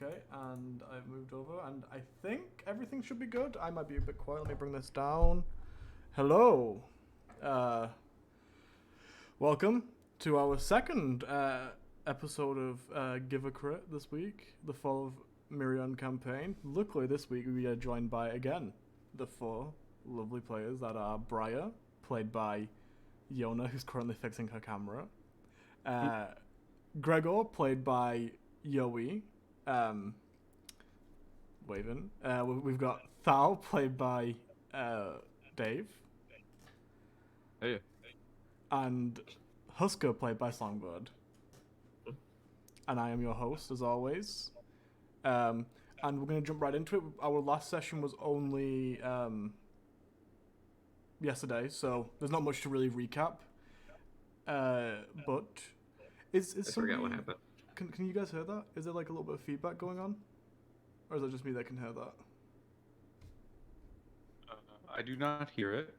Okay, and I've moved over, and I think everything should be good. I might be a bit quiet. Let me bring this down. Hello. Welcome to our second episode of Give a Crit this week, the Fall of Mireon campaign. Luckily, this week we are joined by, again, the four lovely players that are Briar, played by Yona, who's currently fixing her camera. Gregor, played by Yoe, waving. We've got Thal, played by Dave. Hey. And Husker, played by Songbird. And I am your host, as always. And we're going to jump right into it. Our last session was only yesterday, so there's not much to really recap. But is I somebody... forgot what happened. Can you guys hear that? Is there like a little bit of feedback going on? Or is it just me that can hear that? I do not hear it.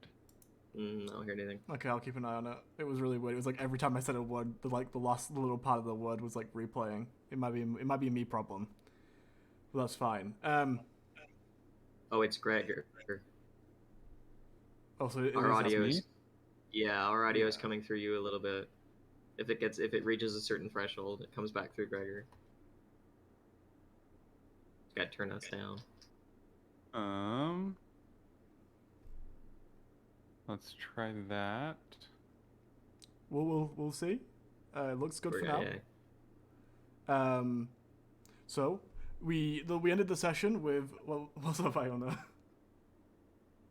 I don't hear anything. Okay, I'll keep an eye on it. It was really weird. It was like every time I said a word, the last little part of the word was like replaying. It might be a me problem. But that's fine. Oh, it's Gregor. Also, Our audio me? is... Yeah, our audio is coming through you a little bit. If it reaches a certain threshold, it comes back through Gregor. Gotta turn us down. Let's try that. We'll see. It looks good for now. Yeah. So we ended the session with what's up, Iona?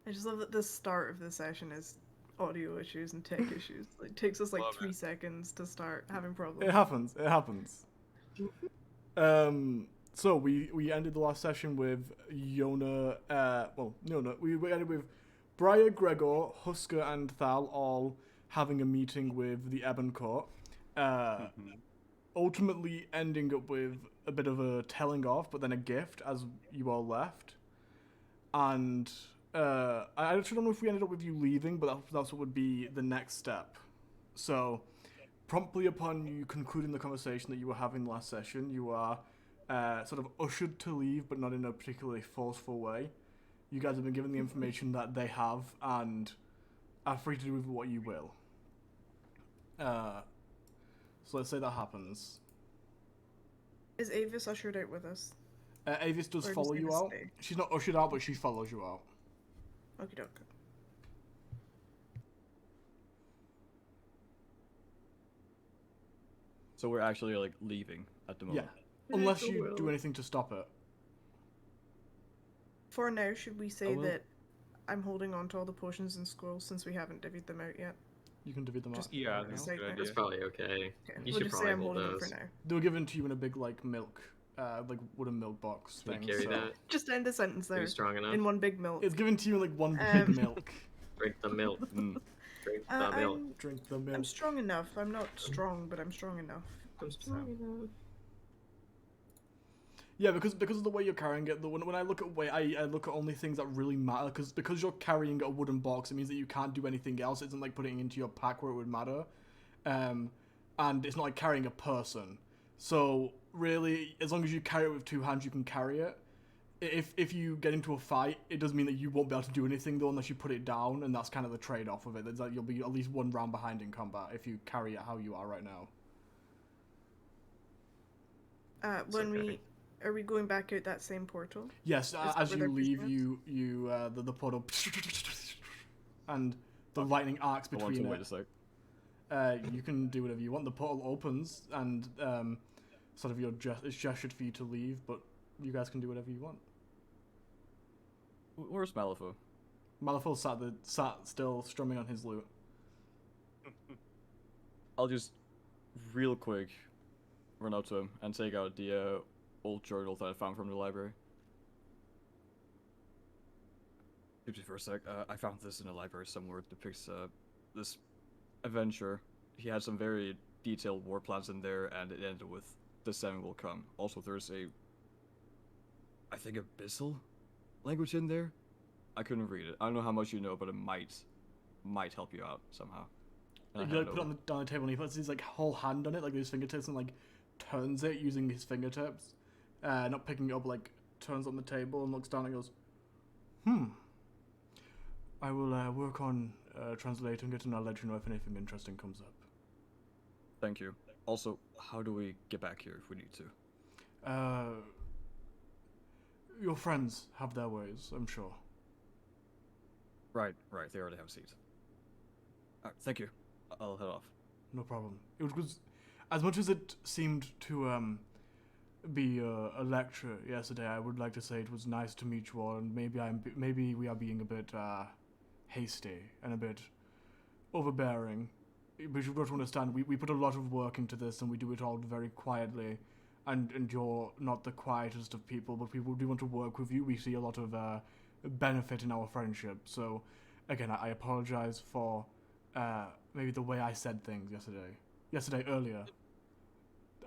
I just love that the start of the session is audio issues and tech issues. It takes us like Love 3 it. seconds to start having problems. It happens. So we ended the last session with Yona. We ended with Briar, Gregor, Husker, and Thal all having a meeting with the Ebon Court. Ultimately ending up with a bit of a telling off, but then a gift as you all left. And I actually don't know if we ended up with you leaving, but that's what would be the next step. So, promptly upon you concluding the conversation that you were having last session, you are sort of ushered to leave, but not in a particularly forceful way. You guys have been given the information that they have, and are free to do with what you will. So let's say that happens. Is Avis ushered out with us? Avis does Or follow just you gonna out. stay? She's not ushered out, but she follows you out. Okie doke. So we're actually like leaving at the moment. Yeah. Unless you do anything to stop it. For now, should we say will. that I'm holding on to all the potions and scrolls since we haven't divvied them out yet? You can divvy them out. Just- Yeah, right that's now. a good That's That's idea. probably okay. Okay, You we'll should just say probably I'm hold holding them those. for now. They were given to you in a big like milk, like wooden milk box Can thing. you carry so that? Just end the sentence Are there. you strong enough? In one big milk. it's given to you in like one big milk. Drink the milk. Mm. Drink the milk. Drink the I'm milk. strong enough. I'm not strong, but I'm strong enough. I'm strong enough. Yeah, because of the way you're carrying it. When I look at weight, I look at only things that really matter. Because you're carrying a wooden box, it means that you can't do anything else. It isn't like putting it into your pack where it would matter. And it's not like carrying a person. So really, as long as you carry it with two hands, you can carry it. If you get into a fight, it does mean that you won't be able to do anything though unless you put it down, and that's kind of the trade-off of it. It's like you'll be at least one round behind in combat if you carry it how you are right now. Are we going back out that same portal? Yes, that as where you they're leave, pushing the portal and the lightning arcs I want to between wait a it. sec. You can do whatever you want. The portal opens and sort of it's gestured for you to leave, but you guys can do whatever you want. Where's Malifaux? Malifaux sat still strumming on his lute. I'll just real quick run up to him and take out the old journal that I found from the library. Excuse me for a sec. I found this in the library somewhere. It depicts this adventure. He had some very detailed war plans in there, and it ended with "the seven will come." Also, there's I think, abyssal language in there. I couldn't read it. I don't know how much you know, but it might help you out somehow. And I You hand like it put it over. on the table and he puts his like whole hand on it, like with his fingertips, and like turns it using his fingertips, not picking it up, like turns on the table and looks down and goes, I will work on translating it and I'll let you know if anything interesting comes up. Thank you. Also, how do we get back here if we need to? Your friends have their ways, I'm sure. Right. They already have a seat. Alright, thank you. I'll head off. No problem. It was, as much as it seemed to be a lecture yesterday, I would like to say it was nice to meet you all, and maybe we are being a bit hasty and a bit overbearing. But you've got to understand, we put a lot of work into this, and we do it all very quietly. And you're not the quietest of people, but people do want to work with you. We see a lot of benefit in our friendship. So, again, I apologize for maybe the way I said things yesterday earlier.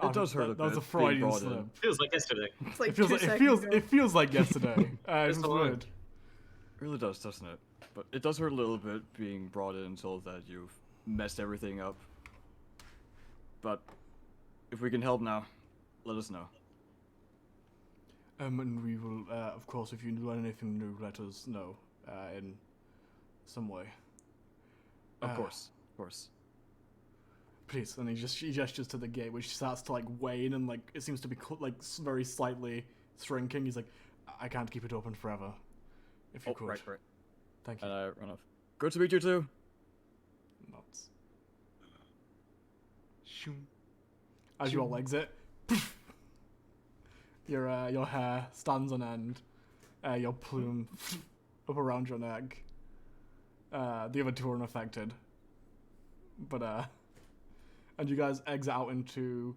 It does hurt a bit. That was a being Freudian brought slip. in. Feels like yesterday. It's like It feels like yesterday. It was Just a lot. weird. It really does, doesn't it? But it does hurt a little bit being brought in and told that you've messed everything up. But if we can help now, let us know. And we will, of course, if you learn anything new, let us know in some way. Of course. Please. And he gestures to the gate, which starts to like wane and like it seems to be very slightly shrinking. He's like, I can't keep it open forever. If you could. Right. Thank you. And I run off. Good to meet you too. Nods. Shoom. As you all exit, your hair stands on end, your plume up around your neck. The other two are unaffected. But and you guys exit out into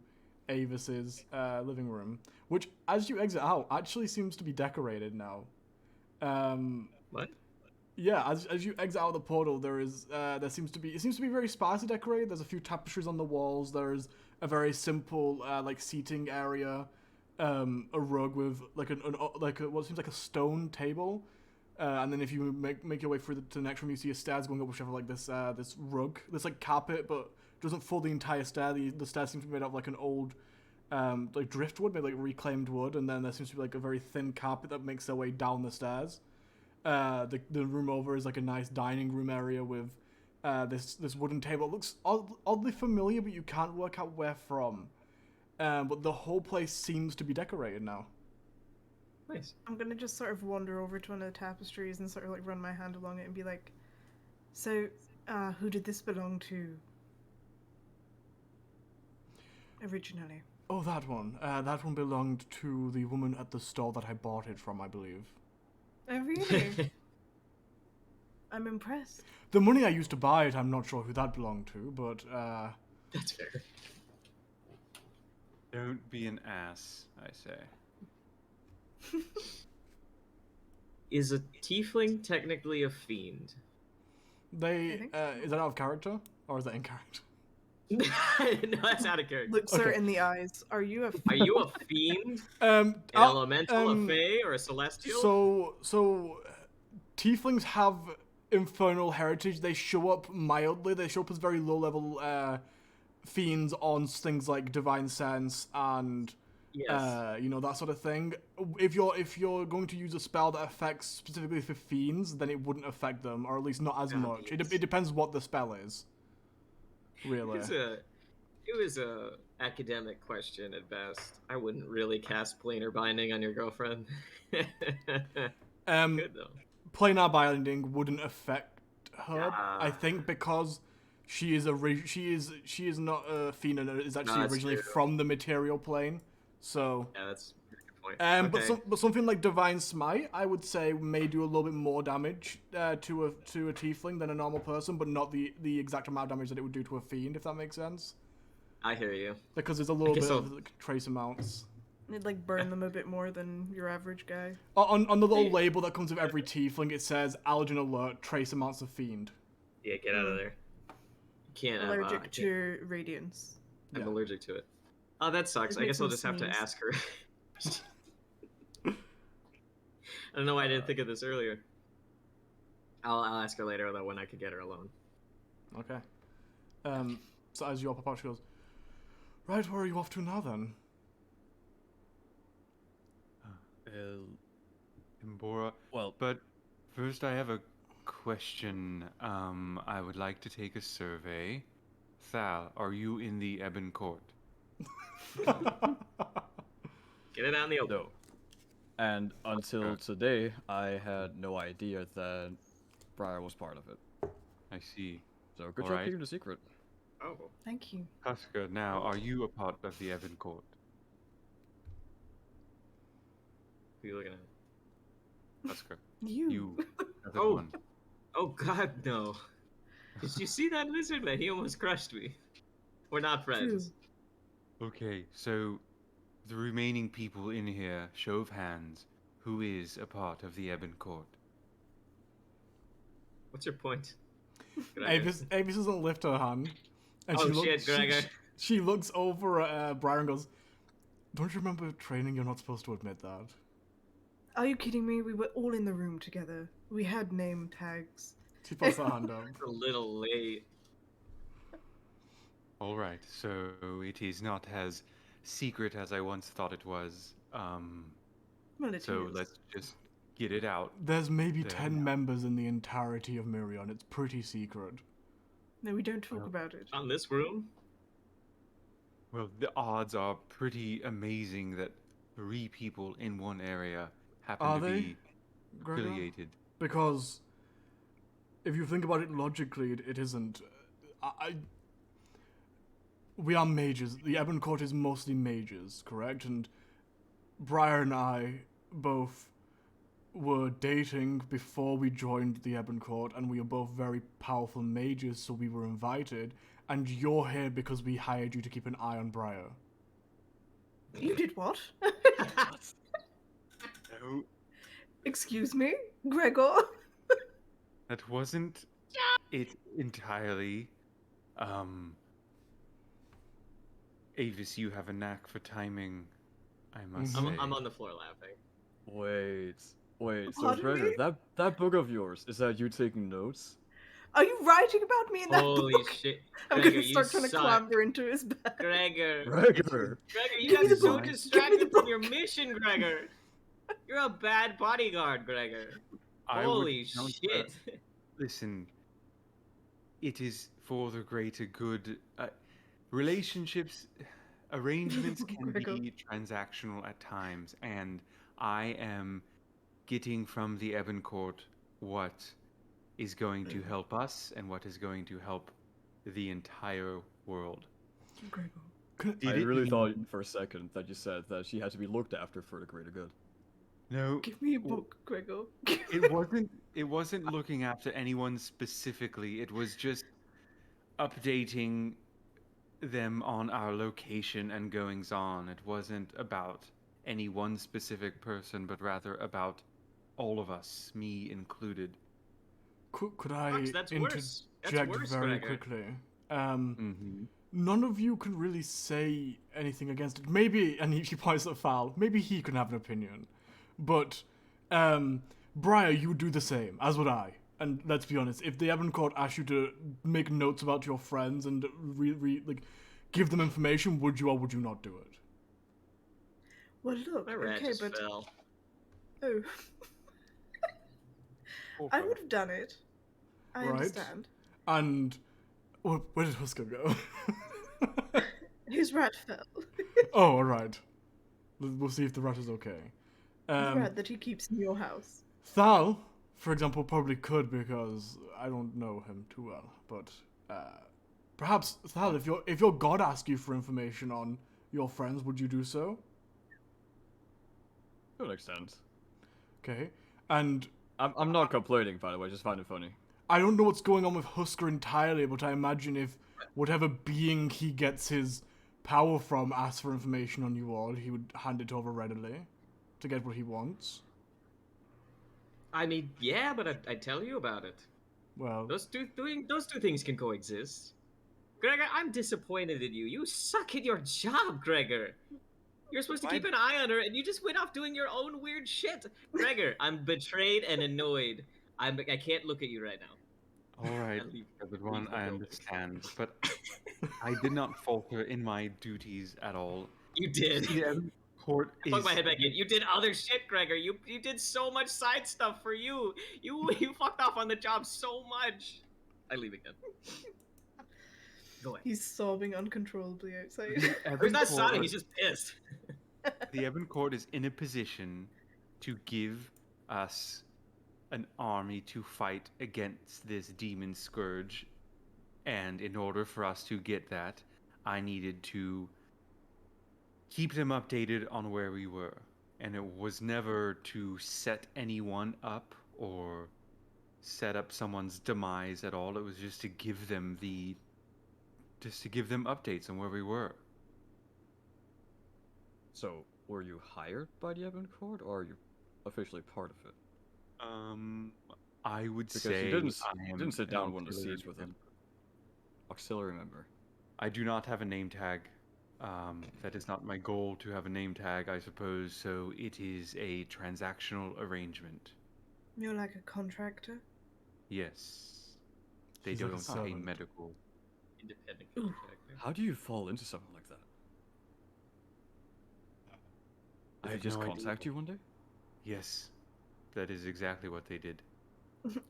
Avis's living room, which, as you exit out, actually seems to be decorated now. What? Yeah, as you exit out of the portal, it seems to be very sparsely decorated. There's a few tapestries on the walls. There's a very simple like seating area, a rug with like what seems like a stone table, and then if you make your way through to the next room, you see a stairs going up, which have like this rug, this like carpet, but doesn't fill the entire stair. The stairs seem to be made out of like an old like driftwood, maybe like reclaimed wood, and then there seems to be like a very thin carpet that makes their way down the stairs. The room over is like a nice dining room area with this wooden table. It looks oddly familiar, but you can't work out where from. But the whole place seems to be decorated now. Nice. I'm gonna just sort of wander over to one of the tapestries and sort of like run my hand along it and be like, so, who did this belong to originally? Oh, that one. That one belonged to the woman at the store that I bought it from, I believe. Oh, really? I'm impressed. The money I used to buy it, I'm not sure who that belonged to, but That's fair. Don't be an ass, I say. Is a tiefling technically a fiend? they think is that out of character or is that in character? No, that's out of character. Looks her Okay. in the eyes. Are you a Are you a fiend? An An elemental, a fae, or a celestial? So tieflings have infernal heritage. They show up mildly. They show up as very low level fiends on things like divine sense and Yes. that sort of thing. If you're going to use a spell that affects specifically for fiends, then it wouldn't affect them, or at least not as much. It depends what the spell is. Really. It was a academic question at best. I wouldn't really cast planar binding on your girlfriend. Good though. Planar binding wouldn't affect her, Ah. I think, because she is not a fiend and is actually that's originally true. from the material plane. So, Yeah, that's a good point. Okay. but something like divine smite, I would say, may do a little bit more damage to a tiefling than a normal person, but not the exact amount of damage that it would do to a fiend, if that makes sense. I hear you. Because there's a little guess bit I'll- of like, trace amounts. It'd like burn them a bit more than your average guy. On the little Hey. label that comes with every tiefling, it says allergen alert, trace amounts of fiend. Yeah, get out of there. You can't have, Allergic to radiance. I'm Yeah. allergic to it. Oh, that sucks. It I makes guess I'll me just have to sneeze. ask her. I don't know why I didn't think of this earlier. I'll ask her later though when I could get her alone. Okay. So as you all pop out, she goes, right, where are you off to now then? Timbora. Well, But first, I have a question. I would like to take a survey. Thal, are you in the Ebon Court? Get it out in the open. no. And until today, I had no idea that Briar was part of it. I see. So good All job right. keeping the secret. Oh, Thank you. Husker, now, are you a part of the Ebon Court? who are you looking at? Husker, You. you are the Oh. one. Oh God, no! Did you see that lizard man? He almost crushed me. We're not friends. Okay, so the remaining people in here, show of hands, who is a part of the Ebon Court? What's your point? Gregor? Avis doesn't lift her hand. And Oh, shit, Gregor. She looks over at Briar and goes, "Don't you remember training? You're not supposed to admit that." Are you kidding me? We were all in the room together. We had name tags. She puts her hand up. It's a little late. All right, so it is not as secret as I once thought it was. Well, it So is. let's just get it out. There's maybe There 10 we are. members in the entirety of Mireon. It's pretty secret. No, we don't talk Oh. about it. On this room? Well, the odds are pretty amazing that 3 people in one area happen Are to they, be Gregor? affiliated. Because if you think about it logically, it isn't. We are mages. The Ebon Court is mostly mages, correct? And Briar and I both were dating before we joined the Ebon Court, and we are both very powerful mages, so we were invited. And you're here because we hired you to keep an eye on Briar. You did what? No, Excuse me? Gregor? that wasn't it entirely. Avis, you have a knack for timing, I must say. I'm on the floor laughing. Wait. So Pardon Gregor, me? that book of yours, is that you taking notes? Are you writing about me in that Holy book? shit. I'm Gregor, gonna you start trying to suck. clamber into his bag. Gregor. Gregor! Gregor, you Give me got the so book. Give me distracted the from your book. mission, Gregor. You're a bad bodyguard, Gregor. I would Holy count shit. that- Listen, it is for the greater good. Relationships, arrangements can Gregor. be transactional at times, and I am getting from the Ebon Court what is going to help us and what is going to help the entire world. Gregor. Did I it really mean- thought for a second that you said that she had to be looked after for the greater good. No, Give me a Well, book, Gregor. it wasn't. It wasn't looking after anyone specifically. It was just updating them on our location and goings on. It wasn't about any one specific person, but rather about all of us, me included. Could I Fox, that's worse. That's interject worse, very Gregor. quickly? Mm-hmm. None of you can really say anything against it. Maybe, and he points at Foul, maybe he can have an opinion. But, Briar, you would do the same, as would I. And let's be honest, if the Ebon Court asked you to make notes about your friends and give them information, would you or would you not do it? Well, look, My rat okay, just but fell. oh, I would have done it. I Right. understand. And where did Husker go? His rat fell. Oh, alright. We'll see if the rat is okay. The rat that he keeps in your house. Thal, for example, probably could because I don't know him too well. But perhaps Thal, if your god asked you for information on your friends, would you do so? To an extent. Okay. And I'm not complaining, by the way, just find it funny. I don't know what's going on with Husker entirely, but I imagine if whatever being he gets his power from asks for information on you all, he would hand it over readily to get what he wants. I mean, yeah, but I tell you about it. Well, Those two things can coexist. Gregor, I'm disappointed in you. You suck at your job, Gregor. You're supposed to keep an eye on her, and you just went off doing your own weird shit. Gregor, I'm betrayed and annoyed. I can't look at you right now. All right, Leave- everyone, leave the I building. understand, but I did not falter in my duties at all. You did. The Ebon Court I plug is my head back in. You did other shit, Gregor. You did so much side stuff for you. You fucked off on the job so much. I leave again. Go away. He's sobbing uncontrollably outside. the He's Evan not sobbing. Court. He's just pissed. The Evan Court is in a position to give us an army to fight against this demon scourge, and in order for us to get that, I needed to keep them updated on where we were. And it was never to set anyone up or set up someone's demise at all. It was just to give them updates on where we were. So, were you hired by the Ebon Court, or are you officially part of it? I would Because say you I am didn't sit an down one of the auxiliary seats with member. an auxiliary member. I do not have a name tag. That is not my goal to have a name tag, I suppose, so it is a transactional arrangement. You're like a contractor? Yes. They She's like a don't pay servant. medical. Independent contractor. How do you fall into something like that? I Did have they just no idea. contact you one day? Yes. That is exactly what they did.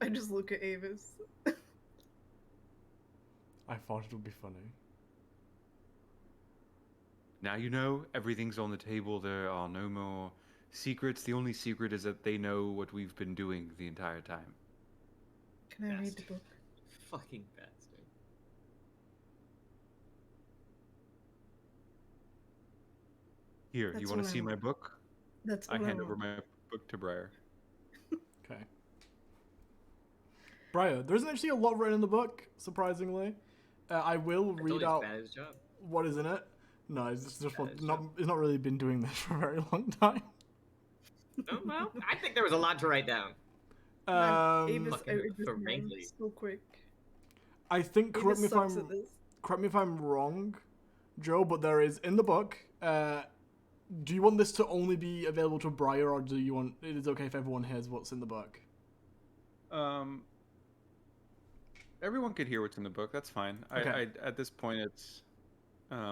I just look at Avis. I thought it would be funny. Now you know, everything's on the table. There are no more secrets. The only secret is that they know what we've been doing the entire time. Can I read the book? Fucking bastard. Here, That's you want what to I see want. my book? That's I all hand I over want. my book to Briar. Okay. Briar, there isn't actually a lot written in the book, surprisingly. I will I told read you it's out bad at his job. what is in it. No, it's just Yeah, it's not. It's not really been doing this for a very long time. Oh, well, I think there was a lot to write down. Man, Avis Fucking outed his name frankly. so quick. I think correct Avis me if sucks I'm at this. correct me if I'm wrong, Joe, but there is in the book. Do you want this to only be available to Briar, or do you want it is okay if everyone hears what's in the book? Everyone could hear what's in the book. That's fine. Okay. I at this point, it's,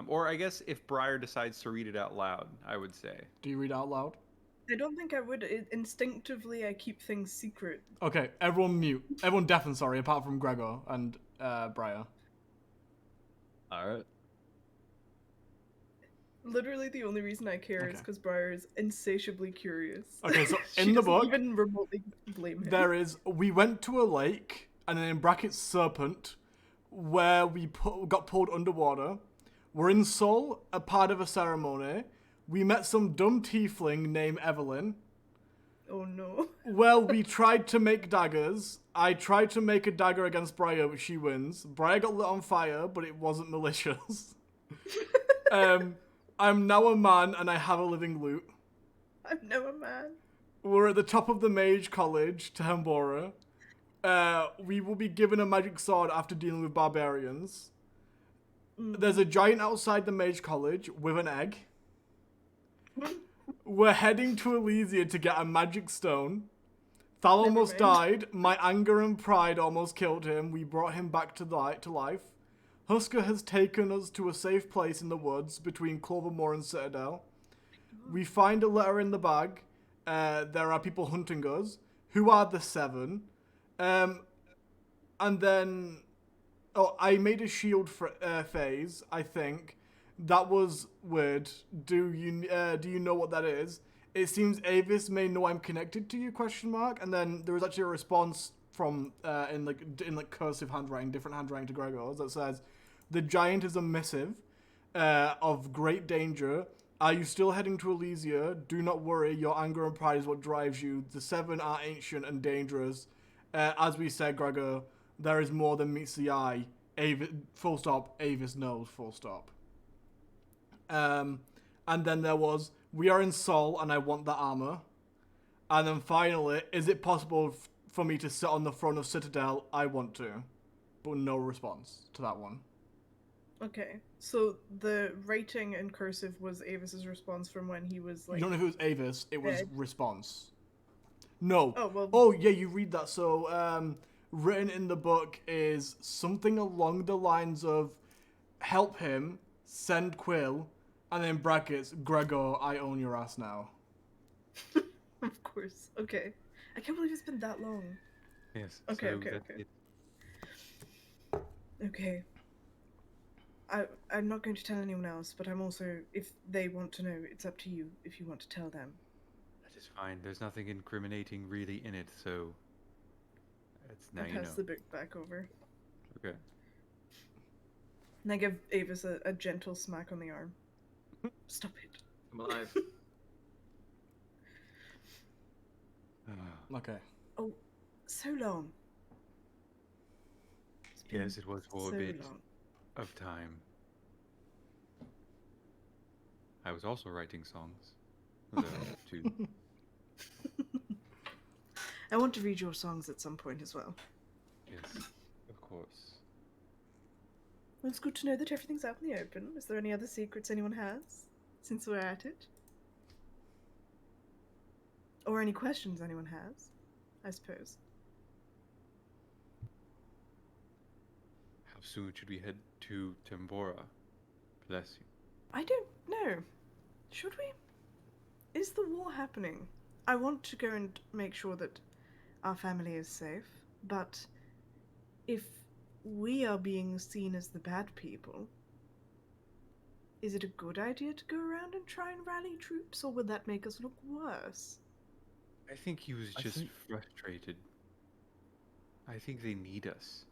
or I guess if Briar decides to read it out loud, I would say. Do you read out loud? I don't think I would. Instinctively, I keep things secret. Okay, everyone mute. Everyone deafen, sorry, apart from Gregor and Briar. Alright. Literally, the only reason I care is Okay. because Briar is insatiably curious. Okay, so She in the doesn't book, even remotely blame him. there is we went to a lake, and then in brackets serpent, where we got pulled underwater. We're in Seoul, a part of a ceremony. We met some dumb tiefling named Evelyn. Oh no. Well, we tried to make daggers. I tried to make a dagger against Briar, but she wins. Briar got lit on fire, but it wasn't malicious. I'm now a man, and I have a living loot. I'm now a man. We're at the top of the Mage College, Tehembora. We will be given a magic sword after dealing with barbarians. There's a giant outside the Mage College with an egg. We're heading to Elysia to get a magic stone. Thal Never almost mind. died. My anger and pride almost killed him. We brought him back to life. Husker has taken us to a safe place in the woods between Clovermoor and Citadel. We find a letter in the bag. There are people hunting us. Who are the 7? And then... Oh, I made a shield phase, I think. That was weird. Do you know what that is? It seems Avis may know I'm connected to you, question mark. And then there was actually a response from, in cursive handwriting, different handwriting to Gregor's, that says, the giant is a missive of great danger. Are you still heading to Elysia? Do not worry, your anger and pride is what drives you. The 7 are ancient and dangerous. As we said, Gregor, there is more than meets the eye. Avis, full stop, Avis knows, full stop. And then there was, we are in Seoul and I want the armor. And then finally, is it possible for me to sit on the throne of Citadel? I want to. But no response to that one. Okay, so the writing in cursive was Avis's response from when he was like. You don't know if it was Avis, it was dead. response. No. Oh well. Oh, yeah, you read that. So, written in the book is something along the lines of help him, send Quill, And then brackets, Gregor, I own your ass now. Of course. Okay. I can't believe it's been that long. Yes. Okay, so okay, that's okay. it. Okay. I'm not going to tell anyone else, but I'm also, if they want to know, it's up to you if you want to tell them. That is fine. There's nothing incriminating really in it, so it's now I you know. pass the book back over. Okay. And I give Avis a gentle smack on the arm. Stop it. I'm alive. Okay. Oh, so long. It's been Yes, it was for so a bit long. of time. I was also writing songs. Though, too. I want to read your songs at some point as well. Yes, of course. Well, it's good to know that everything's out in the open. Is there any other secrets anyone has, since we're at it? Or any questions anyone has, I suppose. How soon should we head to Tambora? Bless you. I don't know. Should we? Is the war happening? I want to go and make sure that our family is safe, but if we are being seen as the bad people, is it a good idea to go around and try and rally troops, or would that make us look worse? I think he was I just think- frustrated. I think they need us.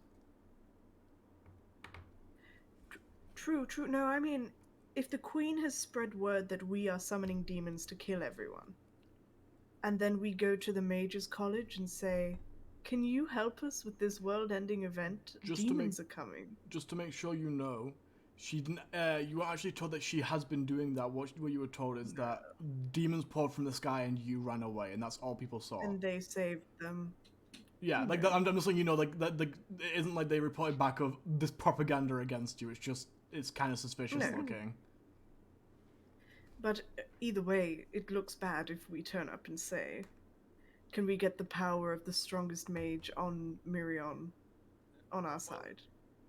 True. No, I mean, if the Queen has spread word that we are summoning demons to kill everyone, and then we go to the Mages College and say, can you help us with this world-ending event? Just to Demons are coming. Just to make sure you know, she didn't. You were actually told that she has been doing that. What you were told is that demons poured from the sky and you ran away, and that's all people saw. And they saved them. Yeah, like that, I'm just letting you know, like that. It isn't like they reported back of this propaganda against you. It's just it's kind of suspicious No. looking. But either way, it looks bad if we turn up and say, can we get the power of the strongest mage on Mireon on our side?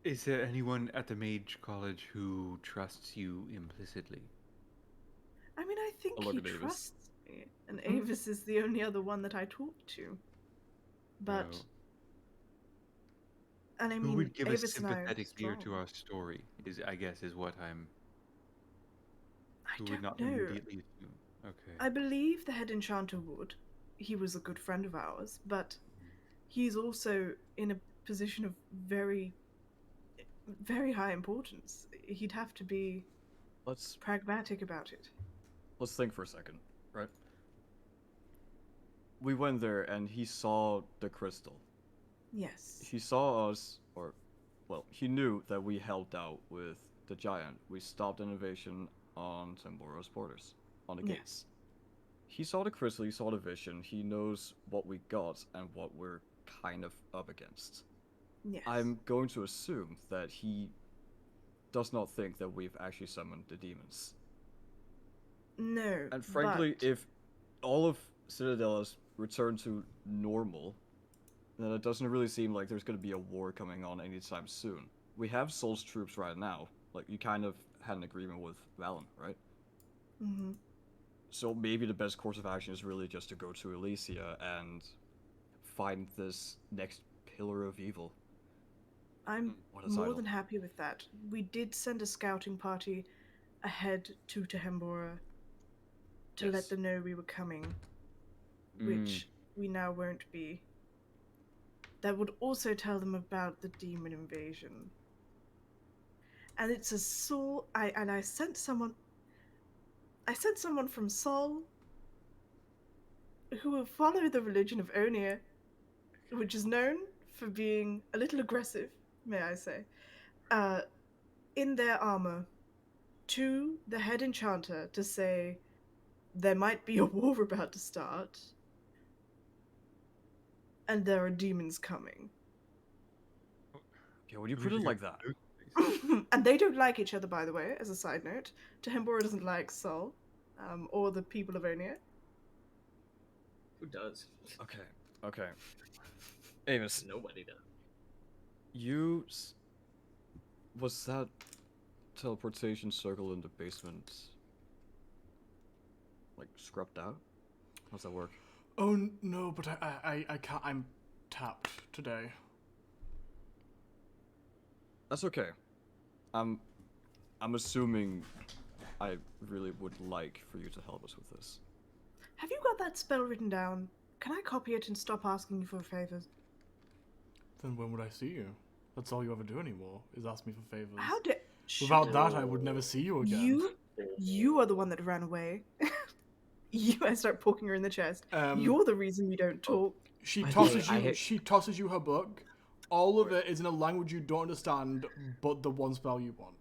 Is there anyone at the Mage College who trusts you implicitly? I mean, I think I'll look he at Avis. trusts me, and Avis is the only other one that I talk to. But, No. and I Who mean, would give Avis a and I are sympathetic ear to strong. our story? I guess is what I'm. I Who don't would not know. immediately assume. Okay. I believe the head enchanter would. He was a good friend of ours, but he's also in a position of very, very high importance. He'd have to be Let's pragmatic about it. let's think for a second, right? We went there and he saw the crystal. Yes. He saw us, or, well, he knew that we helped out with the giant. We stopped an invasion on Tamboro's borders, on the Yes. gates. He saw the crystal, he saw the vision, he knows what we got and what we're kind of up against. Yes. I'm going to assume that he does not think that we've actually summoned the demons. No. And frankly, but if all of Citadel has returned to normal, then it doesn't really seem like there's going to be a war coming on anytime soon. We have Sol's troops right now. Like, you kind of had an agreement with Valen, right? Mhm. So maybe the best course of action is really just to go to Elysia and find this next pillar of evil. I'm What a more title. than happy with that. We did send a scouting party ahead to Tehembora to let Yes. them know we were coming, which we now won't be. That would also tell them about the demon invasion. And it's a Sol. I sent someone. I sent someone from Sol who will follow the religion of Onia, which is known for being a little aggressive, may I say, in their armor, to the head enchanter to say there might be a war about to start, and there are demons coming. Yeah, when you put it like that. And they don't like each other, by the way, as a side note. Tehembora doesn't like Sol, or the people of Onia. Who does? Okay. Amos, Nobody does. was that teleportation circle in the basement like scrubbed out? How's that work? Oh no, but I can't. I'm tapped today. That's okay. I'm assuming I really would like for you to help us with this. Have you got that spell written down? Can I copy it and stop asking you for favors? Then when would I see you? That's all you ever do anymore, is ask me for favors. How did... Without that, I would never see you again. You are the one that ran away. I start poking her in the chest. Um, You're the reason you don't talk. She I tosses think you. She tosses you her book. All of it is in a language you don't understand, but the one spell you want,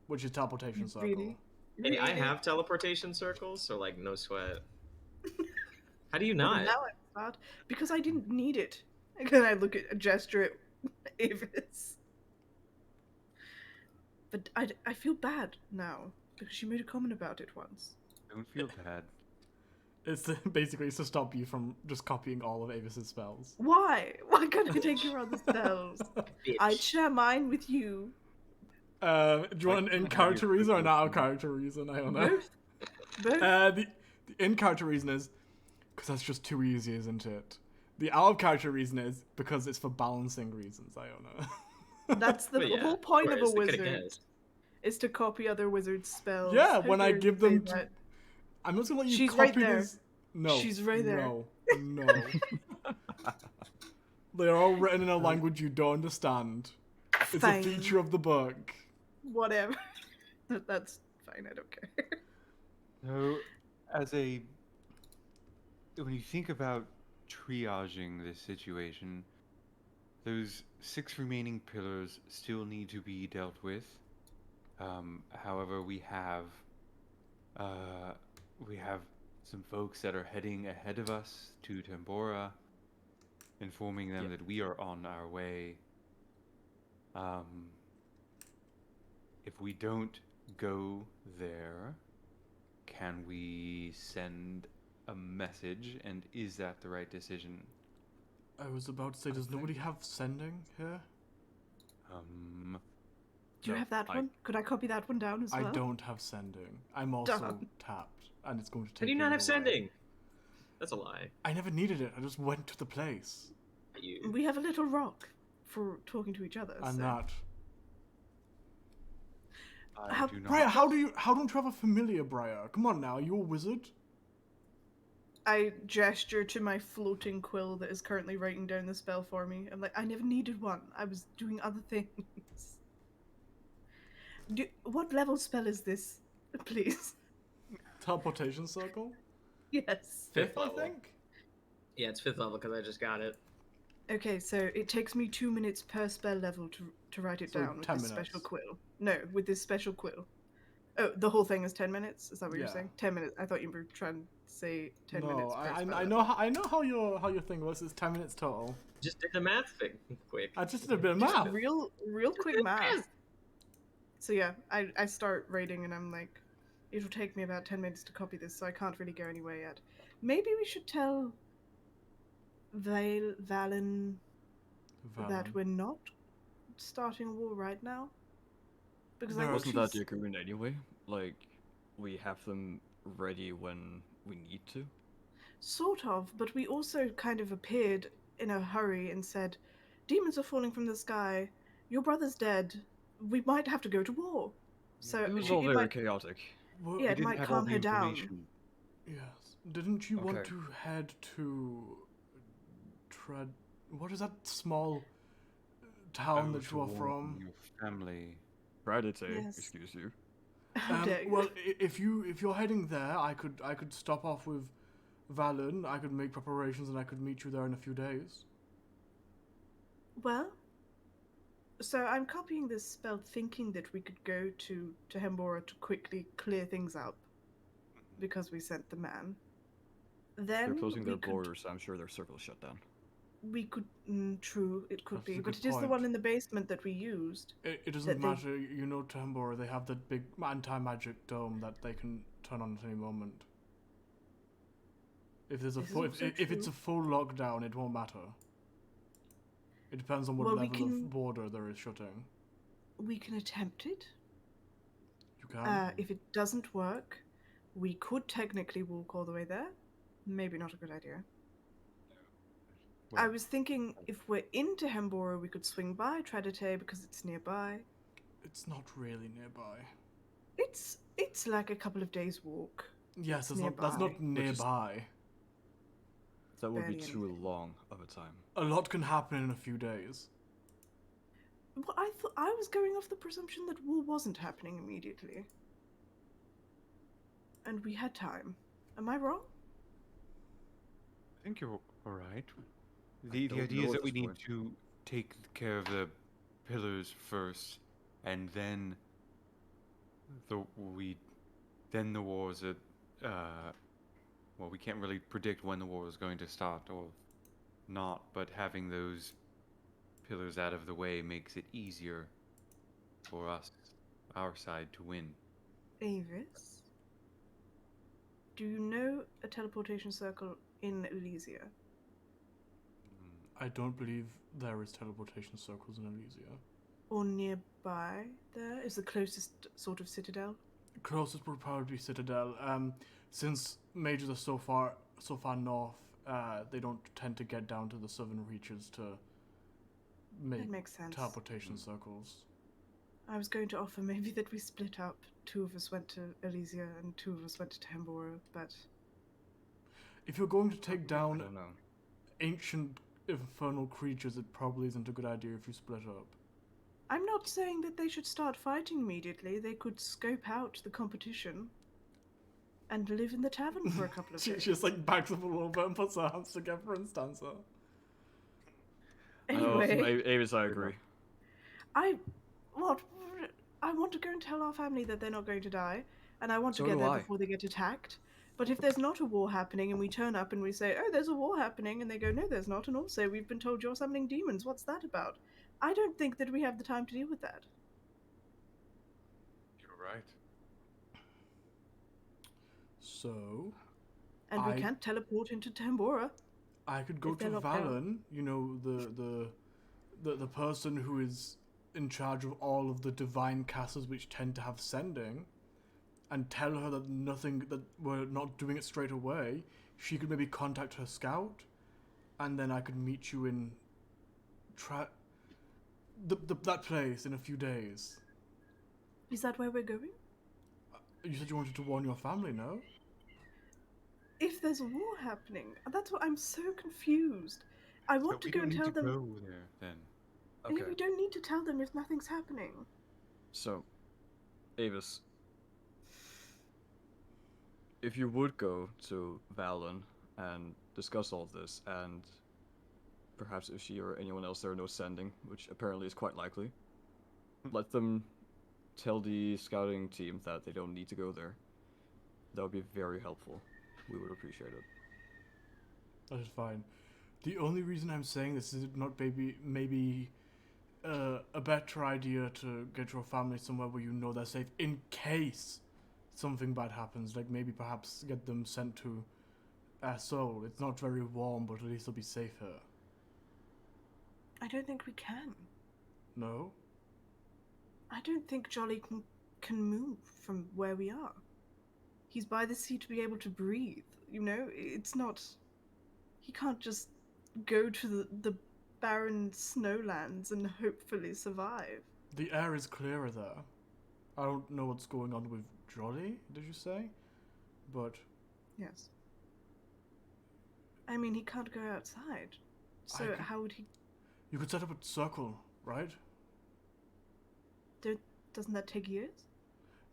which is teleportation circle. Really? Hey, I have teleportation circles, so like no sweat. How do you Well, not? now I'm sad. Because I didn't need it. And then I look at a gesture at Avis. But I feel bad now because she made a comment about it once. Don't feel bad. It's basically to stop you from just copying all of Avis's spells. Why? Why can't I take your other spells? Bitch. I'd share mine with you. Do you want an in-character reason or an out-of-character reason? I don't know. Both. Both. The in-character reason is because that's just too easy, isn't it? The out-of-character reason is because it's for balancing reasons. I don't know. That's the But yeah, whole point of a course, I coulda wizard. guessed. Is to copy other wizards' spells. Yeah, How when I dare give you say them to- that? I'm not gonna let you She's copy right there. this. No, She's right there. No, no. They're all written in a language you don't understand. It's Fine. a feature of the book. Whatever. That's fine. I don't care. So, when you think about triaging this situation, those 6 remaining pillars still need to be dealt with. However, we have some folks that are heading ahead of us to Tambora, informing them that we are on our way. If we don't go there, can we send a message, and is that the right decision? I was about to say, does nobody have sending here? Do you No, have that I- one? Could I copy that one down as well? I don't have sending. I'm also Darn. tapped, and it's going to take. How do you not me have a while. sending? That's a lie. I never needed it. I just went to the place. You. We have a little rock for talking to each other. And so. that. I How- do not. Briar, how don't you have a familiar, Briar? Come on now, are you a wizard? I gesture to my floating quill that is currently writing down the spell for me. I'm like, I never needed one. I was doing other things. What level spell is this, please? Teleportation circle? Yes. Fifth, I level. think? Yeah, it's 5th level because I just got it. Okay, so it takes me 2 minutes per spell level to write it So down with 10 this special minutes. quill. No, with this special quill. Oh, the whole thing is 10 minutes? Is that what you're Yeah. saying? 10 minutes. I thought you were trying to say 10 No, minutes per spell I level. know I know how your thing works. It's 10 minutes total. Just did the math thing quick. I just did a bit of Just math. real quick math. So yeah, I start writing and I'm like, it'll take me about 10 minutes to copy this, so I can't really go anywhere yet. Maybe we should tell Valen that Valen. we're not starting a war right now. Because No, like, Wasn't that the she's- agreement anyway? Like, we have them ready when we need to? Sort of, but we also kind of appeared in a hurry and said, demons are falling from the sky, your brother's dead, we might have to go to war. So It was she- all it very might- chaotic. Well, Yeah, We it didn't might have all calm the her down. information. Yes. Didn't you want Okay. to head to what is that small town Oh, that you are to from? your family. Predator, Yes. excuse you. How dare you. Well, if you're heading there, I could stop off with Valen. I could make preparations, and I could meet you there in a few days. Well, so I'm copying this spell thinking that we could go to Hembora to quickly clear things up because we sent the man. Then They're closing their we could, borders, so I'm sure their circle shut down. We could, true, it could That's be, a but good it is the point. one in the basement that we used. It doesn't That they- matter. You know, Tambora, they have that big anti-magic dome that they can turn on at any moment. If there's a This is full, also if it's a true. full lockdown, it won't matter. It depends on what Well, we level can- of border there is shutting. We can attempt it. You can. If it doesn't work, We could technically walk all the way there. Maybe not a good idea. I was thinking if we're into Hembora, we could swing by Tradite because it's nearby. It's not really nearby. It's like a couple of days walk. Yes, It's that's not nearby. nearby. That would be Barely too anything. long of a time. A lot can happen in a few days. Well, I thought I was going off the presumption that war wasn't happening immediately. And we had time. Am I wrong? I think you're all right. I The don't idea know is at that we this need point. to take care of the pillars first, and then the wars. Well, we can't really predict when the war is going to start or not, but having those pillars out of the way makes it easier for us, our side, to win. Avis? Do you know a teleportation circle in Elysia? I don't believe there is teleportation circles in Elysia. Or nearby there? Is the closest sort of citadel? Closest would probably be Citadel. Since majors are so far north, they don't tend to get down to the southern reaches to That make makes sense. teleportation circles. I was going to offer maybe that we split up. 2 of us went to Elysia and 2 of us went to Tambora, but If you're going to take I down don't know. ancient infernal creatures, it probably isn't a good idea if you split up. I'm not saying that they should start fighting immediately. They could scope out the competition and live in the tavern for a couple of She days. just like backs up a little bit and puts her hands together and stands up. Anyway, Avis, I agree. I want to go and tell our family that they're not going to die, and I want So to get do there I. before they get attacked. But if there's not a war happening and we turn up and we say, oh, there's a war happening, and they go, no, there's not, and also we've been told you're summoning demons, what's that about? I don't think that we have the time to deal with that. You're right. So, And I- we can't teleport into Tambora. I could go If to they're locked down. Valen, you know, the person who is in charge of all of the divine castles which tend to have sending, and tell her that we're not doing it straight away. She could maybe contact her scout, and then I could meet you in that place in a few days. Is that where we're going? You said you wanted to warn your family, no? If there's a war happening, that's what I'm so confused. I want to we go don't and need tell to them. go there then. And Okay. we don't need to tell them if nothing's happening. So, Avis, if you would go to Valen and discuss all this, and perhaps if she or anyone else there knows sending, which apparently is quite likely, let them tell the scouting team that they don't need to go there. That would be very helpful. We would appreciate it. That is fine. The only reason I'm saying this is not maybe a better idea to get your family somewhere where you know they're safe in case something bad happens. Like maybe perhaps get them sent to Seoul. It's not very warm, but at least they'll be safe here. I don't think we can. No? I don't think Jolly can move from where we are. He's by the sea to be able to breathe. You know, it's not. He can't just go to the barren snowlands and hopefully survive. The air is clearer there. I don't know what's going on with Jolly, did you say? But Yes. I mean, he can't go outside. So could- how would he? you could set up a circle, right? Doesn't that take years?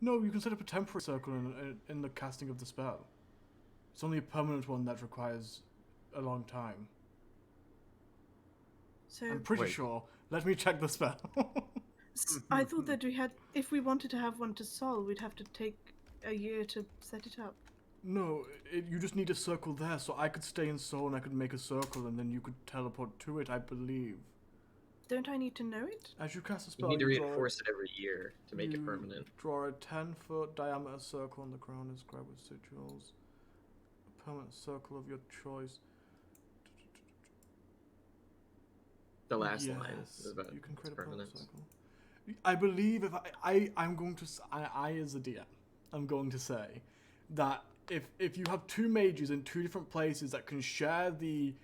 No, you can set up a temporary circle in the casting of the spell. It's only a permanent one that requires a long time. So I'm pretty Wait. sure. Let me check the spell. I thought that if we wanted to have one to Sol, we'd have to take a year to set it up. No, you just need a circle there, so I could stay in Seoul and I could make a circle and then you could teleport to it, I believe. Don't I need to know it? As you cast a You spell, need to draw- reinforce it every year to make it you permanent. Draw a 10-foot diameter circle on the ground, inscribed with sigils. A permanent circle of your choice. The last Yes, line is about you can its create a permanent permanence. circle. I believe if I'm going to I as a DM, I'm going to say that if you have two mages in two different places that can share the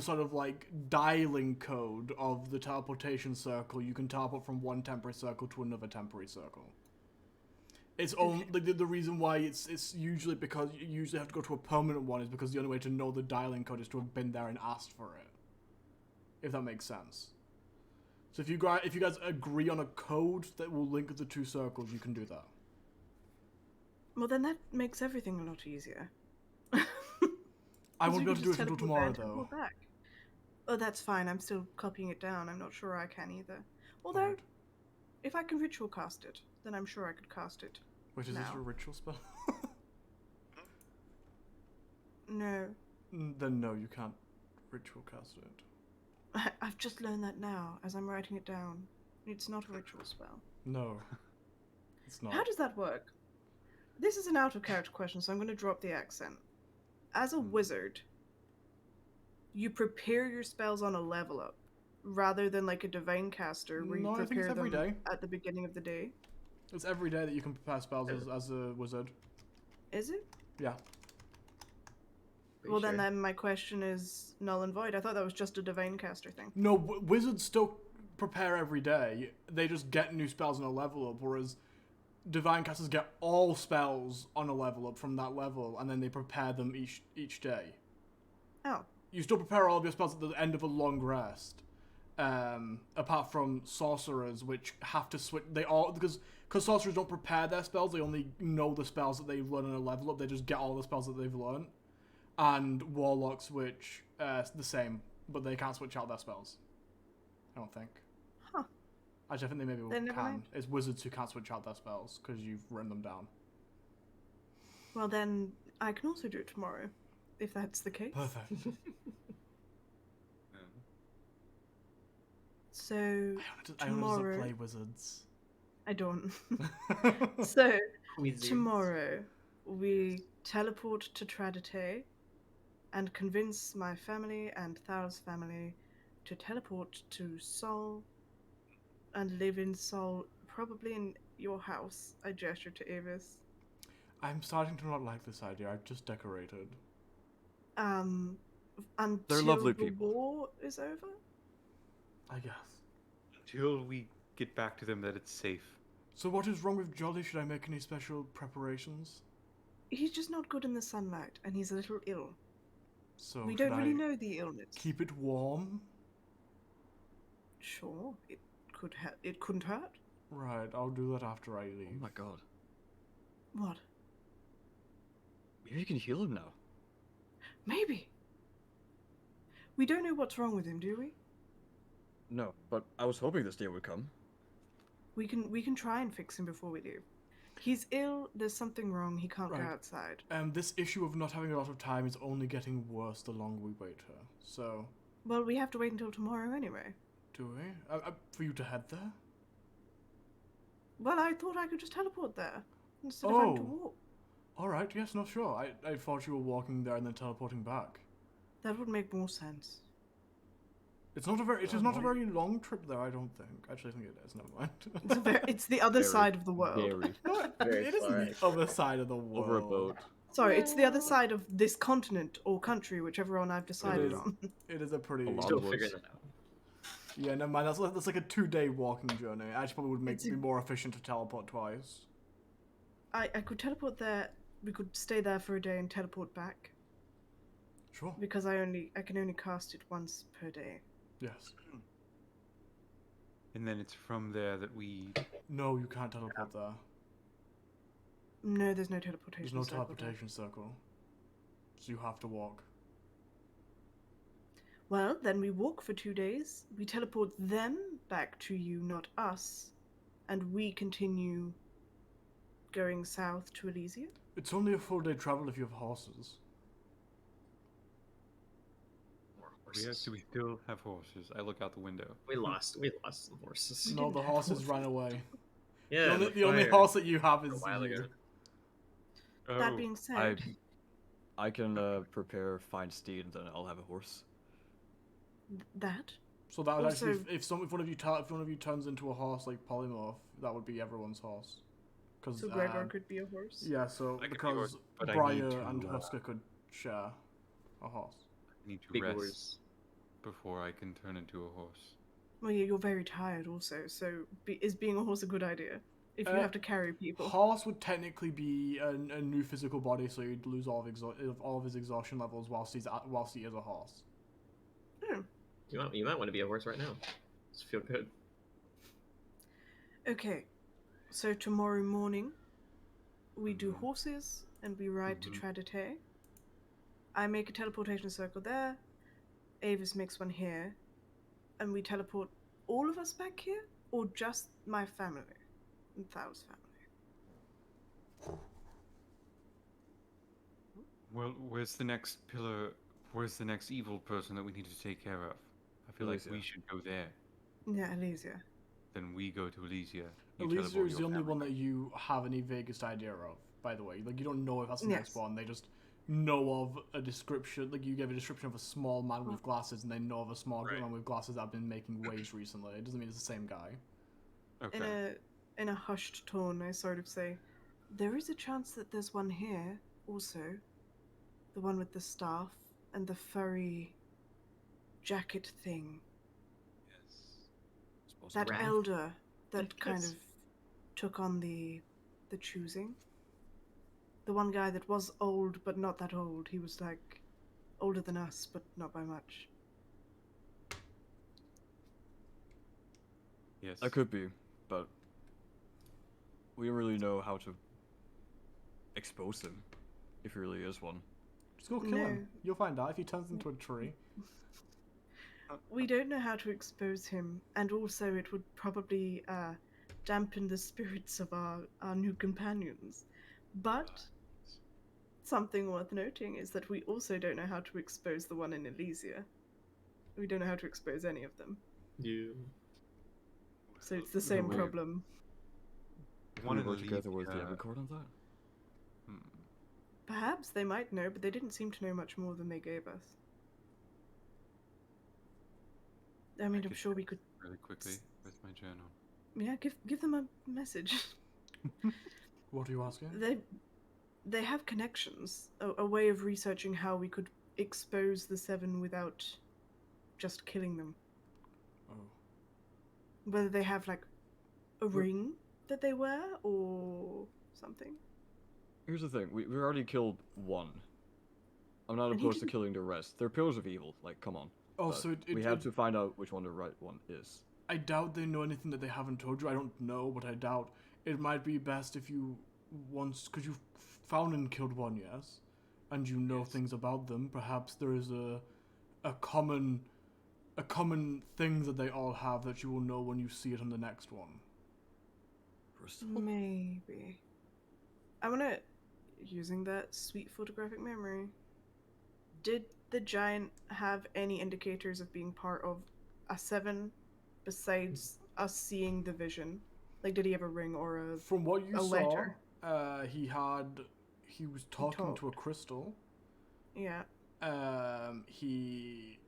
sort of like dialing code of the teleportation circle, you can teleport from one temporary circle to another temporary circle. It's only the reason why it's usually because you usually have to go to a permanent one is because the only way to know the dialing code is to have been there and asked for it. If that makes sense. So if you guys agree on a code that will link the two circles, you can do that. Well, then that makes everything a lot easier. I won't be able to do it until tomorrow, though. Back. Oh, that's fine. I'm still copying it down. I'm not sure I can either. Although, Alright. if I can ritual cast it, then I'm sure I could cast it. Wait, is this now. a ritual spell? No. Then no, you can't ritual cast it. I've just learned that now, as I'm writing it down. It's not a ritual spell. No. It's not. How does that work? This is an out-of-character question, so I'm going to drop the accent. As a wizard, you prepare your spells on a level up, rather than like a divine caster where No, you I think it's prepare every them day. at the beginning of the day. It's every day that you can prepare spells as a wizard. Is it? Yeah. Well, then my question is null and void. I thought that was just a divine caster thing. No, wizards still prepare every day. They just get new spells on a level up, whereas divine casters get all spells on a level up from that level, and then they prepare them each day. Oh. You still prepare all of your spells at the end of a long rest, apart from sorcerers, which have to switch. They all because sorcerers don't prepare their spells. They only know the spells that they've learned on a level up. They just get all the spells that they've learned. And warlocks, which the same, but they can't switch out their spells. I don't think. Huh. Actually, I think they maybe Then never can. mind. It's wizards who can't switch out their spells because you've written them down. Well, then I can also do it tomorrow, if that's the case. Perfect. So I want to tomorrow, play wizards. I don't. So Wizards. tomorrow we teleport to Tradite and convince my family and Thal's family to teleport to Sol and live in Sol, probably in your house. I gesture to Avis. I'm starting to not like this idea. I've just decorated. Until lovely the people. war is over. I guess. Until we get back to them that it's safe. So what is wrong with Jolly? Should I make any special preparations? He's just not good in the sunlight, and he's a little ill. So We should don't really I know the illness. keep it warm? Sure, it couldn't hurt. Right, I'll do that after I Oh leave. my god. What? Maybe you can heal him now. Maybe. We don't know what's wrong with him, do we? No, but I was hoping this day would come. We can try and fix him before we leave. He's ill. There's something wrong. He can't go Right. outside. This issue of not having a lot of time is only getting worse the longer we wait here. So, Well, we have to wait until tomorrow anyway. do we? For you to head there? Well, I thought I could just teleport there instead of having to Oh. walk. Alright, yes, no, sure. I thought you were walking there and then teleporting back. That would make more sense. It is not a very long trip there, I don't think. Actually, I think it is, never mind. It's the other Very, side of the world. Very. Very It isn't far. the other side of the world. Over a boat. Sorry, it's the other side of this continent or country, whichever one I've decided is. on. It is a pretty... A lot. Still Onwards. figuring that out. Yeah, never mind. That's like a 2-day walking journey. Actually, probably would make It's a- me more efficient to teleport twice. I could teleport there. We could stay there for a day and teleport back Sure. because I can only cast it once per day. Yes. And then it's from there that we... No, you can't teleport there. No, there's no teleportation. There's no circle there. teleportation circle. So you have to walk. Well, then we walk for 2 days. We teleport them back to you, not us, and we continue going south to Elysia. It's only a full day travel if you have horses. More We horses. we still have horses. I look out the window. We lost some horses. No, the didn't have horses ran away. Yeah, The only horse that you have a is while you. ago. That Oh, being said, I can prepare find steed and then I'll have a horse. that So that would Also- actually, if one of you turns into a horse like polymorph, that would be everyone's horse, Because So Gregor could be a horse. yeah, so I could be because horse, but I Briar need to, and Husker could share a horse. I need to Big rest horse. before I can turn into a horse. Well, yeah, you're very tired also. So is being a horse a good idea if you have to carry people? Horse would technically be a new physical body, so you'd lose all of his exhaustion levels whilst he is a horse. Oh, You might want to be a horse right now. Just feel good. okay. So tomorrow morning, we do Mhm. horses and we ride to Mhm. Tradite. I make a teleportation circle there. Avis makes one here, and we teleport all of us back here, or just my family and Thao's family. Well, where's the next pillar? Where's the next evil person that we need to take care of? I feel like we Elysia. should go there. Yeah, Elysia. Then we go to Elysia. You Elysia teleport is the your only family one back. that you have any vaguest idea of, by the way. Like, you don't know if that's the next Yes. one. They just know of a description. Like, you give a description of a small man with glasses, and they know of a small Right. man with glasses that have been making waves recently. It doesn't mean it's the same guy. Okay. In a hushed tone, I sort of say, there is a chance that there's one here, also. The one with the staff and the furry jacket thing. Yes. It's possible. That Rat. elder that kind Yes. of took on the choosing. The one guy that was old but not that old. He was like older than us, but not by much. Yes. That could be, but we don't really know how to expose him, if he really is one. Just go kill him. You'll find out if he turns into a tree. We don't know how to expose him, and also it would probably dampen the spirits of our new companions. But something worth noting is that we also don't know how to expose the one in Elysia. We don't know how to expose any of them. Yeah. So it's the same we- problem. One we of work the together with the Elysia- Evercord on that? Hmm. Perhaps they might know, but they didn't seem to know much more than they gave us. I mean, I'm could sure we could. really quickly with my journal. Yeah, give them a message. What are you asking? They have connections, a way of researching how we could expose the seven without just killing them. Oh. Whether they have like a ring that they wear or something. Here's the thing, we already killed one. I'm not And he opposed to didn't- killing the rest. They're pillars of evil, like, come on. Oh, But so we have to find out which one the right one is. I doubt they know anything that they haven't told you. I don't know, but I doubt. It might be best if you because you've found and killed one, yes, and you know Yes. things about them. Perhaps there is a common thing that they all have that you will know when you see it on the next one. Crystal? Maybe. I wanna using that sweet photographic memory. Did the giant have any indicators of being part of a seven besides us seeing the vision? Like, did he have a ring or a From what you A saw, letter. he was talking to a crystal. yeah? He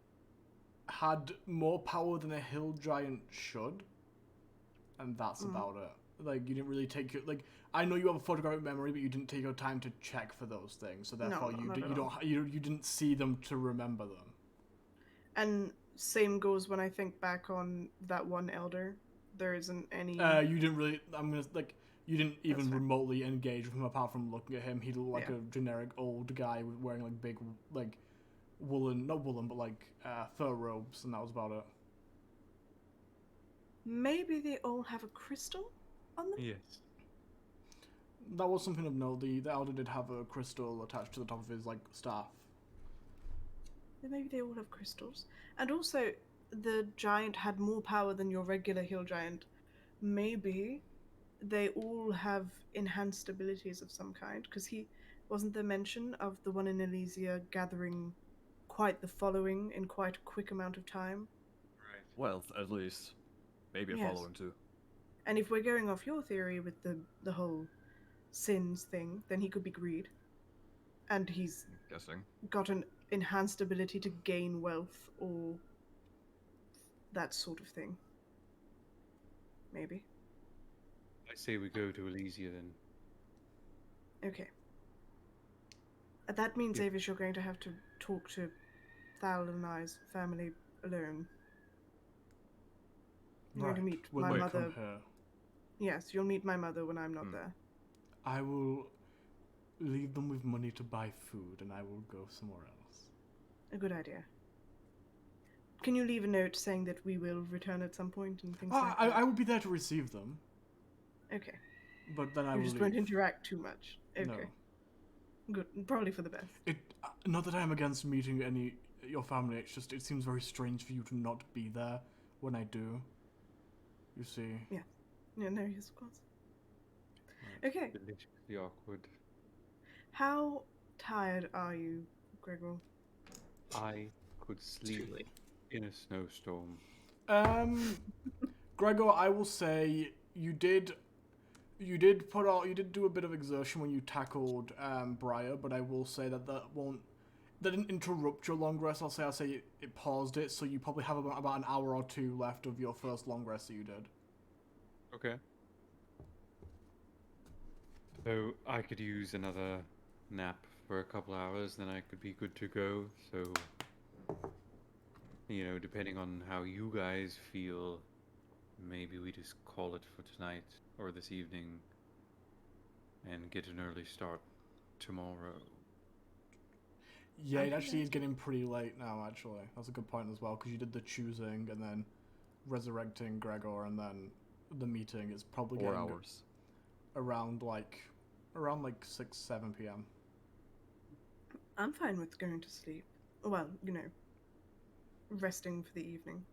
had more power than a hill giant should, and that's about it. Like, you didn't really take your I know you have a photographic memory, but you didn't take your time to check for those things. So therefore, No, you not do, at you all. don't you didn't see them to remember them. And same goes when I think back on that one elder. There isn't any. You didn't really. I'm gonna you didn't even fair. remotely engage with him apart from looking at him. He looked like Yeah. a generic old guy wearing like big woolen, not woolen, but fur robes, and that was about it. Maybe they all have a crystal on them. Yes. That was something of note. The elder did have a crystal attached to the top of his staff. Then maybe they all have crystals. And also, the giant had more power than your regular hill giant. Maybe they all have enhanced abilities of some kind. Because he wasn't the mention of the one in Elysia gathering quite the following in quite a quick amount of time. Right. Well, at least. Maybe a Yes. following too. And if we're going off your theory with the whole sins thing, then he could be greed. And he's I'm guessing. got an enhanced ability to gain wealth or that sort of thing. Maybe. I say we go to Elysia then. Okay. That means, Yeah. Avis, you're going to have to talk to Thal and I's family alone. You're going to meet When my they mother. come here, Yes, you'll meet my mother when I'm not there. I will leave them with money to buy food, and I will go somewhere else. A good idea. Can you leave a note saying that we will return at some point and things like that? I will be there to receive them, Okay. but then I You will just leave. won't interact too much. Okay. No. Good. Probably for the best. Not that I'm against meeting your family. It's just it seems very strange for you to not be there when I do. You see. Yeah, no, yes, of course. Okay. Deliciously awkward. How tired are you, Gregor? I could sleep Extremely. in a snowstorm. Gregor, I will say you did do a bit of exertion when you tackled Briar, but I will say that that didn't interrupt your long rest. I'll say it paused it, so you probably have about an hour or two left of your first long rest that you did. Okay. So I could use another nap for a couple hours, then I could be good to go. So, depending on how you guys feel, maybe we just call it for tonight or this evening and get an early start tomorrow. Yeah, it actually is getting pretty late now, actually. That's a good point as well, because you did the choosing and then resurrecting Gregor and then the meeting. It's probably 4 getting hours. around 6, 7 p.m. I'm fine with going to sleep. Well, resting for the evening.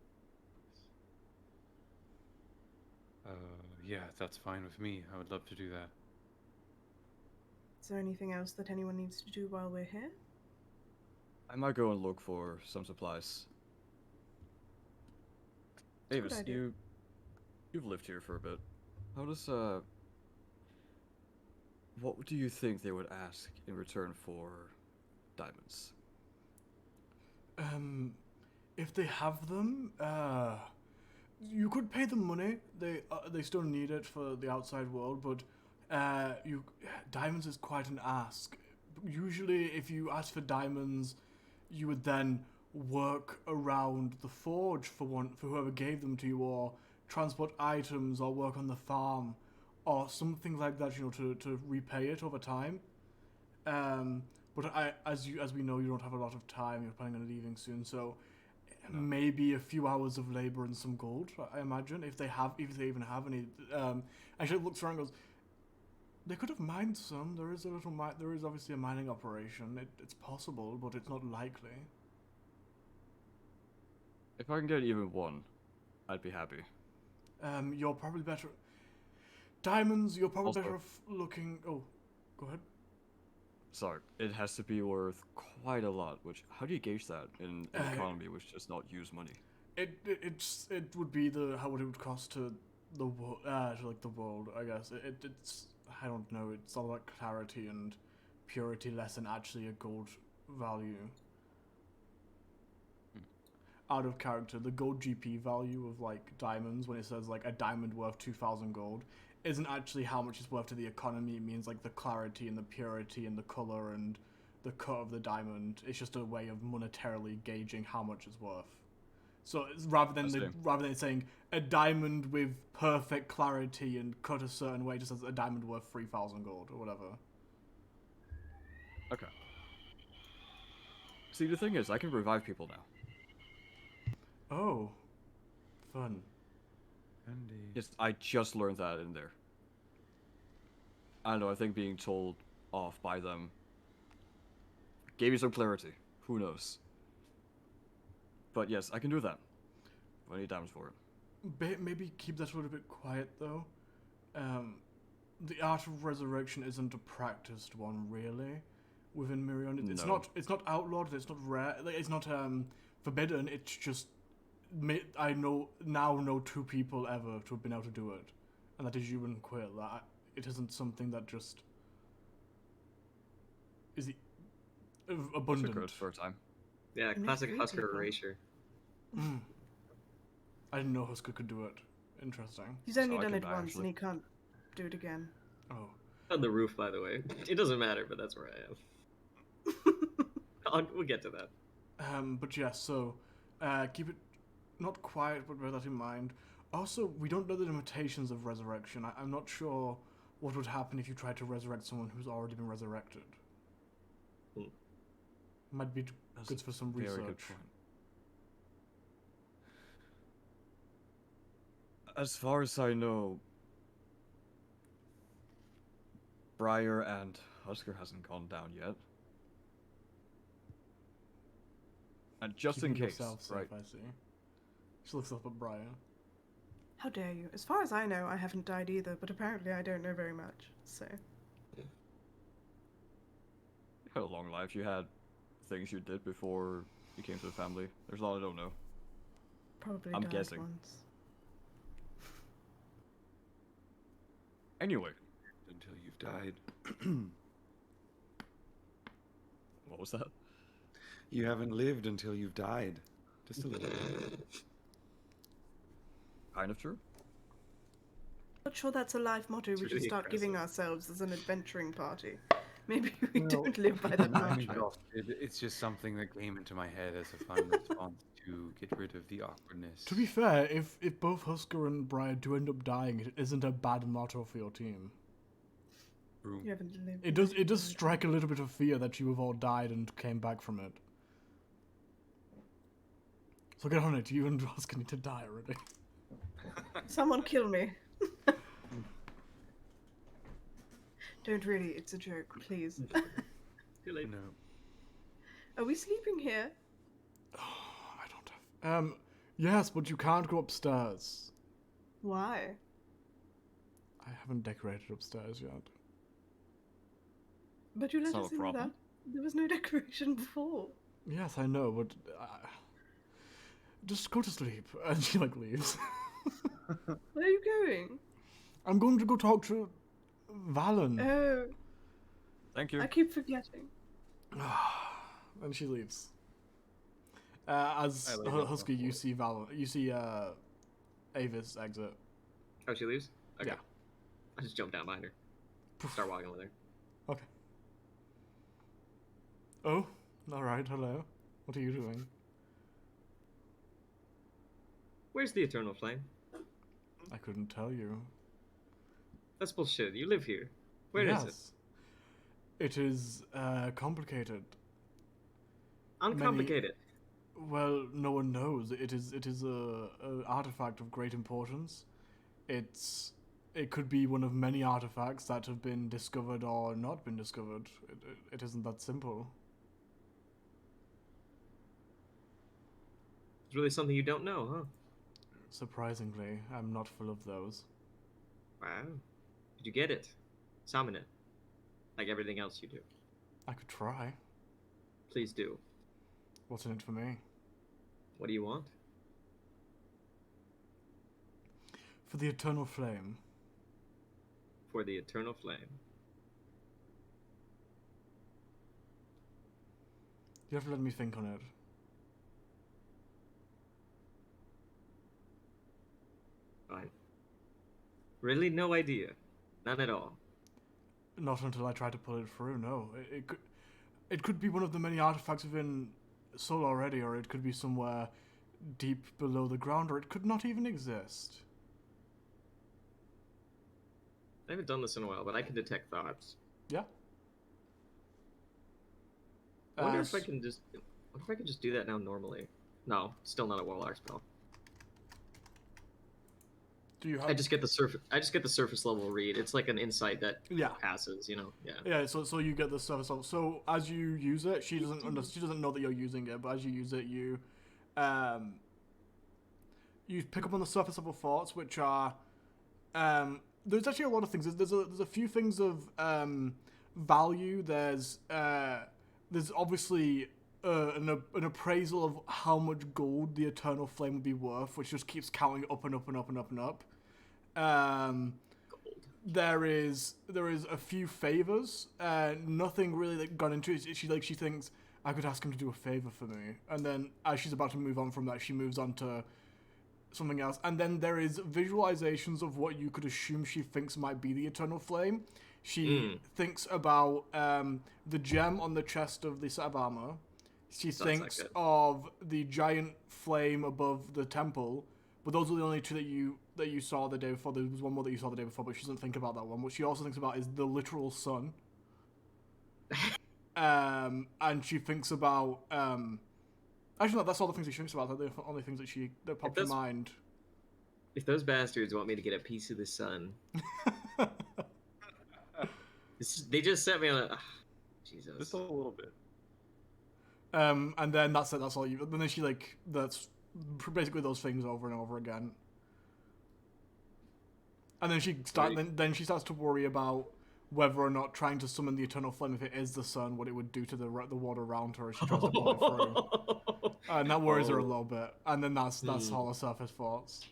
Yeah, that's fine with me. I would love to do that. Is there anything else that anyone needs to do while we're here? I might go and look for some supplies. That's a good Avis, idea. you've lived here for a bit. How does what do you think they would ask in return for diamonds? If they have them, you could pay them money. They still need it for the outside world, but diamonds is quite an ask. Usually, if you ask for diamonds, you would then work around the forge for whoever gave them to you, or transport items, or work on the farm, or something like that. To repay it over time. But as we know, you don't have a lot of time. You're planning on leaving soon, so maybe a few hours of labor and some gold. I imagine if they even have any. Actually, looks around and goes. They could have mined some. There is obviously a mining operation. It's possible, but it's not likely. If I can get even one, I'd be happy. You're probably better. Diamonds. You're probably Also- better off looking. Oh, go ahead. Sorry, it has to be worth quite a lot. Which, how do you gauge that in an economy which does not use money? It would be what it would cost to the world, the world. I guess it's I don't know. It's all about clarity and purity, less than actually a gold value. Out of character, the gold GP value of diamonds, when it says a diamond worth 2,000 gold, isn't actually how much it's worth to the economy. It means the clarity and the purity and the color and the cut of the diamond. It's just a way of monetarily gauging how much it's worth. So rather than saying a diamond with perfect clarity and cut a certain way, it just says a diamond worth 3,000 gold or whatever. Okay. See, the thing is, I can revive people now. Oh, fun. Andy. Yes, I just learned that in there. I don't know, I think being told off by them gave me some clarity. Who knows? But yes, I can do that. I need diamonds for it. Maybe keep that a little bit quiet though. The art of resurrection isn't a practiced one really within Mireon. It's No. not outlawed. It's not rare. It's not forbidden. It's just I know 2 people ever to have been able to do it, and that is you and Quill. It isn't something that just is abundant. Good for a time. Yeah, And classic it's Husker beautiful. erasure. I didn't know Husker could do it. Interesting. He's only So I done can it once, actually- and he can't do it again. Oh, On the roof, by the way. It doesn't matter, but that's where I am. We'll get to that. But yeah, so keep it not quiet, but bear that in mind. Also, we don't know the limitations of resurrection. I'm not sure what would happen if you tried to resurrect someone who's already been resurrected. Might be good for some research. Very good point. As far as I know, Briar and Husker hasn't gone down yet. And just in Keeping case, yourself safe, right? I see. She looks up at Briar. How dare you? As far as I know, I haven't died either, but apparently I don't know very much, so... You had a long life. You had things you did before you came to the family. There's a lot I don't know. Probably I'm died guessing. once. Anyway, Until you've died. what was that? You haven't lived until you've died. Just a little bit. Kind of true. Not sure that's a life motto we should really start giving impressive. ourselves as an adventuring party. Maybe we No, don't live by that I'm mantra. exhausted. It's just something that came into my head as a fun response to get rid of the awkwardness. To be fair, if both Husker and Briar do end up dying, it isn't a bad motto for your team. True. You haven't lived. It does strike a little bit of fear that you have all died and came back from it. So get on it, you and Husker need to die already. Someone kill me. Don't really, it's a joke, please. Too late. No. Are we sleeping here? I don't have... yes, but you can't go upstairs. Why? I haven't decorated upstairs yet. But you let It's not us a in problem. that. There was no decoration before. Yes, I know, but... just go to sleep. And she, like, leaves. Where are you going? I'm going to go talk to Valen. Oh, Thank you. I keep forgetting. And she leaves. As I leave as Husky, well. you see you see Avis exit. Oh, she leaves? Okay. Yeah. I just jump down behind her. Start walking with her. Okay. Oh, all right. Hello. What are you doing? Where's the Eternal Flame? I couldn't tell you. That's bullshit. You live here. Where is it? It is complicated. Uncomplicated. Well, no one knows. It is a artifact of great importance. It could be one of many artifacts that have been discovered or not been discovered. It isn't that simple. It's really something you don't know, huh? Surprisingly, I'm not full of those. Wow. Did you get it? Summon it. Like everything else you do. I could try. Please do. What's in it for me? What do you want? For the Eternal Flame. For the Eternal Flame. You have to let me think on it. Fine. Really? No idea. None at all. Not until I try to pull it through, no. It could be one of the many artifacts within Sol already, or it could be somewhere deep below the ground, or it could not even exist. I haven't done this in a while, but I can detect thoughts. Yeah. I wonder if I can just... What if I could just do that now normally? No, still not a Warlock spell. Do you have... I just get the surface level read. It's like an insight that Yeah. passes, you know? Yeah. Yeah, so you get the surface level. So as you use it, she doesn't know that you're using it, but as you use it, you pick up on the surface level thoughts, which are there's actually a lot of things. There's a few things of value. There's obviously an appraisal of how much gold the Eternal Flame would be worth, which just keeps counting up and up and up and up and up. There is a few favors. Nothing really that got into it. She thinks I could ask him to do a favor for me, and then as she's about to move on from that, she moves on to something else. And then there is visualizations of what you could assume she thinks might be the Eternal Flame. She thinks about the gem on the chest of the set of armor. She Sounds like thinks it. of the giant flame above the temple. But those are the only two that you saw the day before. There was one more that you saw the day before, but she doesn't think about that one. What she also thinks about is the literal sun. And she thinks about actually no, that's all the things that she thinks about. They're the only things that pop to mind. If those bastards want me to get a piece of the sun, they just set me on a. Jesus. Just a little bit. And then that's it. That's all you. And then she that's basically those things over and over again. And then then she starts to worry about whether or not trying to summon the eternal flame, if it is the sun, what it would do to the water around her as she tries to pull it through. And that worries her a little bit. And then that's all the surface thoughts.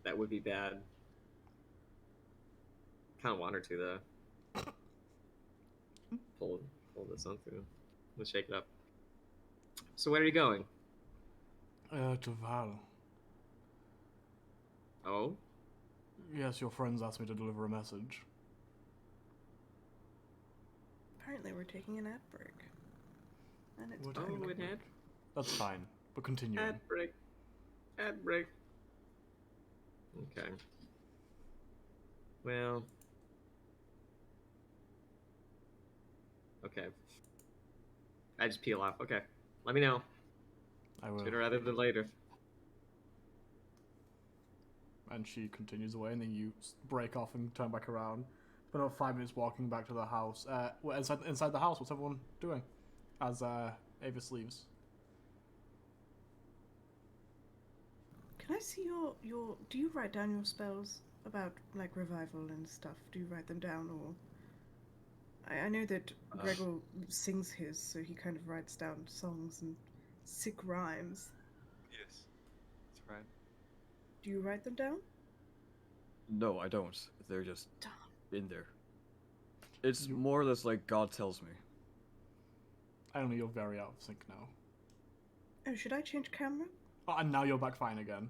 That would be bad. Kind of want her to though. Pull this on through. Let's shake it up. So where are you going? To Val. Oh, Yes, your friends asked me to deliver a message. Apparently, we're taking an ad break. And it's What? oh, it had That's fine, but continue. ad break. Ad break. Okay. Well. Okay. I just peel off. Okay. Let me know. I will. Sooner rather than later. And she continues away, and then you break off and turn back around. Spend about 5 minutes walking back to the house. Inside the house, what's everyone doing? As Avis leaves. Can I see your? Do you write down your spells about like revival and stuff? Do you write them down, or? I know that Gregor sings his, so he kind of writes down songs and sick rhymes. Yes, that's right. Do you write them down? No, I don't. They're just Damn. in there. It's more or less like God tells me. I don't know, you're very out of sync now. Oh, should I change camera? Oh, and now you're back fine again.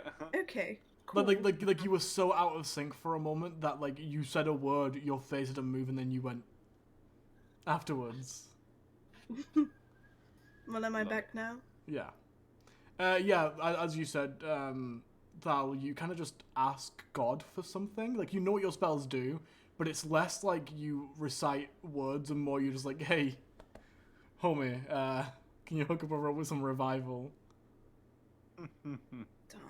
Yeah. Okay. Cool. But like you were so out of sync for a moment that like you said a word, your face didn't move, and then you went afterwards. Well, am I back now? Yeah. Yeah, as you said, Val, you kind of just ask God for something. Like, you know what your spells do, but it's less like you recite words and more you just like, hey, homie, can you hook up with some revival? Darn.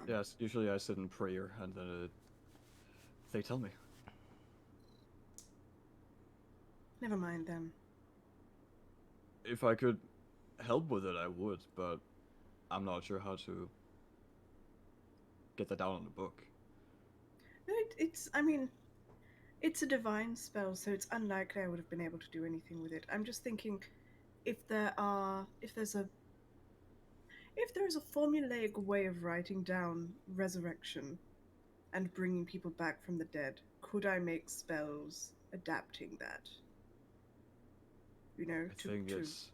Yes, usually I sit in prayer and then they tell me. Never mind then. If I could help with it, I would, but I'm not sure how to get that down on the book. No, I mean, it's a divine spell, so it's unlikely I would have been able to do anything with it. I'm just thinking, if there is a formulaic way of writing down resurrection and bringing people back from the dead, could I make spells adapting that? You know, I think it's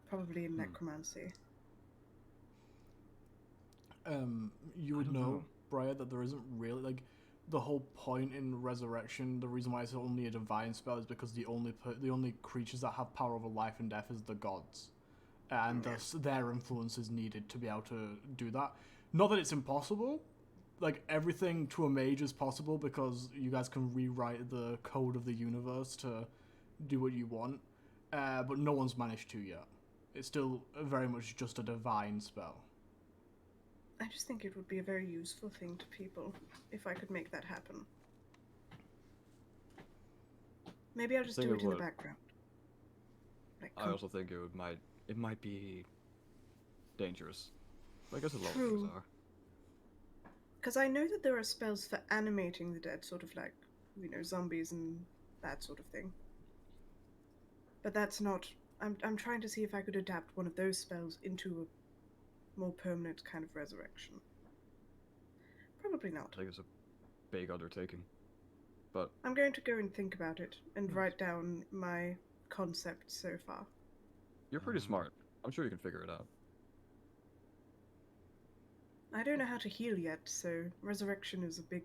probably in necromancy. You would I don't know, know. Briar, that there isn't really like the whole point in resurrection. The reason why it's only a divine spell is because the only creatures that have power over life and death is the gods, and thus their influence is needed to be able to do that. Not that it's impossible. Like, everything to a mage is possible because you guys can rewrite the code of the universe to do what you want, but no one's managed to yet. It's still very much just a divine spell. I just think it would be a very useful thing to people if I could make that happen. Maybe I'll just think do it it in the would. background. Like, I also think it might be dangerous. I guess a lot of True. things are. because I know that there are spells for animating the dead, sort of like, you know, zombies and that sort of thing. But that's not. I'm trying to see if I could adapt one of those spells into a more permanent kind of resurrection. Probably not. I think it's a big undertaking. But I'm going to go and think about it and write down my concepts so far. you're pretty smart. I'm sure you can figure it out. I don't know how to heal yet, so resurrection is a big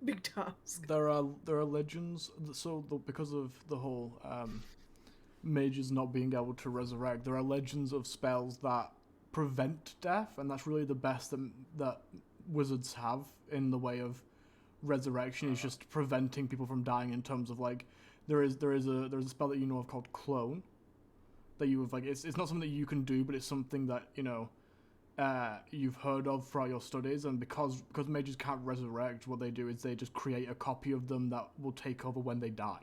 Big task. There are legends. Because of the whole mages not being able to resurrect, there are legends of spells that prevent death, and that's really the best that wizards have in the way of resurrection. Is just preventing people from dying. In terms of like, there's a spell that you know of called clone, that you have like. It's not something that you can do, but it's something that you've heard of throughout your studies, and because mages can't resurrect, what they do is they just create a copy of them that will take over when they die,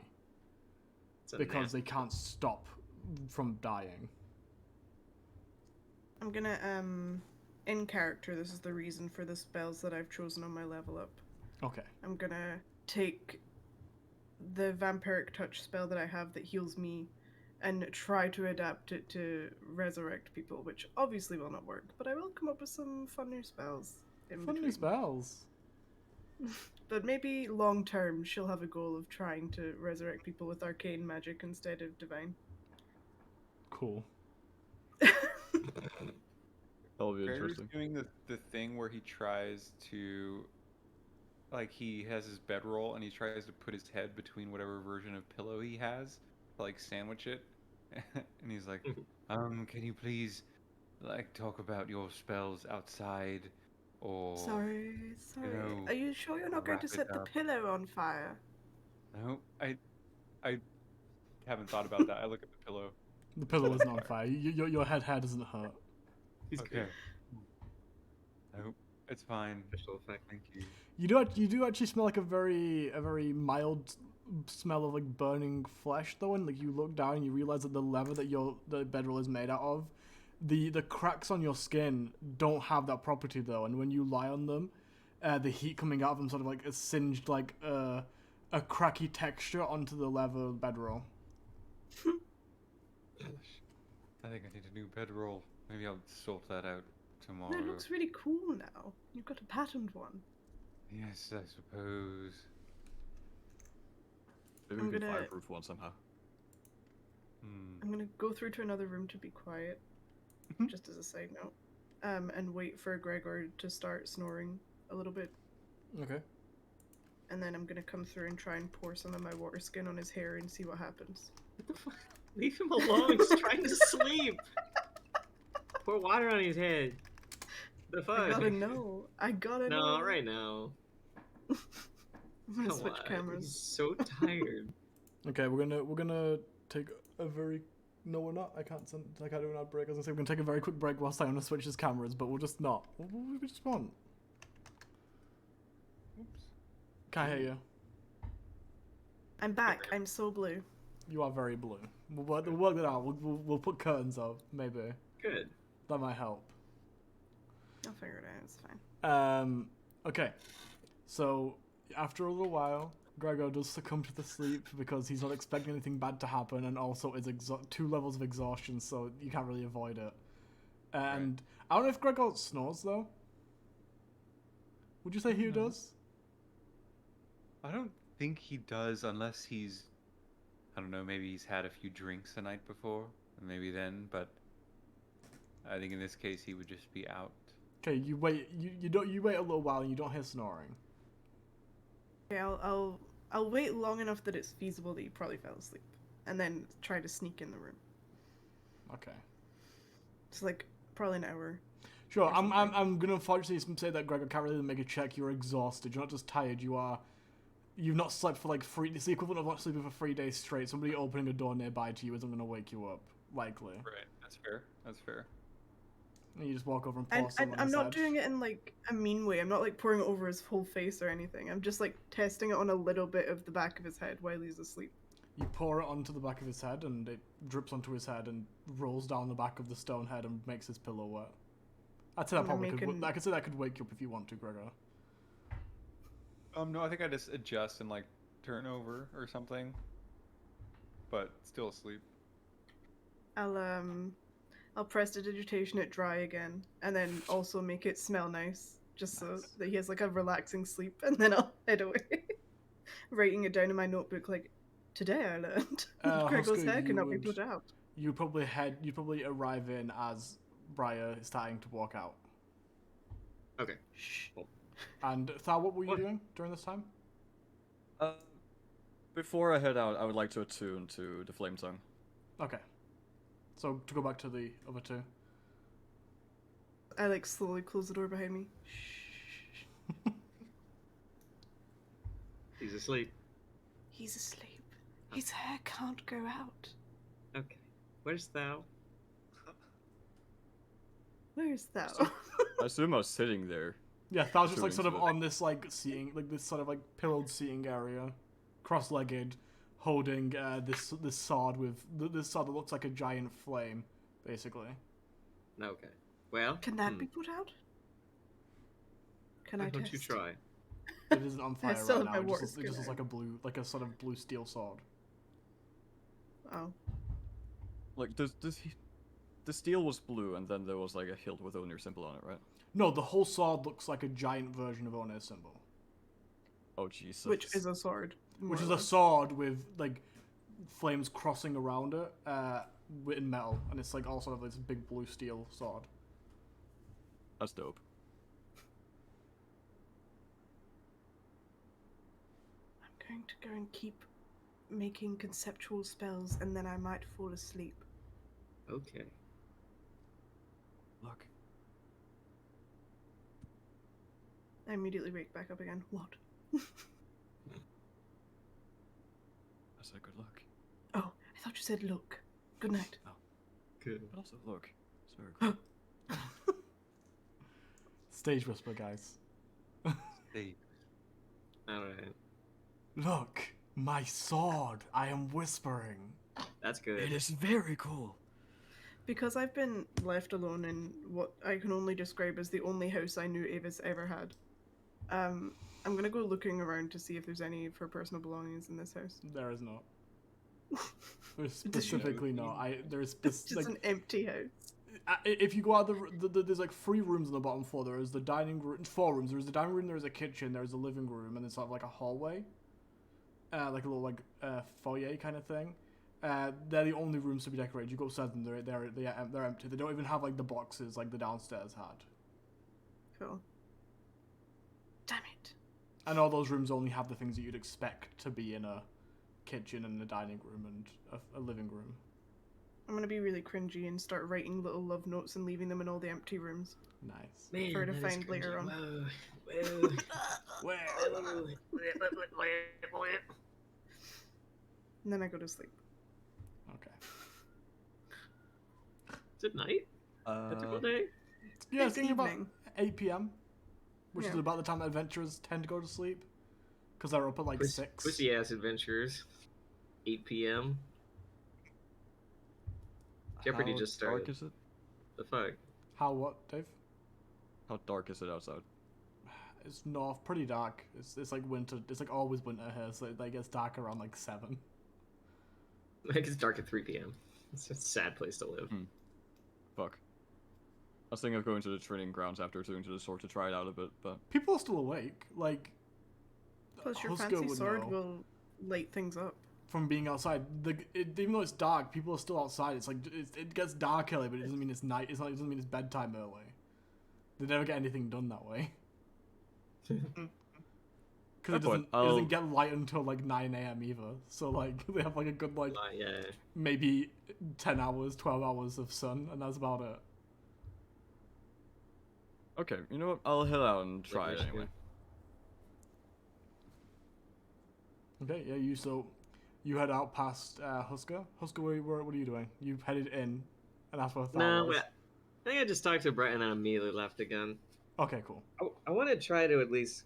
because they can't stop from dying. I'm gonna in character. This is the reason for the spells that I've chosen on my level up. Okay. I'm gonna take the vampiric touch spell that I have that heals me, and try to adapt it to resurrect people, which obviously will not work, but I will come up with some funner spells. Funny spells. But maybe long term, she'll have a goal of trying to resurrect people with arcane magic instead of divine. Cool. That'll be Gregor's interesting. doing the thing where he tries to, like, he has his bedroll and he tries to put his head between whatever version of pillow he has to, like, sandwich it. And he's like, can you please, like, talk about your spells outside, or... Sorry. know, Are you sure you're not going to wrap it set the up. pillow on fire? No, I haven't thought about that. I look at the pillow. The pillow isn't on fire. Your head doesn't hurt. He's Okay. good. Nope, it's fine. Special effect. Thank you. You do actually smell like a very mild smell of like burning flesh though, and like you look down and you realize that the leather that the bedroll is made out of, the cracks on your skin don't have that property though, and when you lie on them, the heat coming out of them sort of like is singed like a cracky texture onto the leather bedroll. I think I need a new bedroll. Maybe I'll sort that out tomorrow. No, it looks really cool now. You've got a patterned one. Yes, I suppose. Maybe I'm we can gonna- fireproof one somehow. I'm gonna go through to another room to be quiet, just as a side note, and wait for Gregor to start snoring a little bit, Okay. and then I'm gonna come through and try and pour some of my water skin on his hair and see what happens. What the fuck? Leave him alone. He's trying to sleep. Pour water on his head. The fuck? I gotta know. I gotta know. No, not right now. I'm gonna Come switch on, cameras. He's so tired. Okay, we're gonna take a very we're not. I can't do an ad break. I was gonna say we're gonna take a very quick break whilst I switch his cameras, but we'll just not. We just won't. Oops. Can't hear you. I'm back. I'm so blue. You are very blue. We'll work that out. We'll put curtains up. Maybe Good. that might help. I'll figure it out. It's fine. Okay. So after a little while, Gregor does succumb to the sleep because he's not expecting anything bad to happen, and also is 2 levels of exhaustion, so you can't really avoid it. And I don't know if Gregor snores though. Would you say he does? I don't think he does unless he's, I don't know, maybe he's had a few drinks the night before, and maybe then, but I think in this case he would just be out. Okay, you wait. You wait a little while and you don't hear snoring. Okay, I'll wait long enough that it's feasible that you probably fell asleep, and then try to sneak in the room. Okay. It's like probably an hour. Sure. I'm gonna unfortunately say that Gregor can't really make a check. You're exhausted. You're not just tired. You've not slept for like 3. It's the equivalent of not sleeping for 3 days straight. Somebody opening a door nearby to you isn't gonna wake you up, likely. Right. That's fair. That's fair. And you just walk over and pour And some on I'm his not head. doing it in like a mean way. I'm not like pouring it over his whole face or anything. I'm just like testing it on a little bit of the back of his head while he's asleep. You pour it onto the back of his head, and it drips onto his head and rolls down the back of the stone head and makes his pillow wet. I'd say that I'm probably making- could. I could say that could wake you up if you want to, Gregor. No, I think I just adjust and like turn over or something, but still asleep. I'll prestidigitation it dry again, and then also make it smell nice, just so that he has like a relaxing sleep, and then I'll head away, writing it down in my notebook like, today I learned Gregor's Husker, hair you cannot be would- put out. You probably arrive in as Briar is starting to walk out. Okay. Shh. And Thal, what were you What? doing during this time? Before I head out, I would like to attune to the flame tongue. Okay. So to go back to the other two. I like slowly close the door behind me. He's asleep. He's asleep. His hair can't go out. Okay. Where's thou? Where's thou? I assume I was sitting there. Yeah, that was just like Shooting sort of to the- on this like seating, like this sort of like pillowed seating area, cross-legged, holding this sword with this sword that looks like a giant flame, basically. Okay. Well, Can that be put out? Can why I don't test? you try? It isn't on fire still right have my now. It work, just looks can I? like a blue, like a sort of blue steel sword. Oh. Like, the steel was blue, and then there was like a hilt with Onir symbol on it, right? No, the whole sword looks like a giant version of One's symbol, Oh Jesus. Which is a sword. which more is or a less. sword with like flames crossing around it, in metal, and it's like all sort of this big blue steel sword. That's dope. I'm going to go and keep making conceptual spells, and then I might fall asleep. Okay. Look. I immediately wake back up again. What? I said good luck. Oh, I thought you said look. Good night. Good. But also look. It's very cool. Stage whisper, guys. Hey. All right. Look, my sword. I am whispering. That's good. It is very cool. Because I've been left alone in what I can only describe as the only house I knew Ava's ever had. I'm gonna go looking around to see if there's any of her personal belongings in this house. There is not. There's Does she- specifically not. There's It's just like an empty house. if you go out there's like 3 rooms on the bottom floor. There is the dining room, 4 rooms. There's the dining room. There's a kitchen. There's a living room, and there's sort of like a hallway, like a little like foyer kind of thing. They're the only rooms to be decorated. You go upstairs and they're empty. They don't even have like the boxes like the downstairs had. Cool. Damn it. And all those rooms only have the things that you'd expect to be in a kitchen and a dining room and a living room. I'm gonna be really cringy and start writing little love notes and leaving them in all the empty rooms. Nice. Man, For her to that is find later cringy. on. Whoa. Well, And then I go to sleep. okay. Is it night? Typical day? Yeah, It's it's about evening. 8 p.m., which is Yeah. about the time that adventurers tend to go to sleep. Because they're up at like 6. Pussy ass adventures. 8 p.m. Jeopardy How just dark started. is it? The fuck? How what, Dave? How dark is it outside? It's north, pretty dark. It's like winter. It's like always winter here, so it like, gets dark around like 7. Like it's dark at 3 p.m. It's a sad place to live. Fuck. I was thinking of going to the training grounds after doing to the sword to try it out a bit, but People are still awake. Like, Plus, your Husker fancy would sword know. will light things up. From being outside, even though it's dark, people are still outside. It's like it gets dark early, but it doesn't mean it's night. It doesn't mean it's bedtime early. They never get anything done that way. Because Fair point. it doesn't get light until like 9 a.m. either. So like they have like a good like Yeah. maybe 10 hours, 12 hours of sun, and that's about it. okay, you know what? I'll head out and try it Michigan. anyway. Okay, yeah, you head out past Husker. Husker, what are you doing? You've headed in, and that's where Thal No, was. I think I just talked to Brett and I immediately left again. Okay, cool. I want to try to at least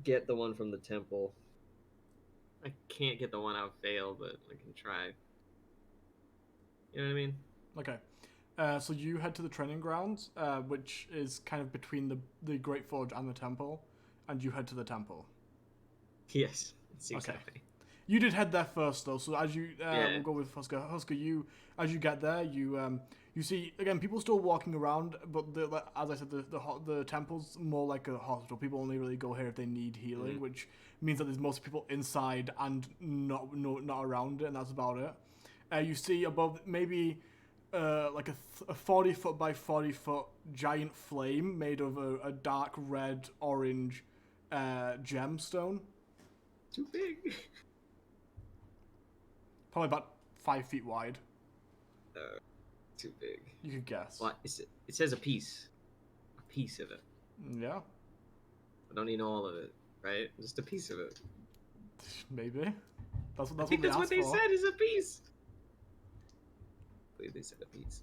get the one from the temple. I can't get the one out fail, but I can try. You know what I mean? Okay. So you head to the training grounds, which is kind of between the Great Forge and the temple, and you head to the temple. Yes. It seems Okay. that way. You did head there first, though. So as you, Yeah. we'll go with Husker. Husker, as you get there, you see again people still walking around, but as I said, the temple's more like a hospital. People only really go here if they need healing, which means that there's most people inside and not around it, and that's about it. You see above maybe like a 40-foot by 40-foot giant flame made of a dark red orange gemstone. too big. Probably about 5 feet wide. Too big. You could guess. What is it? It says a piece. A piece of it. Yeah, I don't need all of it, right? Just a piece of it. maybe. That's I what think they that's what asked they for. said is a piece. I believe they said a piece.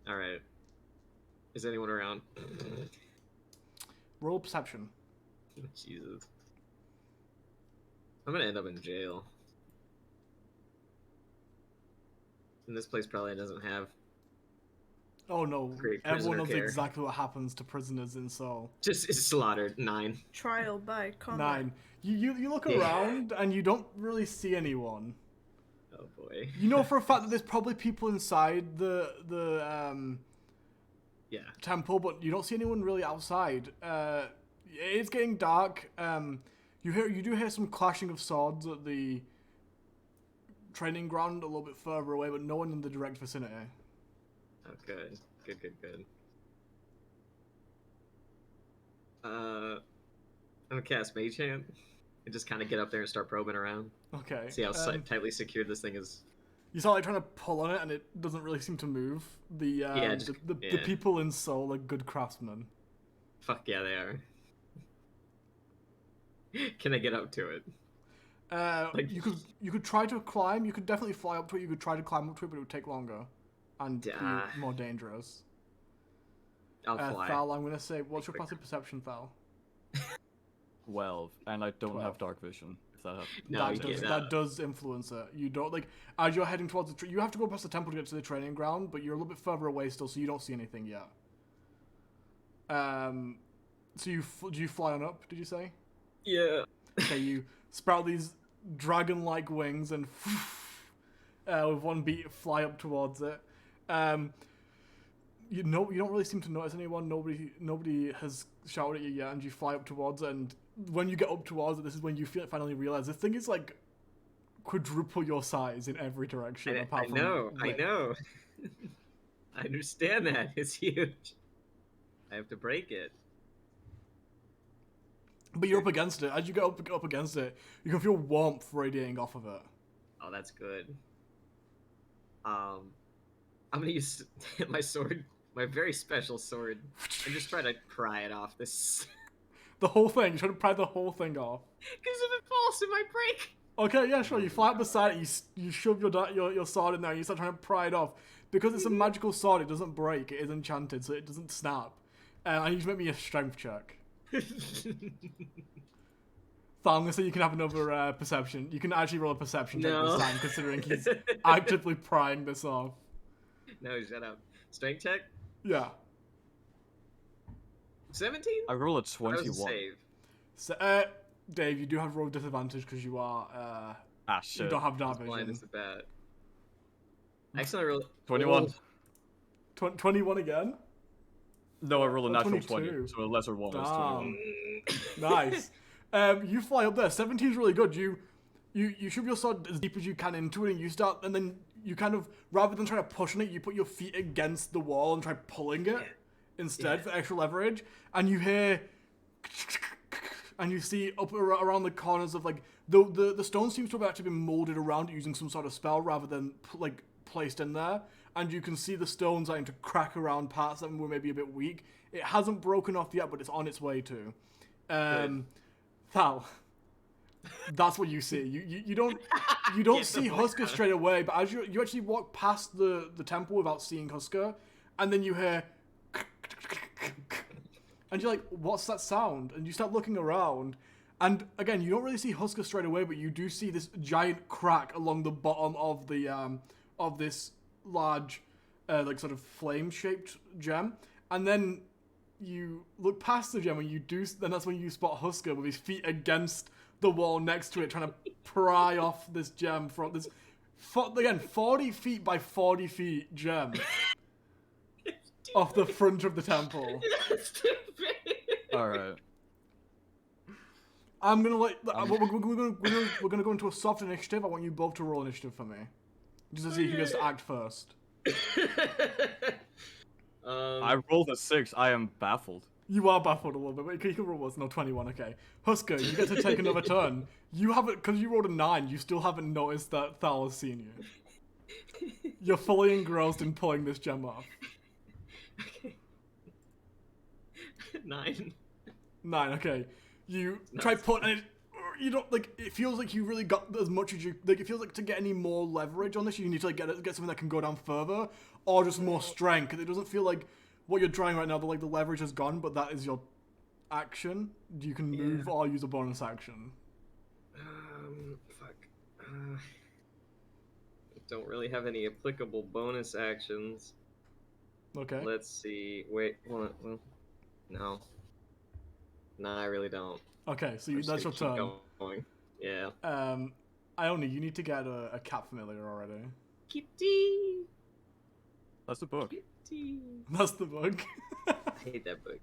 All right. Is anyone around? Roll perception. Jesus. I'm gonna end up in jail. And this place probably doesn't have Oh no, great everyone prisoner knows care. exactly what happens to prisoners in Seoul. Just is slaughtered. 9. Trial by combat. 9. You look Yeah. around and you don't really see anyone. Oh boy. You know for a fact that there's probably people inside the Yeah. temple, but you don't see anyone really outside. It's getting dark. You do hear some clashing of swords at the training ground a little bit further away, but no one in the direct vicinity. Oh, good. Good. I'm gonna cast Mage Hand and just kind of get up there and start probing around. Okay. See how tightly secured this thing is. You start like trying to pull on it, and it doesn't really seem to move. The the people in Seoul are good craftsmen. Fuck yeah, they are. Can I get up to it? You could try to climb. You could definitely fly up to it. You could try to climb up to it, but it would take longer and be more dangerous. I'll fly. Thal, I'm gonna say, what's your passive perception, Thal? 12, and I don't 12. have dark vision. If that helps. No, you get that does influence it. You don't like as you're heading towards the. You have to go past the temple to get to the training ground, but you're a little bit further away still, so you don't see anything yet. So do you fly on up? Did you say? Yeah. Okay, you sprout these dragon-like wings and with one beat fly up towards it. You don't really seem to notice anyone. Nobody has shouted at you yet, and you fly up towards it. And when you get up towards it, this is when you finally realize this thing is like quadruple your size in every direction. I know. I understand that. It's huge. I have to break it. But you're up against it. As you get up against it, you can feel warmth radiating off of it. Oh, that's good. I'm gonna use my sword, my very special sword, and just try to pry it off this. The whole thing. You're trying to pry the whole thing off. Because if it falls, it might break. Okay, yeah, sure. You fly up beside it. You shove your sword in there. And you start trying to pry it off. Because it's a magical sword, it doesn't break. It is enchanted, so it doesn't snap. I need you to make me a strength check. Thal, I'm gonna say you can have another perception. You can actually roll a perception check this time, considering he's actively prying this off. No, shut up. Strength check? Yeah. 17? I roll a That was 21. a save. So, Dave, you do have roll disadvantage because you are Shit. you don't have dark Blind vision. as the bat. Excellent roll. 21. 21 again. No, I rolled a Oh, natural 22. 20, so a lesser one was 21. Nice. You fly up there. 17 is really good. You shove your sword as deep as you can into it, and then you kind of, rather than trying to push on it, you put your feet against the wall and try pulling it instead for extra leverage. And you hear, and you see up around the corners of like the stone seems to have actually been molded around it using some sort of spell rather than like placed in there. And you can see the stones starting to crack around parts that were maybe a bit weak. It hasn't broken off yet, but it's on its way to. Thal, that's what you see. You don't see Husker straight away, but as you actually walk past the temple without seeing Husker, and then you hear, and you're like, what's that sound? And you start looking around, and again, you don't really see Husker straight away, but you do see this giant crack along the bottom of the of this large, like sort of flame-shaped gem, and then you look past the gem, and then that's when you spot Husker with his feet against the wall next to it, trying to pry off this gem from this, 40 feet by 40 feet gem off the front of the temple. That's too big. Alright. I'm gonna we're gonna go into a soft initiative. I want you both to roll initiative for me, just to see who gets to act first. I rolled a 6. I am baffled. You are baffled a little bit, but you can roll what's no 21, okay. Husker, you get to take another turn. You haven't, because you rolled a 9, you still haven't noticed that Thal has seen you. You're fully engrossed in pulling this gem off. Okay. 9. 9, okay. You No, try it's- put, and you don't, like, it feels like you really got as much as you, like, it feels like to get any more leverage on this, you need to, like, get something that can go down further, or just more strength, because it doesn't feel like what you're trying right now, the leverage has gone, but that is your action. You can move or use a bonus action. Fuck. Don't really have any applicable bonus actions. Okay. Let's see. Wait, hold on. No. No, I really don't. Okay, so I'm you, just that's your gonna turn. keep going. Yeah. Ione, you need to get a cat familiar already. Kitty. That's the book. Kitty. That's the bug. I hate that book.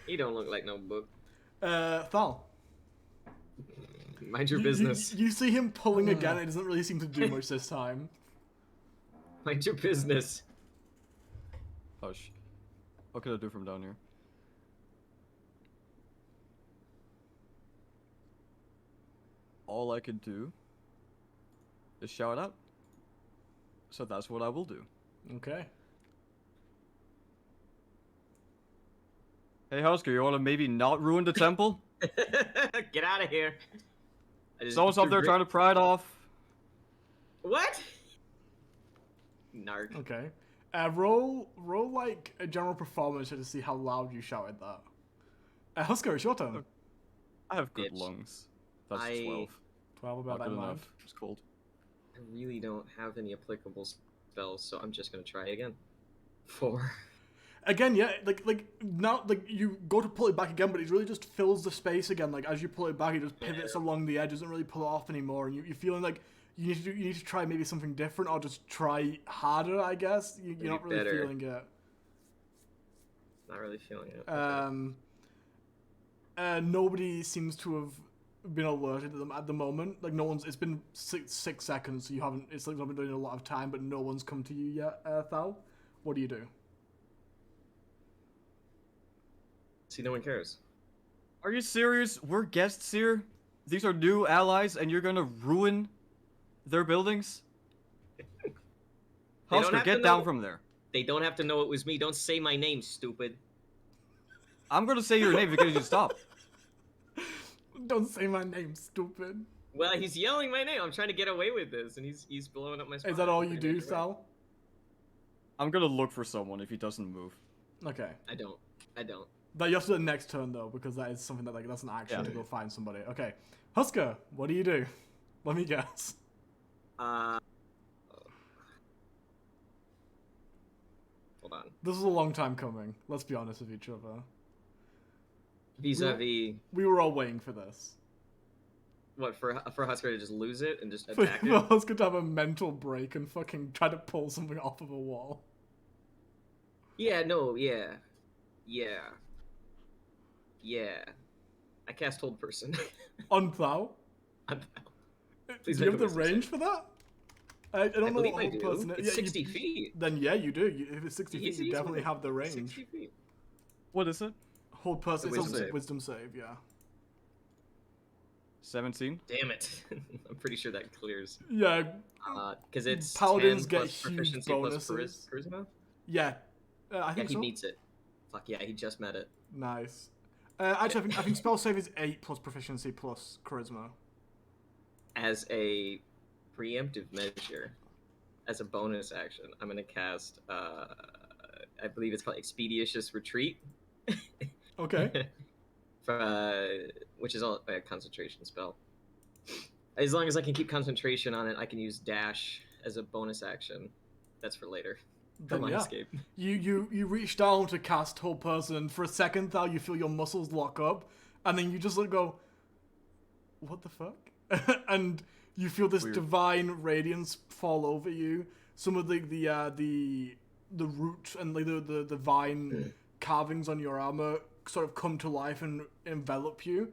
He don't look like no book. Thal. Mind your business. You see him pulling again, it doesn't really seem to do much this time. Mind your business. Hush. What can I do from down here? All I can do is shout out. So that's what I will do. Okay. Hey, Husker, you want to maybe not ruin the temple? Get out of here. Someone's up there trying to pry it off. What? Narc. Okay. Roll like a general performance to see how loud you shouted that. Husker, it's your turn. I have good Bitch. lungs. That's I- 12. 12 about Not that good in mind. enough. It's cold. I really don't have any applicable spells, so I'm just gonna try again. 4. Again, yeah, like now, like you go to pull it back again, but it really just fills the space again. Like as you pull it back, it just pivots along the edge, doesn't really pull it off anymore, and you're feeling like you need to try maybe something different or just try harder. I guess you're not really better. feeling it. Not really feeling it. Nobody seems to have been alerted to them at the moment. Like no one's. It's been 6 seconds, so you haven't. It's like I've been doing a lot of time, but no one's come to you yet, Thal. What do you do? See, no one cares. Are you serious? We're guests here? These are new allies, and you're gonna ruin their buildings? don't Husker, have to get down know- from there. They don't have to know it was me. Don't say my name, stupid. I'm gonna say your name because you stop. Don't say my name, stupid. Well, he's yelling my name. I'm trying to get away with this, and he's blowing up my spot. Is that all I'm you trying to do, make it work. Sal? I'm gonna look for someone if he doesn't move. Okay. I don't. That you have to do the next turn though, because that is something that that's an action Yeah. to go find somebody. Okay, Husker, what do you do? Let me guess. Hold on. This is a long time coming. Let's be honest with each other. Vis-a-vis, We were all waiting for this. what, for Husker to just lose it and just For attack it? Husker to have a mental break and fucking try to pull something off of a wall. Yeah, no, yeah. I cast Hold Person. On Thal? Please Do you make have a the wisdom range for that? I don't know believe what I whole do. person is. It's Yeah, 60 feet. Then yeah, you do. If it's 60 feet, He's you definitely only have the range. 60 feet. What is it? Hold person. The It's wisdom also save. wisdom save. Yeah. 17? Damn it. I'm pretty sure that clears. Yeah. Because it's Paladins 10 get plus huge proficiency plus bonuses. charisma? Yeah. I Yeah, think he so. beats it. Fuck yeah, he just met it. Nice. Actually, I think spell save is 8 plus proficiency plus charisma. As a preemptive measure, as a bonus action, I'm gonna cast, I believe it's called Expeditious Retreat. Okay. Which is all a concentration spell. As long as I can keep concentration on it, I can use dash as a bonus action. That's for later. For Then my yeah. escape. You reach down to cast Hold Person, and for a second, Thal, you feel your muscles lock up, and then you just like go, "What the fuck?" And you feel this Weird. divine radiance fall over you. Some of the root and like the divine carvings on your armor sort of come to life and envelop you,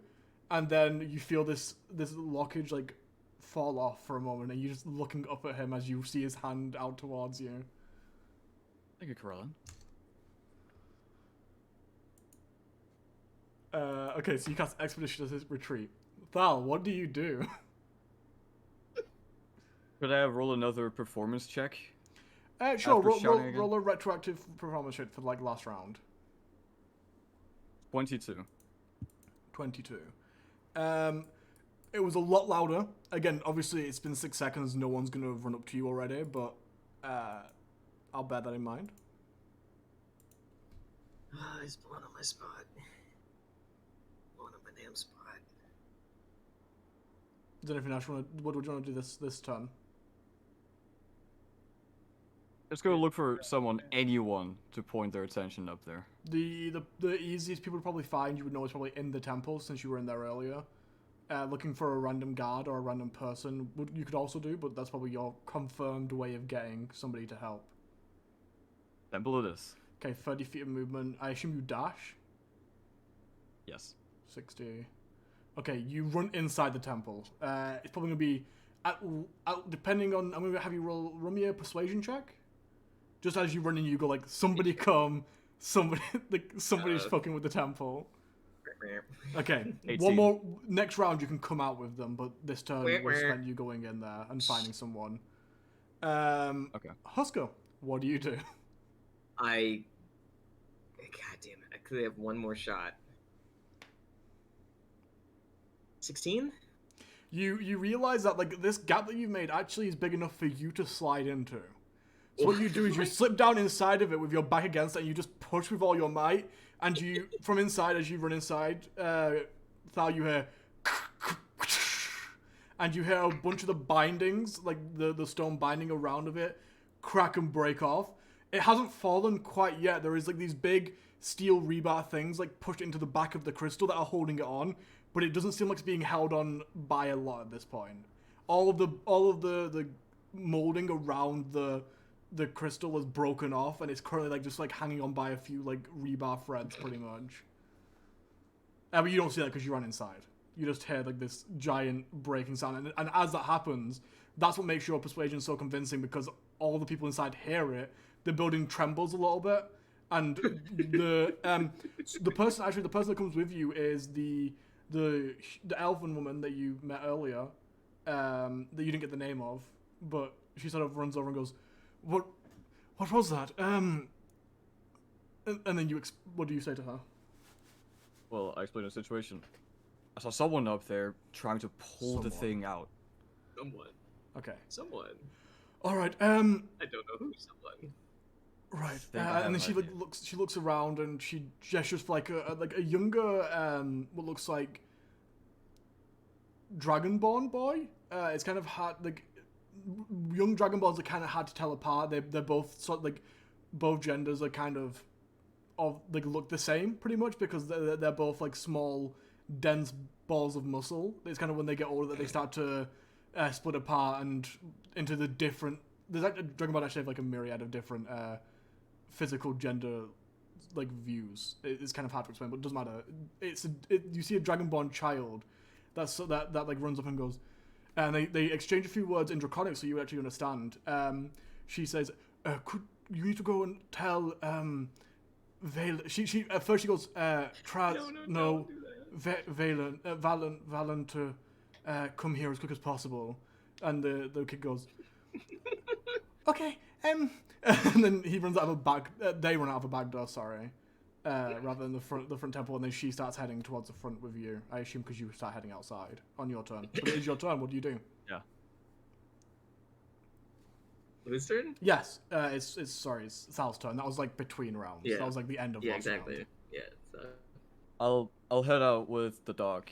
and then you feel this lockage like fall off for a moment, and you're just looking up at him as you see his hand out towards you. Thank you, Corellin. Okay, so you cast Expeditious Retreat. Thal, what do you do? Could I roll another performance check? Sure, After shouting again? roll a retroactive performance check for like last round. 22. 22. It was a lot louder. Again, obviously it's been 6 seconds, no one's gonna run up to you already, but I'll bear that in mind. He's blowing up my spot. Blowing up my damn spot. Is there anything else what would you want to do this turn? Let's go look for anyone to point their attention up there. The easiest people to probably find you would know is probably in the temple, since you were in there earlier. Looking for a random guard or a random person you could also do, but that's probably your confirmed way of getting somebody to help. Temple it is. Okay, 30 feet of movement. I assume you dash? Yes. 60. Okay, you run inside the temple. It's probably going to be, depending on, I'm going to have you roll me a persuasion check. Just as you run in, you go like, somebody come, somebody's fucking with the temple. Okay, 18. one more, next round you can come out with them, but this turn was spent you going in there and finding someone. Okay. Husker, what do you do? God damn it, I could have one more shot. 16? You realize that like this gap that you've made actually is big enough for you to slide into. So what you do is you slip down inside of it with your back against it, and you just push with all your might, and you, from inside, as you run inside, Thal, you hear, and you hear a bunch of the bindings, like the stone binding around of it, crack and break off. It hasn't fallen quite yet. There is like these big steel rebar things like pushed into the back of the crystal that are holding it on, but it doesn't seem like it's being held on by a lot at this point. All of the molding around the crystal is broken off, and it's currently like just like hanging on by a few like rebar threads, pretty much. But you don't see that because you run inside. You just hear like this giant breaking sound, and as that happens, that's what makes your persuasion so convincing, because all the people inside hear it. The building trembles a little bit, and the person that comes with you is the elven woman that you met earlier, that you didn't get the name of, but she sort of runs over and goes, What was that? And then what do you say to her? Well, I explained the situation. I saw someone up there trying to pull the thing out. Someone. Okay. Someone. All right. I don't know who someone. Right. think I have And then an she looks around and she gestures for like a younger what looks like dragonborn boy. It's kind of hard, like young dragonborns are kind of hard to tell apart. They're both sort of like, both genders are kind of like look the same pretty much, because they're both like small, dense balls of muscle. It's kind of when they get older that they start to split apart and into the different. There's like dragonborn actually have like a myriad of different physical gender like views. It's kind of hard to explain, but it doesn't matter. You see a dragonborn child that like runs up and goes, and they exchange a few words in Draconic, so you actually understand. She says, you need to go and tell Valen. She at first she goes, Valen to come here as quick as possible, and the kid goes, okay, and then he runs out of a back. They run out of a back door. Sorry. Rather than the front temple, and then she starts heading towards the front with you. I assume because you start heading outside on your turn. But it is your turn. What do you do? Yeah. Whose turn? Yes. It's Sal's turn. That was like between rounds. Yeah. That was like the end of Yeah, last exactly. round. Yeah. I'll head out with the dog,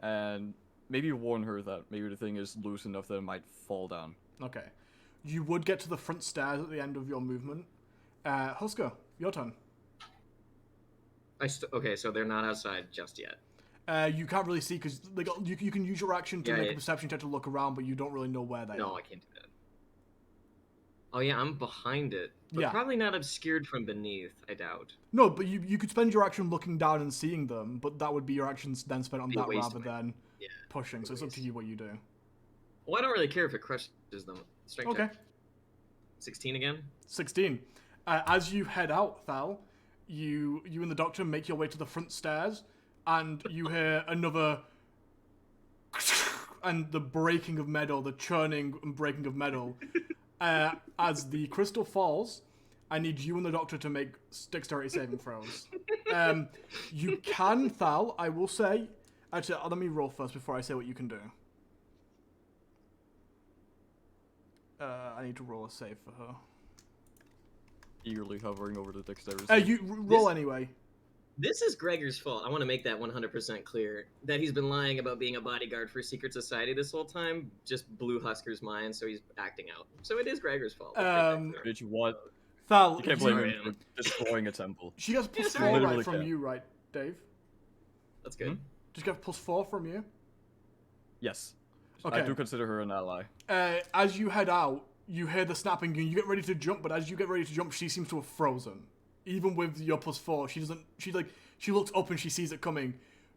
and maybe warn her that maybe the thing is loose enough that it might fall down. Okay. You would get to the front stairs at the end of your movement. Husker, your turn. Okay, so they're not outside just yet. You can't really see because like you can use your action to make a perception check to look around, but you don't really know where they are. No, I can't do that. Oh yeah, I'm behind it, but Yeah. probably not obscured from beneath. I doubt. No, but you could spend your action looking down and seeing them, but that would be your actions then spent on Be a that waste rather of it. than Yeah. pushing. So it's up to you what you do. Well, I don't really care if it crushes them. Strength Okay. check. 16 again. 16. As you head out, Thal, you and the doctor make your way to the front stairs, and you hear another and the breaking of metal, the churning and breaking of metal. As the crystal falls, I need you and the doctor to make dexterity saving throws. You can, Thal, I will say. Actually, let me roll first before I say what you can do. I need to roll a save for her. Eagerly hovering over the dexterity. You roll anyway. This is Gregor's fault. I want to make that 100% clear. That he's been lying about being a bodyguard for secret society this whole time just blew Husker's mind, so he's acting out. So it is Gregor's fault. Bitch, what? Thal, You can't blame him for destroying a temple. She gets plus Yeah, 4 right literally from can't. you, right, Dave? That's good. Just get plus 4 from you. Yes. Okay. I do consider her an ally. As you head out, you hear the snapping and you get ready to jump, but as you get ready to jump, she seems to have frozen. Even with your plus 4, she looks up and she sees it coming.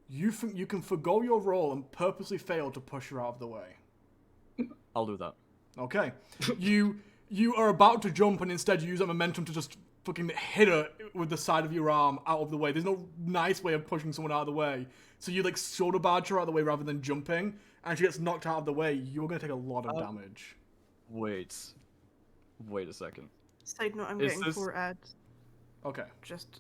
You think you can forgo your roll and purposely fail to push her out of the way. I'll do that. Okay. You are about to jump and instead you use that momentum to just fucking hit her with the side of your arm out of the way. There's no nice way of pushing someone out of the way. So you like shoulder barge her out of the way rather than jumping, and she gets knocked out of the way. You're going to take a lot of damage. Wait a second. Side note, I'm Is getting this- 4 ads. Okay. Just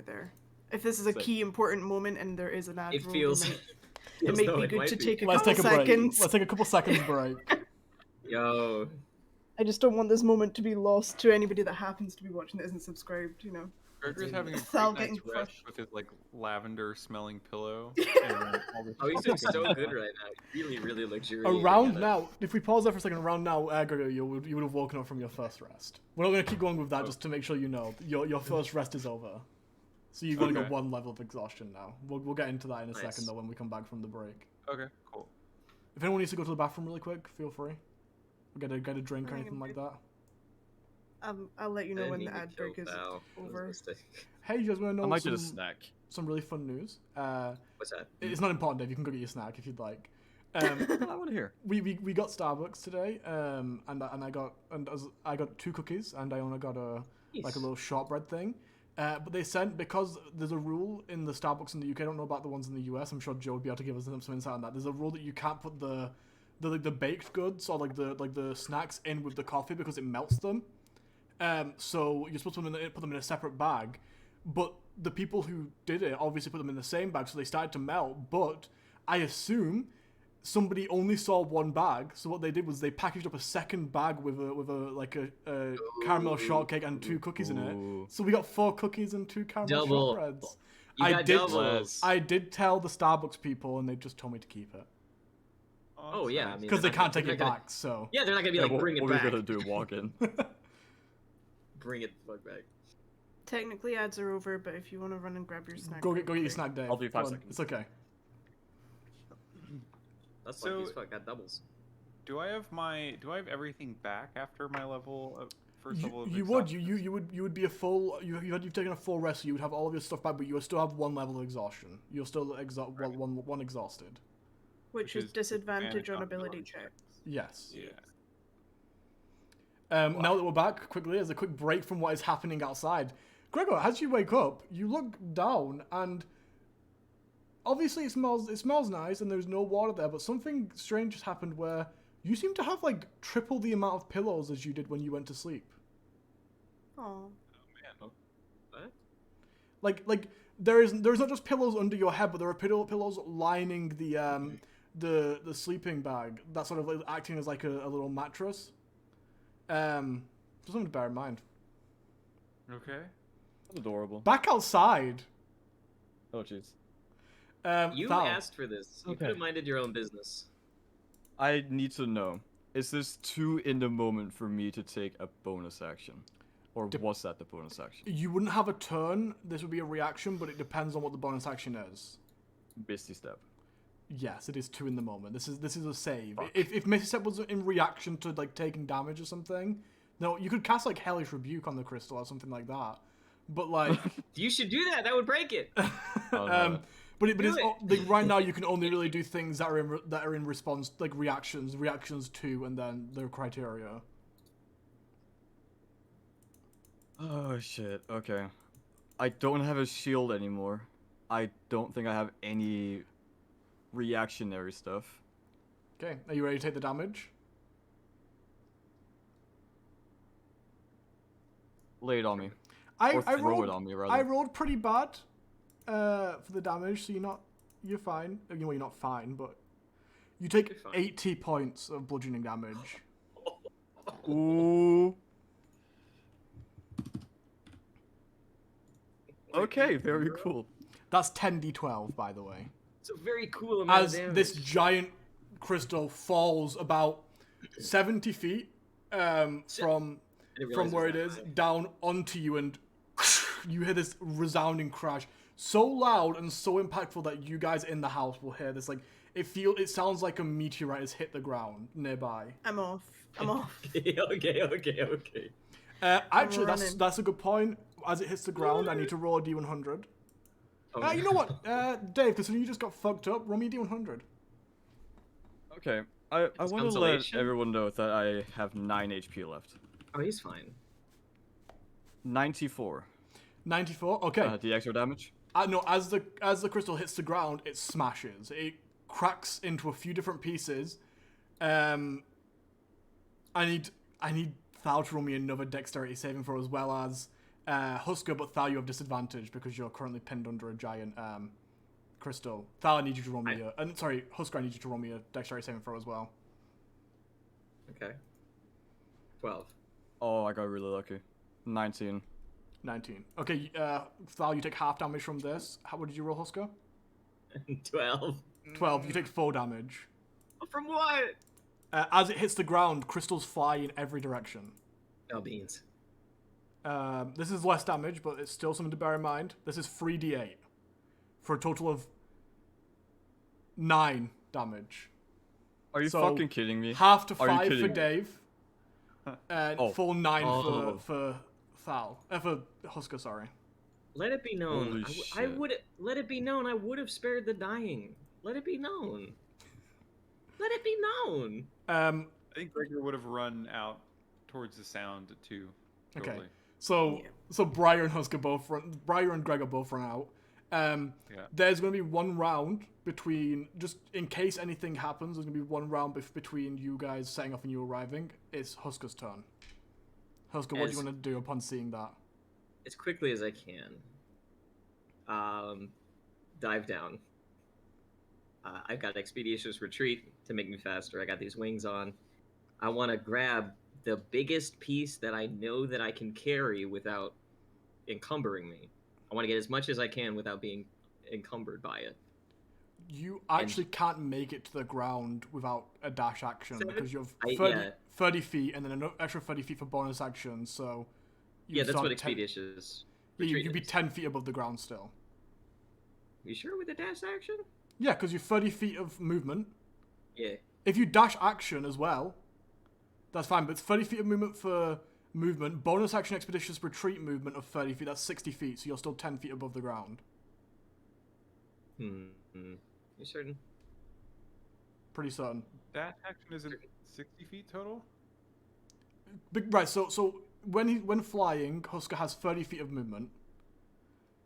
there. If this is a Sick. key important moment and there is an ad It roll, feels. it feels may though be it good might to be. take a Let's couple take a break. seconds. Let's take a couple seconds break. Yo. I just don't want this moment to be lost to anybody that happens to be watching that isn't subscribed, you know. Gregor's having a Sal great getting night's rest crushed. with his like lavender smelling pillow. And all this Oh, he's doing so good right now. Really, really luxurious. Around now, if we pause there for a second, around now, Gregor, you would have woken up from your first rest. We're not going to keep going with that just to make sure you know. Your first rest is over. So you've only got Okay. 1 level of exhaustion now. We'll get into that in a Nice. second, though, when we come back from the break. Okay, cool. If anyone needs to go to the bathroom really quick, feel free. Get a drink or I anything can like do- that. I'll let you know Didn't when mean the to ad kill break is Val. That was a over. mistake. Hey, you guys want to I know might get a snack. some really fun news? What's that? It's not important, Dave. You can go get your snack if you'd like. I want to hear. We got Starbucks today, and I got 2 cookies, and Iona got a little shortbread thing. But they sent, because there's a rule in the Starbucks in the UK. I don't know about the ones in the US. I'm sure Joe would be able to give us some insight on that. There's a rule that you can't put the baked goods or the snacks in with the coffee because it melts them. So you're supposed to put them in a separate bag, but the people who did it obviously put them in the same bag, so they started to melt. But I assume somebody only saw 1 bag, so what they did was they packaged up a second bag with a caramel shortcake and 2 cookies in Ooh. it. So we got 4 cookies and 2 caramel Double. shortbreads. You I got did- doubles. I did tell the Starbucks people, and they just told me to keep it Oh, yeah, I mean, because they they're can't not take it gonna- back. So Yeah, they're not gonna be Yeah, like, what bring it are we back. gonna do? Walk in? Bring it the fuck back. Technically ads are over, but if you want to run and grab your snack, go that'd get be your great. snack, Dave. I'll do 5 Come on, seconds. It's okay. That's So- lucky as fuck. Got doubles. Do I have everything back after my level of first level of You would exhaustion? you would be a full you've taken a full rest, so you would have all of your stuff back, but you would still have 1 level of exhaustion. You're still one exhausted. Which Which is is disadvantage on advantage on ability ability checks. Yes. Yeah. Now that we're back, quickly, as a quick break from what is happening outside, Gregor, as you wake up, you look down and obviously it smells nice and there's no water there, but something strange has happened where you seem to have like triple the amount of pillows as you did when you went to sleep. Oh, What? Like there's not just pillows under your head, but there are pillows lining the sleeping bag. That's sort of like acting as like a little mattress. Just something to bear in mind. Okay. That's adorable. Back outside. Oh jeez. You Thal. asked for this. You Okay. could have minded your own business. I need to know. Is this too in the moment for me to take a bonus action? Or was that the bonus action? You wouldn't have a turn. This would be a reaction, but it depends on what the bonus action is. Misty Step. Yes, it is 2 in the moment. This is a save. Fuck. If Misty Step was in reaction to like taking damage or something, no, you could cast like Hellish Rebuke on the crystal or something like that. But like, You should do that. That would break it. no. but it's Do like, right now you can only really do things that are in response, like reactions to, and then their criteria. Oh shit, okay. I don't have a shield anymore. I don't think I have any reactionary stuff. Okay, are you ready to take the damage? Lay it on me. I Or throw rolled it on me, rather. I rolled pretty bad for the damage, so you're fine. Well, you're not fine, but you take You're fine. 80 points of bludgeoning damage. Ooh. Okay, very cool. That's 10d12, by the way. It's a very cool amount As of damage. this giant crystal falls about 70 feet from where it is down onto you, and you hear this resounding crash, so loud and so impactful that you guys in the house will hear this. Like it sounds like a meteorite has hit the ground nearby. I'm off. Okay. Actually, running. that's a good point. As it hits the ground, I need to roll a d100. Oh, You know what, Dave? Because you just got fucked up. Roll me a d100. Okay, I want to let consolation? everyone know that I have 9 HP left. Oh, he's fine. 94. 94. Okay. The extra damage? No, as the crystal hits the ground, it smashes. It cracks into a few different pieces. I need Thal to roll me another dexterity saving throw, as well as Husker, but Thal, you have disadvantage because you're currently pinned under a giant crystal. Thal, I need you to roll me sorry, Husker, I need you to roll me a dexterity saving throw as well. Okay. 12. Oh, I got really lucky. 19. 19. Okay, Thal, you take half damage from this. What did you roll, Husker? 12. 12. You take 4 damage. From what? As it hits the ground, crystals fly in every direction. No beans. This is less damage, but it's still something to bear in mind. This is 3d8 for a total of 9 damage. Are you So, fucking kidding me? Half to Are you 5 for kidding me? Dave, and Oh. full 9 Oh. for Thal. For Husker, sorry. Let it be known. Holy I shit. would let it be known. I would have spared the dying. Let it be known. Let it be known. I think Gregor would have run out towards the sound too. Okay. Totally. So Briar and Husker both run. Briar and Gregor both run out. There's going to be one round between, just in case anything happens. There's going to be one round between you guys setting off and you arriving. It's Husker's turn. Husker, what do you want to do upon seeing that? As quickly as I can. Dive down. I've got expeditious retreat to make me faster. I got these wings on. I want to grab the biggest piece that I know that I can carry without encumbering me. I want to get as much as I can without being encumbered by it. You actually can't make it to the ground without a dash action because you have 30 feet and then an extra 30 feet for bonus action. So Yeah, that's what expeditious. You'd be 10 feet above the ground still. You sure with the dash action? Yeah, because you're 30 feet of movement. Yeah. If you dash action as well, that's fine. But it's 30 feet of movement for movement. Bonus action expeditious retreat movement of 30 feet. That's 60 feet. So you're still 10 feet above the ground. You certain? Pretty certain. That action isn't 60 feet total? Right, so when flying, Husker has 30 feet of movement.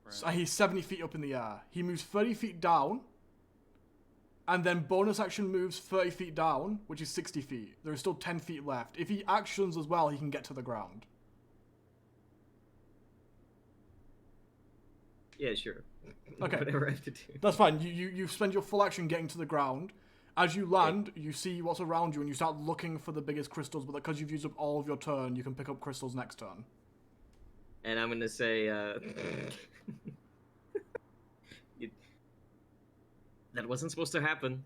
Right. So he's 70 feet up in the air. He moves 30 feet down, and then bonus action moves 30 feet down, which is 60 feet. There is still 10 feet left. If he actions as well, he can get to the ground. Yeah, sure. Okay. Whatever I have to do. That's fine. You spend your full action getting to the ground. As you land, you see what's around you, and you start looking for the biggest crystals, but because you've used up all of your turn, you can pick up crystals next turn. And I'm gonna say, that wasn't supposed to happen.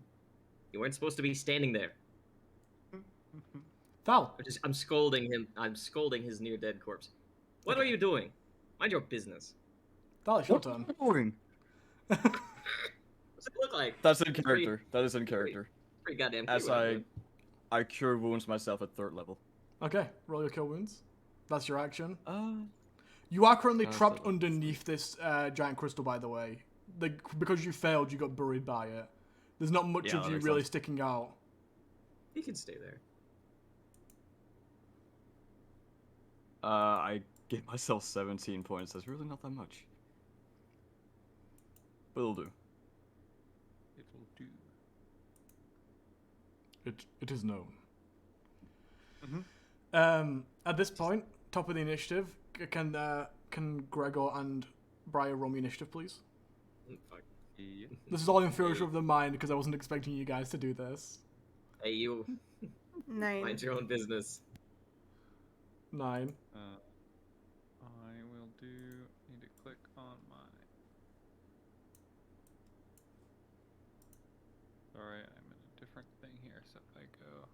You weren't supposed to be standing there. Thal. I'm scolding him. I'm scolding his near dead corpse. What are you doing? Mind your business. Thal, it's your What are turn. you doing? What's it look like? That's in character. That is in character. Pretty goddamn As cute, I cure wounds myself at 3rd level. Okay, roll your kill wounds. That's your action. You are currently trapped so- underneath this giant crystal, by the way. Because you failed, you got buried by it. There's not much Yeah, of that you makes really sense. sticking out. He can stay there. I gave myself 17 points. That's really not that much. Will do. It will do. It is known. Mm-hmm. At this point, top of the initiative, can Gregor and Briar roll me initiative, please? Fuck. Yeah. This is all in favor of the mind because I wasn't expecting you guys to do this. Hey, you. 9. Mind your own business. 9. I will do. Need to click on my. Sorry, I'm in a different thing here. So if I go,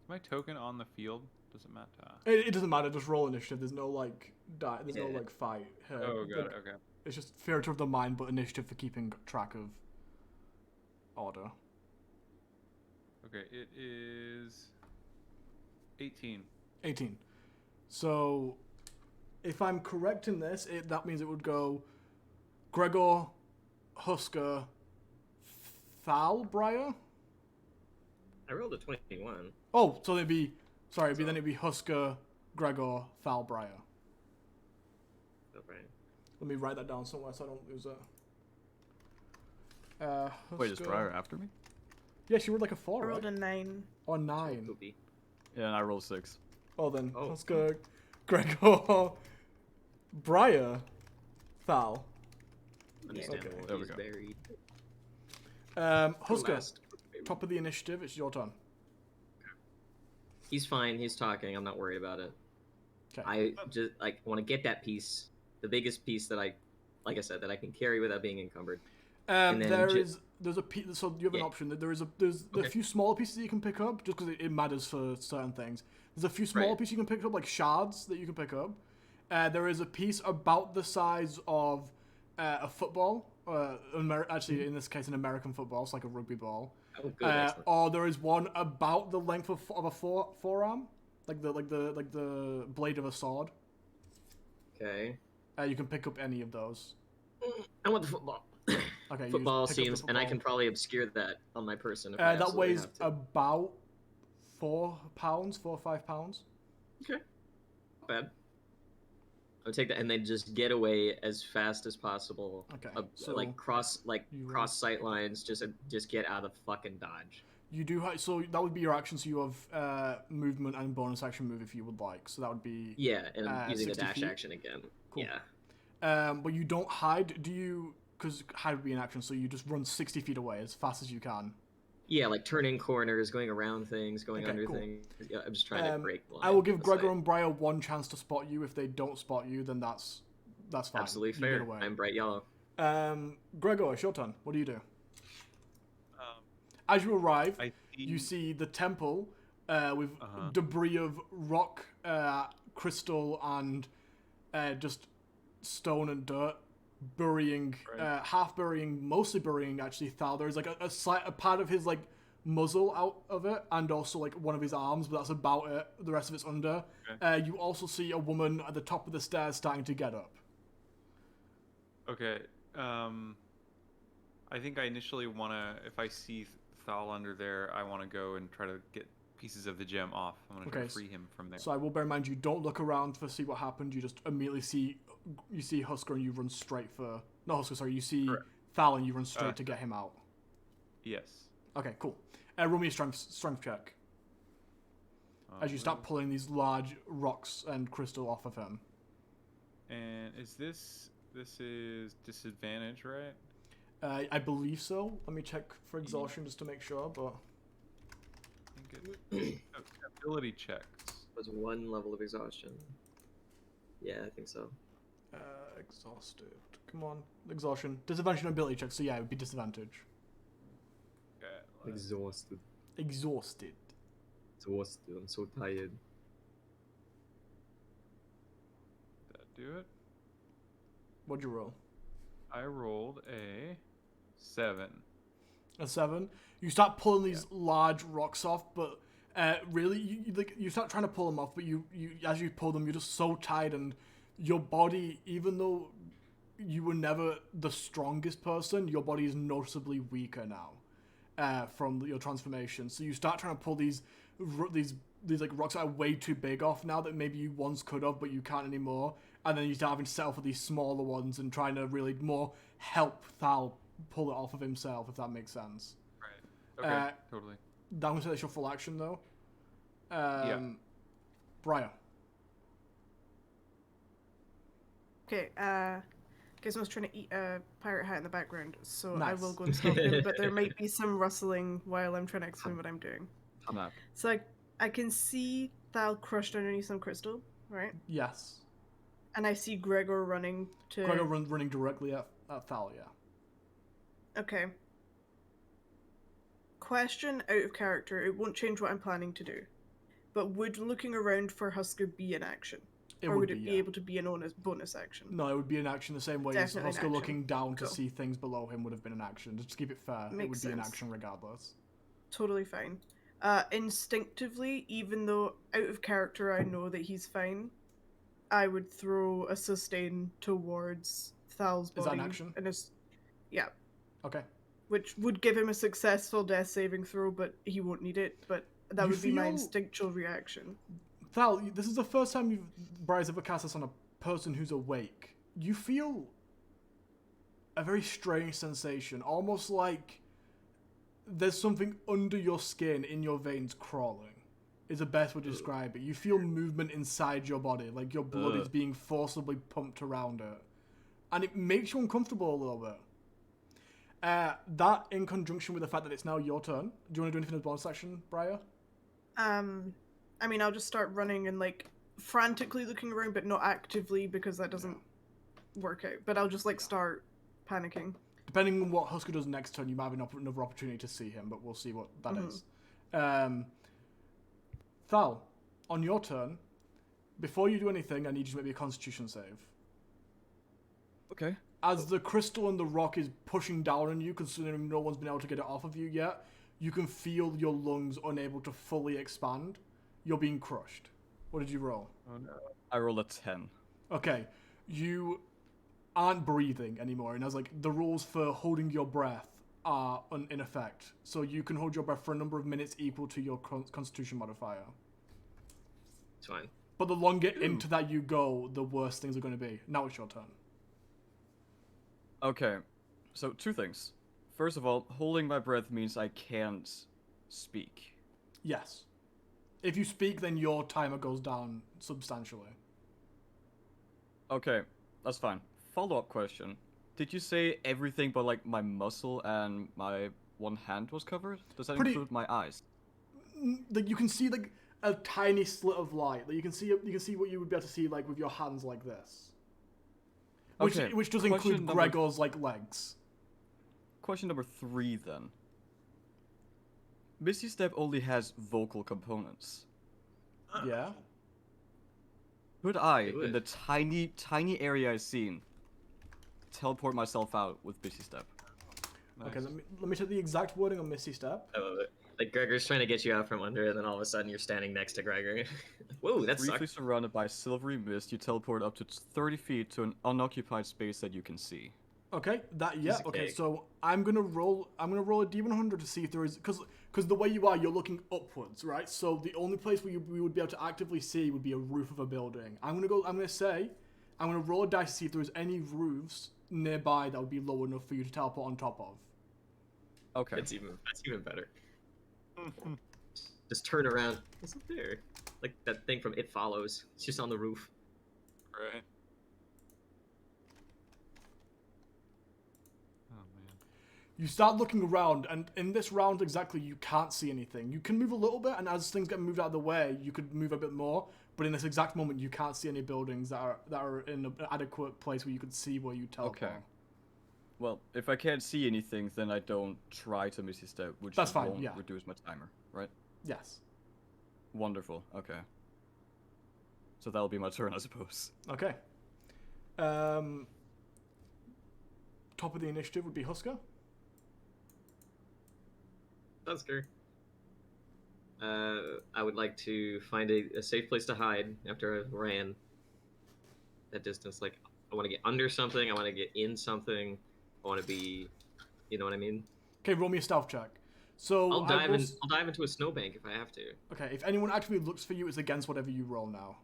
is my token on the field? Does it matter? It doesn't matter. Just roll initiative. There's no like die. There's no Yeah. like fight. Oh, got like, it. Okay. It's just theater of the mind, but initiative for keeping track of order. Okay, it is 18. 18. So, if I'm correct in this, that means it would go Gregor, Husker, Thal, Briar. I rolled a 21. Oh, so it'd be then it'd be Husker, Gregor, Thal, Briar. Okay. Let me write that down somewhere so I don't lose it. Wait, is Husker- Briar after me? Yeah, she rolled like a I 4, rolled right? a 9. Or 9. Poopy. Yeah, and I rolled 6. Oh, then Oh. Husker, Gregor, Briar, Thal. Understandable. Okay, there we He's go. buried. Husker, Last. top of the initiative. It's your turn. He's fine. He's talking. I'm not worried about it. Okay. I just like want to get that piece, the biggest piece that like I said, that I can carry without being encumbered. And then There's a piece. So you have an Yeah. option. There's a Okay. few smaller pieces that you can pick up just because it matters for certain things. There's a few smaller Right. pieces you can pick up, like shards that you can pick up. There is a piece about the size of a football. Actually, in this case, an American football, so like a rugby ball. Oh, good. Excellent. Or there is one about the length of a forearm, like the blade of a sword. Okay. You can pick up any of those. I want the football. Okay. you Football just pick up the seems, and I football. can probably obscure that on my person if I That absolutely weighs have to. about 4 pounds, 4 or 5 pounds. Okay. Not bad. I'll take that and then just get away as fast as possible. Okay, Like cross you cross sight lines. Just get out of fucking dodge. You do have, so that would be your action. So you have movement and bonus action move if you would like. So that would be Yeah, and I'm using a 60 dash feet? action again. Cool. Yeah. But you don't hide. Do you? Because hide would be an action. So you just run 60 feet away as fast as you can. Yeah, like turning corners, going around things, going Okay, under cool. things. Yeah, I'm just trying to break. I will give the Gregor sight. and Briar one chance to spot you. If they don't spot you, then that's fine. Absolutely You get fair. away. I'm bright yellow. Gregor, it's your turn. What do you do? Um, As you arrive, I see. you see the temple with Uh-huh. debris of rock, crystal, and just stone and dirt, burying, Right. half burying, mostly burying actually Thal. There's like a part of his like muzzle out of it, and also like one of his arms, but that's about it. The rest of it's under. Okay. You also see a woman at the top of the stairs starting to get up. Okay. I think I initially want to, if I see Thal under there, I want to go and try to get pieces of the gem off. I'm going to try Okay, to free him from there. So I will bear in mind you don't look around to see what happened. You just immediately see Husker and you run straight for no Husker. Sorry, you see Correct. Thal and you run straight to get him out. Yes. Okay, cool. Roll me a strength check as you start pulling these large rocks and crystal off of him. And is this is disadvantage, right? I believe so. Let me check for exhaustion just to make sure. But I think it ability checks. Was one level of exhaustion. Yeah, I think so. exhausted. Come on, exhaustion. Disadvantage on ability check. So yeah, it would be disadvantage. Okay. let's- Exhausted. Exhausted. Exhausted. I'm so tired. Did that do it? What'd you roll? I rolled a 7. A 7. You start pulling these large rocks off, but really, you start trying to pull them off, but you as you pull them, you're just so tired, and your body, even though you were never the strongest person, your body is noticeably weaker now from your transformation. So you start trying to pull these like rocks that are way too big off now that maybe you once could have, but you can't anymore. and then you start having to settle for these smaller ones and trying to really more help Thal pull it off of himself, if that makes sense. Right. Okay. Totally. That was your full action though. Briar. Okay, Gizmo's trying to eat a pirate hat in the background, so I Nice. will go and stop him, but there might be some rustling while I'm trying to explain what I'm doing. Snap. So I can see Thal crushed underneath some crystal, right? Yes. And I see Gregor running to... Gregor running directly at Thal, yeah. Okay. Question out of character, it won't change what I'm planning to do. But would looking around for Husker be an action? Or would it be able to be an bonus action? No, it would be an action the same way Definitely an as Husker action. looking down to Cool. see things below him would have been an action. Just to keep it fair, it would Makes be an sense. action regardless. Totally fine. Instinctively, even though out of character I know that he's fine, I would throw a sustain towards Thal's body. Is that an action? And yeah. Okay. Which would give him a successful death saving throw, but he won't need it. But that You would be my feel- instinctual reaction. Thal, this is the first time Briar's ever cast this on a person who's awake. You feel a very strange sensation, almost like there's something under your skin, in your veins, crawling. Is the best way to describe it. You feel movement inside your body, like your blood is being forcibly pumped around it. And it makes you uncomfortable a little bit. That, in conjunction with the fact that it's now your turn. Do you want to do anything in the bonus action, Briar? I mean, I'll just start running and, like, frantically looking around, but not actively, because that doesn't work out. But I'll just, like, start panicking. Depending on what Husker does next turn, you might have another opportunity to see him, but we'll see what that is. Thal, on your turn, before you do anything, I need you to make me a Constitution save. Okay. As the crystal and the rock is pushing down on you, considering no one's been able to get it off of you yet, you can feel your lungs unable to fully expand. You're being crushed. What did you roll? Oh no. I roll a 10. Okay, you aren't breathing anymore, and as like the rules for holding your breath are in effect, so you can hold your breath for a number of minutes equal to your Constitution modifier. It's fine. But the longer into that you go, the worse things are going to be. Now it's your turn. Okay, so 2 things. First of all, holding my breath means I can't speak. Yes. If you speak, then your timer goes down substantially. Okay, that's fine. Follow-up question. Did you say everything but, like, my muscle and my one hand was covered? Does that include my eyes? Like you can see like a tiny slit of light. Like you can see what you would be able to see like with your hands like this. Okay, Which does question include number- Gregor's like legs. Question number 3, then. Misty Step only has vocal components. Yeah. Could I, It in the would. tiny area I've seen, teleport myself out with Misty Step? Okay, let me check the exact wording on Misty Step. I love it. Like Gregor's trying to get you out from under, and then all of a sudden you're standing next to Gregor. Whoa, that Briefly sucks. surrounded by silvery mist, you teleport up to 30 feet to an unoccupied space that you can see. Okay, that yeah. Piece of Okay, cake. so I'm gonna roll a D100 to see if there is because the way you are, you're looking upwards, right? So the only place where we would be able to actively see would be a roof of a building. I'm gonna roll a dice to see if there is any roofs nearby that would be low enough for you to teleport on top of. Okay. That's even better. Just turn around. What's up there? Like that thing from It Follows. It's just on the roof. Right. Oh man. You start looking around, and in this round exactly, you can't see anything. You can move a little bit, and as things get moved out of the way, you could move a bit more. But in this exact moment, you can't see any buildings that are in an adequate place where you could see where you teleport. Okay. Well, if I can't see anything, then I don't try to Misty Step, which That's fine, won't yeah. reduce my timer, right? Yes. Wonderful. Okay. So that'll be my turn, I suppose. Okay. Top of the initiative would be Husker. Husker. I would like to find a safe place to hide after I ran that distance. Like, I want to get under something. I want to get in something. I want to be, you know what I mean? Okay, roll me a stealth check. So I'll I will dive into a snowbank if I have to. Okay, if anyone actually looks for you, it's against whatever you roll now.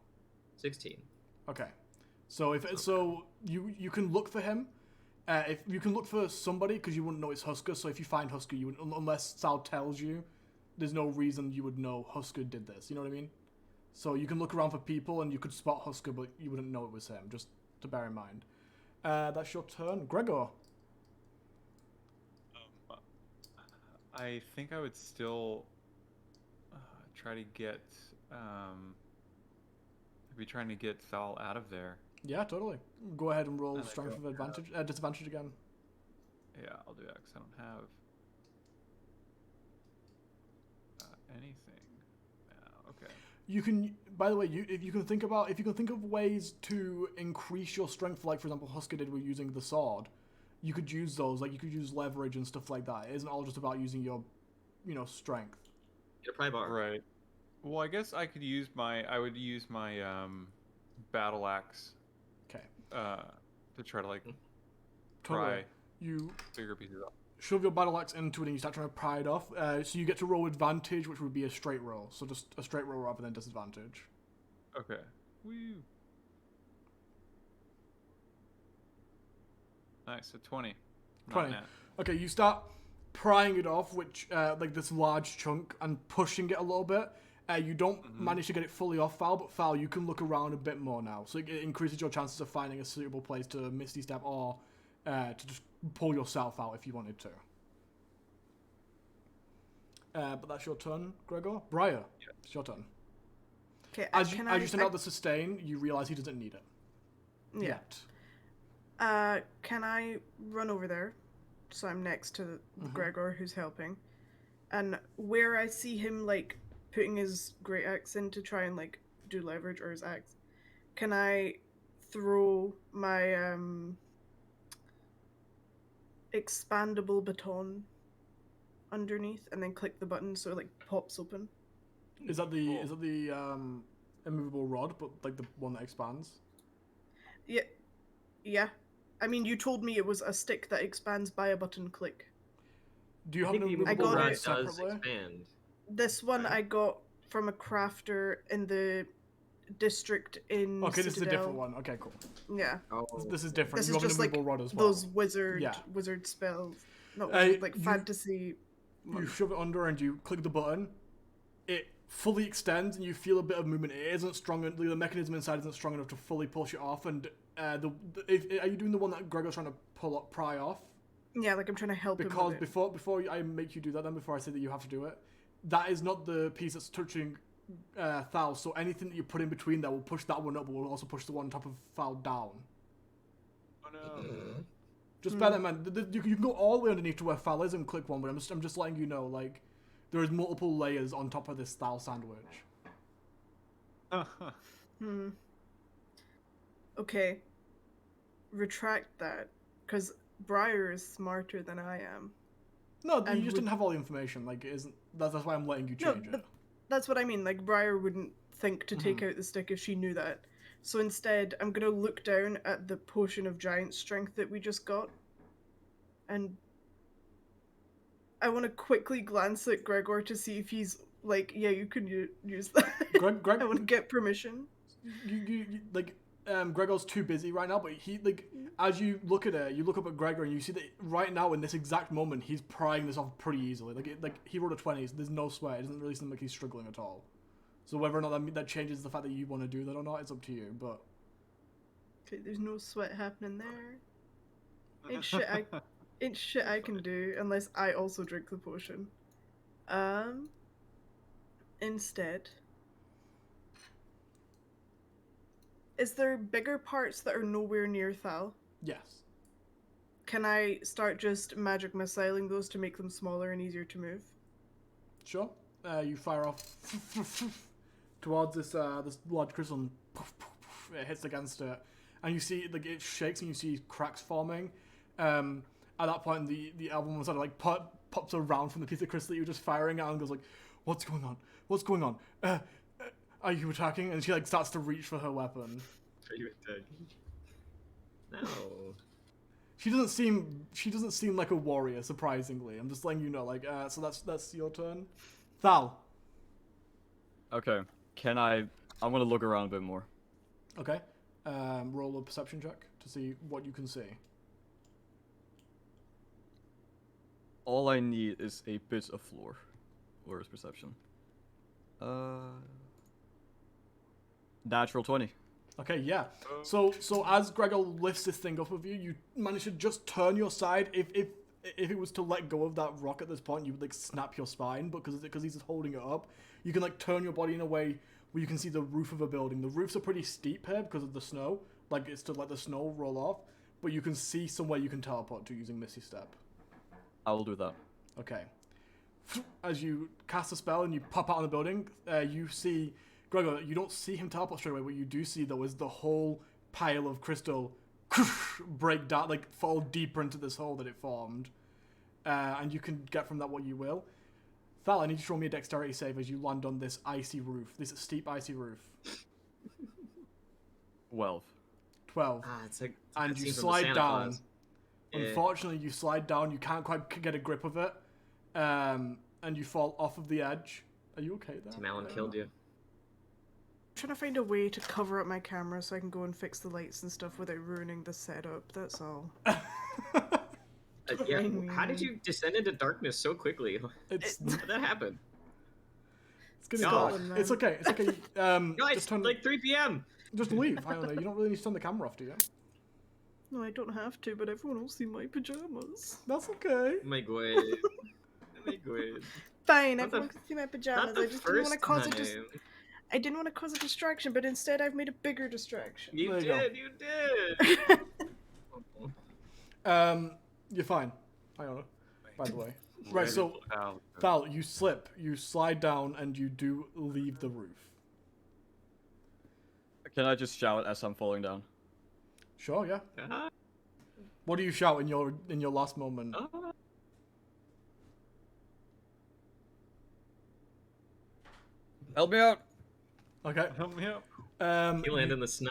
16. Okay. So you can look for him. If you can look for somebody, because you wouldn't know it's Husker. So if you find Husker, you would, unless Sal tells you, there's no reason you would know Husker did this. You know what I mean? So you can look around for people, and you could spot Husker, but you wouldn't know it was him. Just to bear in mind. That's your turn, Gregor. I think I would still try to get maybe trying to get Thal out of there. Yeah, totally. Go ahead and roll And I strength don't with advantage. Disadvantage again. Yeah, I'll do that because I don't have anything now. Okay. You can, by the way, if you can think of ways to increase your strength, like for example, Husker did with using the sword, you could use those. Like you could use leverage and stuff like that. It isn't all just about using your, strength. Get a pry bar. Right. Well, I guess I would use my battle axe. Okay. To try to like Totally. pry You bigger pieces off. shove your battle axe into it and you start trying to pry it off. So you get to roll advantage, which would be a straight roll. So just a straight roll rather than disadvantage. Okay. Woo. Nice. A 20. Not 20. nat. Okay, you start prying it off, which like this large chunk, and pushing it a little bit. You don't manage to get it fully off Foul, but Foul, you can look around a bit more now. So it increases your chances of finding a suitable place to Misty Step or to just pull yourself out if you wanted to. But that's your turn, Gregor. Briar, it's your turn. Okay, As you send out the sustain, you realize he doesn't need it. Yeah. Yet. Can I run over there? So I'm next to Gregor, who's helping. And where I see him, like, putting his great axe in to try and, like, do leverage, or his axe, can I throw my, expandable baton underneath and then click the button so it, like, pops open? Is that the immovable rod, but like the one that expands? Yeah. I mean, you told me it was a stick that expands by a button click. Do you I have think an the immovable got rod rod it. does separately? expand. This one Okay. I got from a crafter in the district in Okay, this is a Citadel. different one. Okay, cool. Yeah. Oh. This is different. This You is have an just like immovable rod as well. those wizard Yeah. spells. Not Uh, wizard, like you- fantasy. You shove it under and you click the button. It fully extends and you feel a bit of movement. It isn't strong. The mechanism inside isn't strong enough to fully push it off. And are you doing the one that Gregor's trying to pry off? Yeah, like I'm trying to help Because him with it. before I make you do that, then before I say that you have to do it, that is not the piece that's touching Thal. So anything that you put in between there will push that one up, but will also push the one on top of Thal down. Oh no. Just bear that in mind. You can go all the way underneath to where Thal is and click one, but I'm just letting you know, like, there is multiple layers on top of this Thal sandwich. Okay. Retract that, because Briar is smarter than I am. No, And you just would- didn't have all the information. Like, it isn't that's why I'm letting you No, change it. but that's what I mean. Like, Briar wouldn't think to take out the stick if she knew that. So instead, I'm gonna look down at the potion of giant strength that we just got, and I want to quickly glance at Gregor to see if he's like, yeah, you can use that. Greg, I want to get permission. Gregor's too busy right now, but he, like, as you look at it, you look up at Gregor and you see that right now in this exact moment, he's prying this off pretty easily. Like he rolled a 20, so there's no sweat. It doesn't really seem like he's struggling at all. So whether or not that changes the fact that you want to do that or not, it's up to you. But Okay, there's no sweat happening there. Ain't shit I can do unless I also drink the potion. Instead, is there bigger parts that are nowhere near Thal? yes, Can I start just magic missiling those to make them smaller and easier to move? sure. You fire off towards this large crystal, and it hits against it, and you see like it shakes and you see cracks forming. At that point, the album sort of like pops around from the piece of crystal that you were just firing at and goes like, "What's going on? What's going on? Are you attacking?" And she like starts to reach for her weapon. Are you attacking? No. She doesn't seem like a warrior, surprisingly. I'm just letting you know. Like, so that's your turn, Thal. Okay. I'm gonna look around a bit more. Okay. Roll a perception check to see what you can see. All I need is a bit of floor. Where is perception? Natural 20. Okay, yeah. So as Gregor lifts this thing up of you, you manage to just turn your side. If it was to let go of that rock at this point, you would like snap your spine, but because he's just holding it up, you can like turn your body in a way where you can see the roof of a building. The roofs are pretty steep here because of the snow. Like it's to let the snow roll off, but you can see somewhere you can teleport to using Misty Step. I will do that. Okay. As you cast a spell and you pop out on the building, you see Gregor. You don't see him teleport straight away. What you do see though is the whole pile of crystal break down, like fall deeper into this hole that it formed, and you can get from that what you will. Thal, I need you to roll me a dexterity save as you land on this icy roof, this steep icy roof. 12. 12. It's like And you slide down. Unfortunately, you slide down. You can't quite get a grip of it, and you fall off of the edge. Are you okay there? Tim Allen killed you. I'm trying to find a way to cover up my camera so I can go and fix the lights and stuff without ruining the setup. That's all. Yeah, how did you descend into darkness so quickly? How did that happen? It's gonna go. It's okay. It's okay. Guys, just turn, like 3 p.m. Just leave. I don't know. You don't really need to turn the camera off, do you? No, I don't have to, but everyone will see my pajamas. That's okay. Oh my god. Oh my god. Fine, Not everyone the- can see my pajamas. Not the I just didn't want to first cause a time. I didn't want to cause a distraction, but instead I've made a bigger distraction. You There you go. did, you did. You're fine. I don't know. By the way. Right. So, Val, you slip, you slide down, and you do leave the roof. Can I just shout as I'm falling down? Sure. Yeah. Uh, What do you shout in your last moment? Help me out! Okay. Help me out. you land in the snow.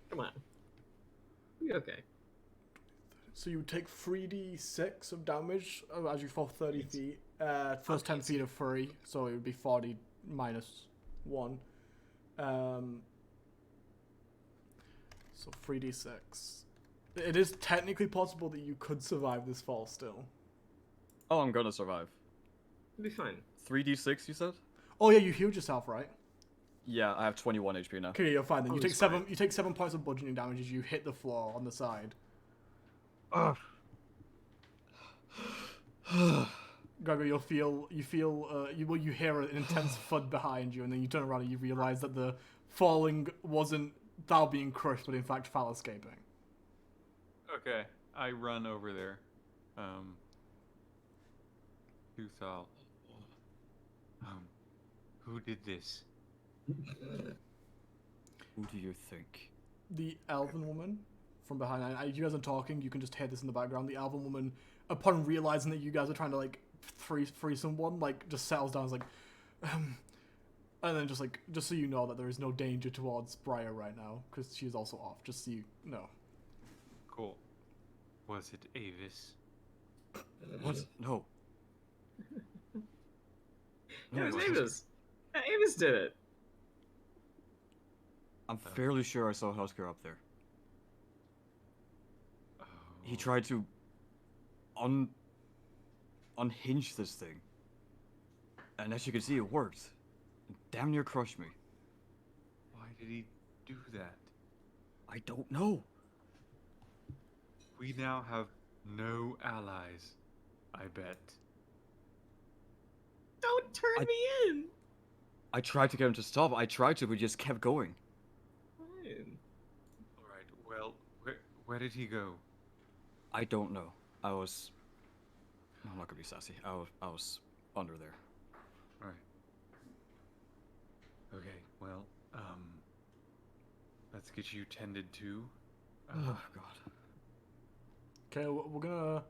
Come on. You okay? So you take 3d6 of damage as you fall 30 feet. First 10 feet of free, so it would be 40 minus 1. So 3d6. It is technically possible that you could survive this fall still. Oh, I'm gonna survive. You'll be fine. 3d6, you said? Oh yeah, you healed yourself, right? Yeah, I have 21 HP now. Okay, you're fine then. You Oh, take it's 7. You take 7 points of bludgeoning damage as you hit the floor on the side. Gregor, you hear an intense thud behind you, and then you turn around and you realize that the falling wasn't Thal being crushed, but in fact Thal escaping. Okay, I run over there. To Thal. Who did this? Who do you think? The elven woman from behind. You guys are talking. You can just hear this in the background. The elven woman, upon realizing that you guys are trying to like free someone, like just settles down, is like, and then just so you know that there is no danger towards Briar right now because she is also off. Just so you know. Cool. Was it Avis? What? No. Yeah, it was wasn't. Avis. Yeah, Avis did it. I'm fairly sure I saw Husker up there. Oh. He tried to unhinge this thing. And as you can see, it worked. It damn near crushed me. Why did he do that? I don't know. We now have no allies, I bet. Don't turn me in. I tried to get him to stop. I tried to, but he just kept going. Fine. Alright, well, where did he go? I don't know. I'm not gonna be sassy. I was under there. Right. Okay, well, let's get you tended to. Oh god. Okay, we're gonna.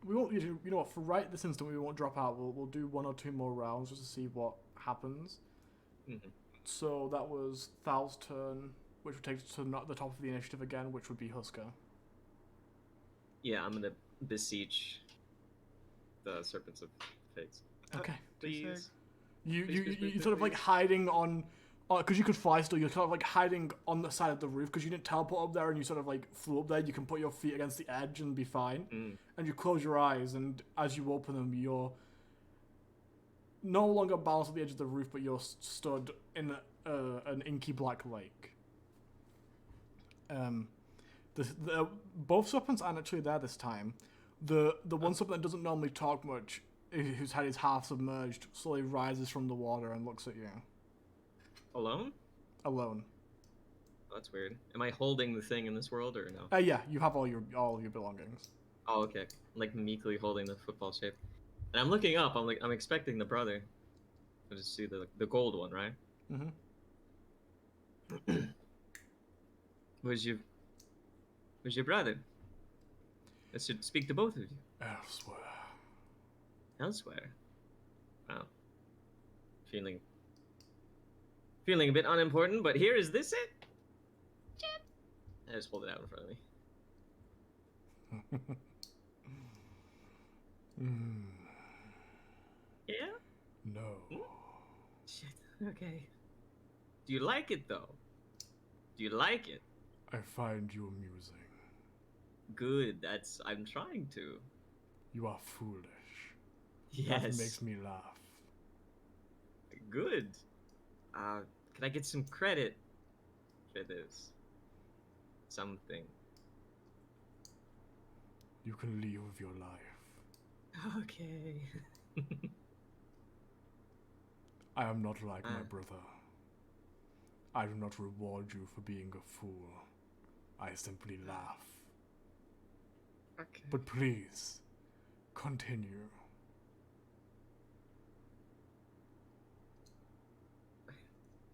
We won't. You know what? For right this instant, we won't drop out. We'll do 1 or 2 more rounds just to see what happens. Mhm. So that was Thal's turn, which would take us to the top of the initiative again, which would be Husker. Yeah, I'm gonna beseech the Serpents of Fates. Okay. Please. You Please, please, you please, sort of like please. hiding on Oh, because you could fly still. You're kind of like hiding on the side of the roof because you didn't teleport up there and you sort of like flew up there. You can put your feet against the edge and be fine. And you close your eyes, and as you open them, you're no longer balanced at the edge of the roof, but you're stood in an inky black lake. Both serpents aren't actually there this time. The one serpent that doesn't normally talk much, whose head is half submerged, slowly rises from the water and looks at you. Alone? Alone. Oh, that's weird. Am I holding the thing in this world or no? Yeah, you have all your belongings. Oh, okay. I'm like meekly holding the football shape. And I'm looking up. I'm expecting the brother. I just see the gold one, right? Mm-hmm. Where's your brother? I should speak to both of you. Elsewhere. Elsewhere. Wow. Feeling a bit unimportant, but here, is this it? Shit. I just hold it out in front of me. Yeah? No. Shit. Okay. Do you like it though? Do you like it? I find you amusing. Good. I'm trying to. You are foolish. Yes. That makes me laugh. Good. Can I get some credit for this? Something. You can live your life. Okay. I am not like my brother. I do not reward you for being a fool. I simply laugh. Okay. But please, continue.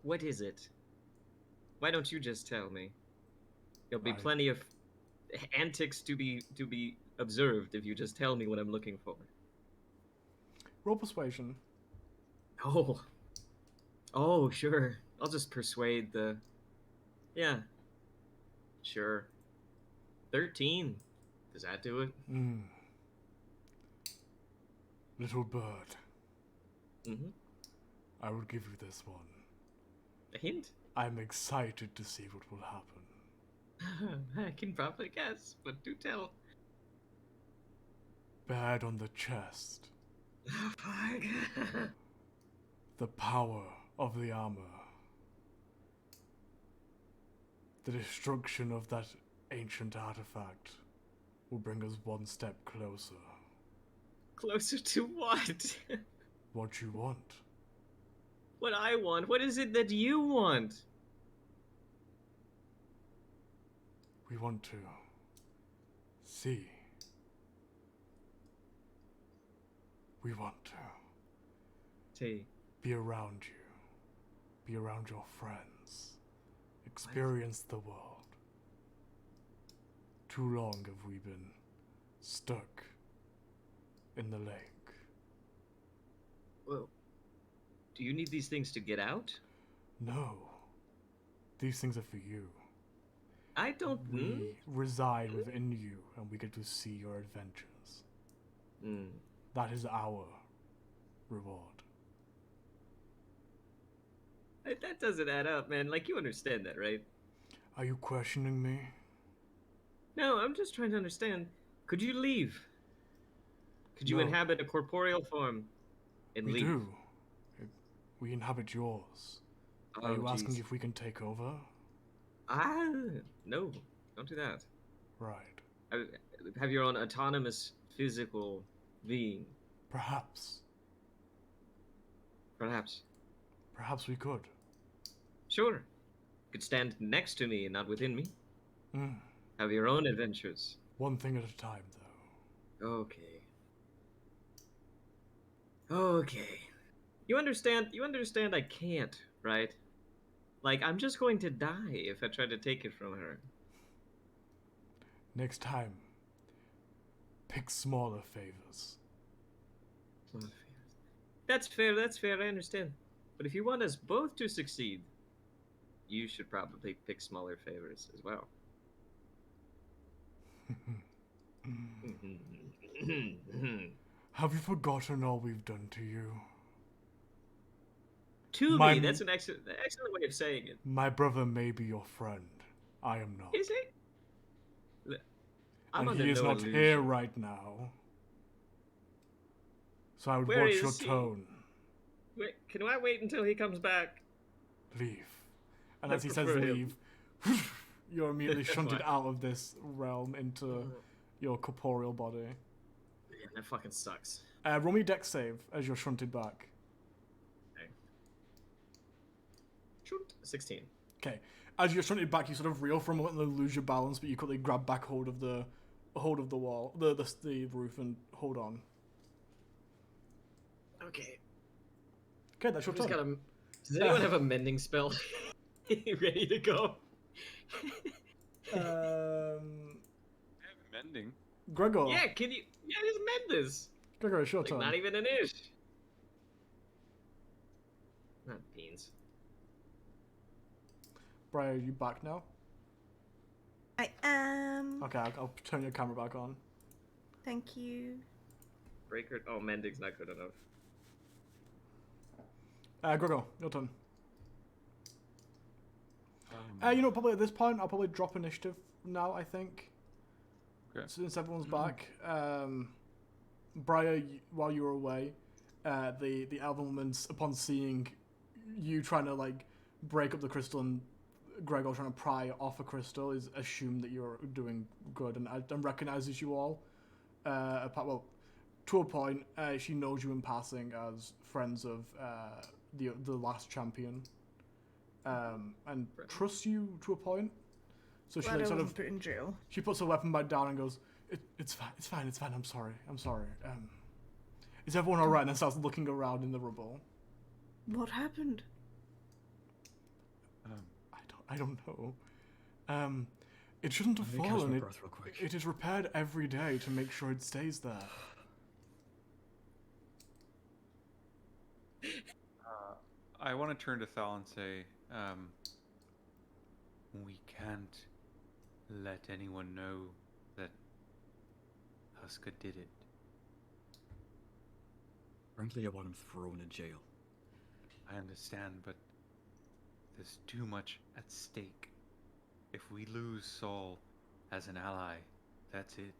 What is it? Why don't you just tell me? There'll be I- plenty of antics to be observed if you just tell me what I'm looking for. Roll persuasion. Oh, sure. I'll just persuade the... Yeah. Sure. 13. Does that do it? Little bird, Mm-hmm. I will give you this one. A hint? I'm excited to see what will happen. I can probably guess, but do tell. Bared on the chest, Fuck. the power of the armor. The destruction of that ancient artifact will bring us one step closer. Closer to what? What you want. What I want? What is it that you want? We want to see. We want to T. be around you. Be around your friends. Experience the world. Too long have we been stuck in the lake. Well, do you need these things to get out? No. These things are for you. I don't. We reside within you and we get to see your adventures. That is our reward. That doesn't add up, man. Like, you understand that, right? Are you questioning me? No, I'm just trying to understand. Could you leave? Could you No. inhabit a corporeal form and We leave? do. We inhabit yours. Are you asking jeez. if we can take over? No. Don't do that. Right. Have your own autonomous physical being. Perhaps. Perhaps. Perhaps we could. Sure. You could stand next to me and not within me. Have your own adventures. One thing at a time, though. Okay. You understand I can't, right? Like, I'm just going to die if I try to take it from her. Next time, pick smaller favors. That's fair, I understand. But if you want us both to succeed, you should probably pick smaller favors as well. Have you forgotten all we've done to you? To My- me, that's an excellent way of saying it. My brother may be your friend. I am not. Is it? I'm And under he is no not illusion. here right now. So I would Where watch your is he? tone. Wait, can I wait until he comes back? Leave. And I as he says prefer him. leave, you're immediately shunted out of this realm into your corporeal body. Yeah, that fucking sucks. Roll me dex save as you're shunted back. Okay. Shoot. 16. Okay. As you're shunted back, you sort of reel for a moment and lose your balance, but you quickly grab back hold of the wall, the roof, and hold on. Okay. Okay, that's your Who's turn. got a... Does anyone have a mending spell ready to go? Mending. Gregor. Yeah, can you... Yeah, just mend this. Gregor, it's your Like, turn. not even an ish. Not beans. Brian, are you back now? I am. Okay, I'll turn your camera back on. Thank you. Breaker... Oh, mending's not good enough. Gregor, your turn. You know, probably at this point, I'll probably drop initiative now, I think. Okay. Since everyone's back. Briar, while you were away, the elven woman, upon seeing you trying to, like, break up the crystal and Gregor trying to pry off a crystal, is assumed that you're doing good and recognizes you all. Well, to a point, she knows you in passing as friends of the last champion, and trusts you to a point. So she Glad like I sort wasn't of put in jail. she puts her weapon back down and goes, "It's fine. I'm sorry. Is everyone all right?" And then starts looking around in the rubble. What happened? I don't know. It shouldn't have Let me catch my fallen. breath real quick. It is repaired every day to make sure it stays there. I want to turn to Thal and say, we can't let anyone know that Husker did it. Frankly, I want him thrown in jail. I understand, but there's too much at stake. If we lose Saul as an ally, that's it.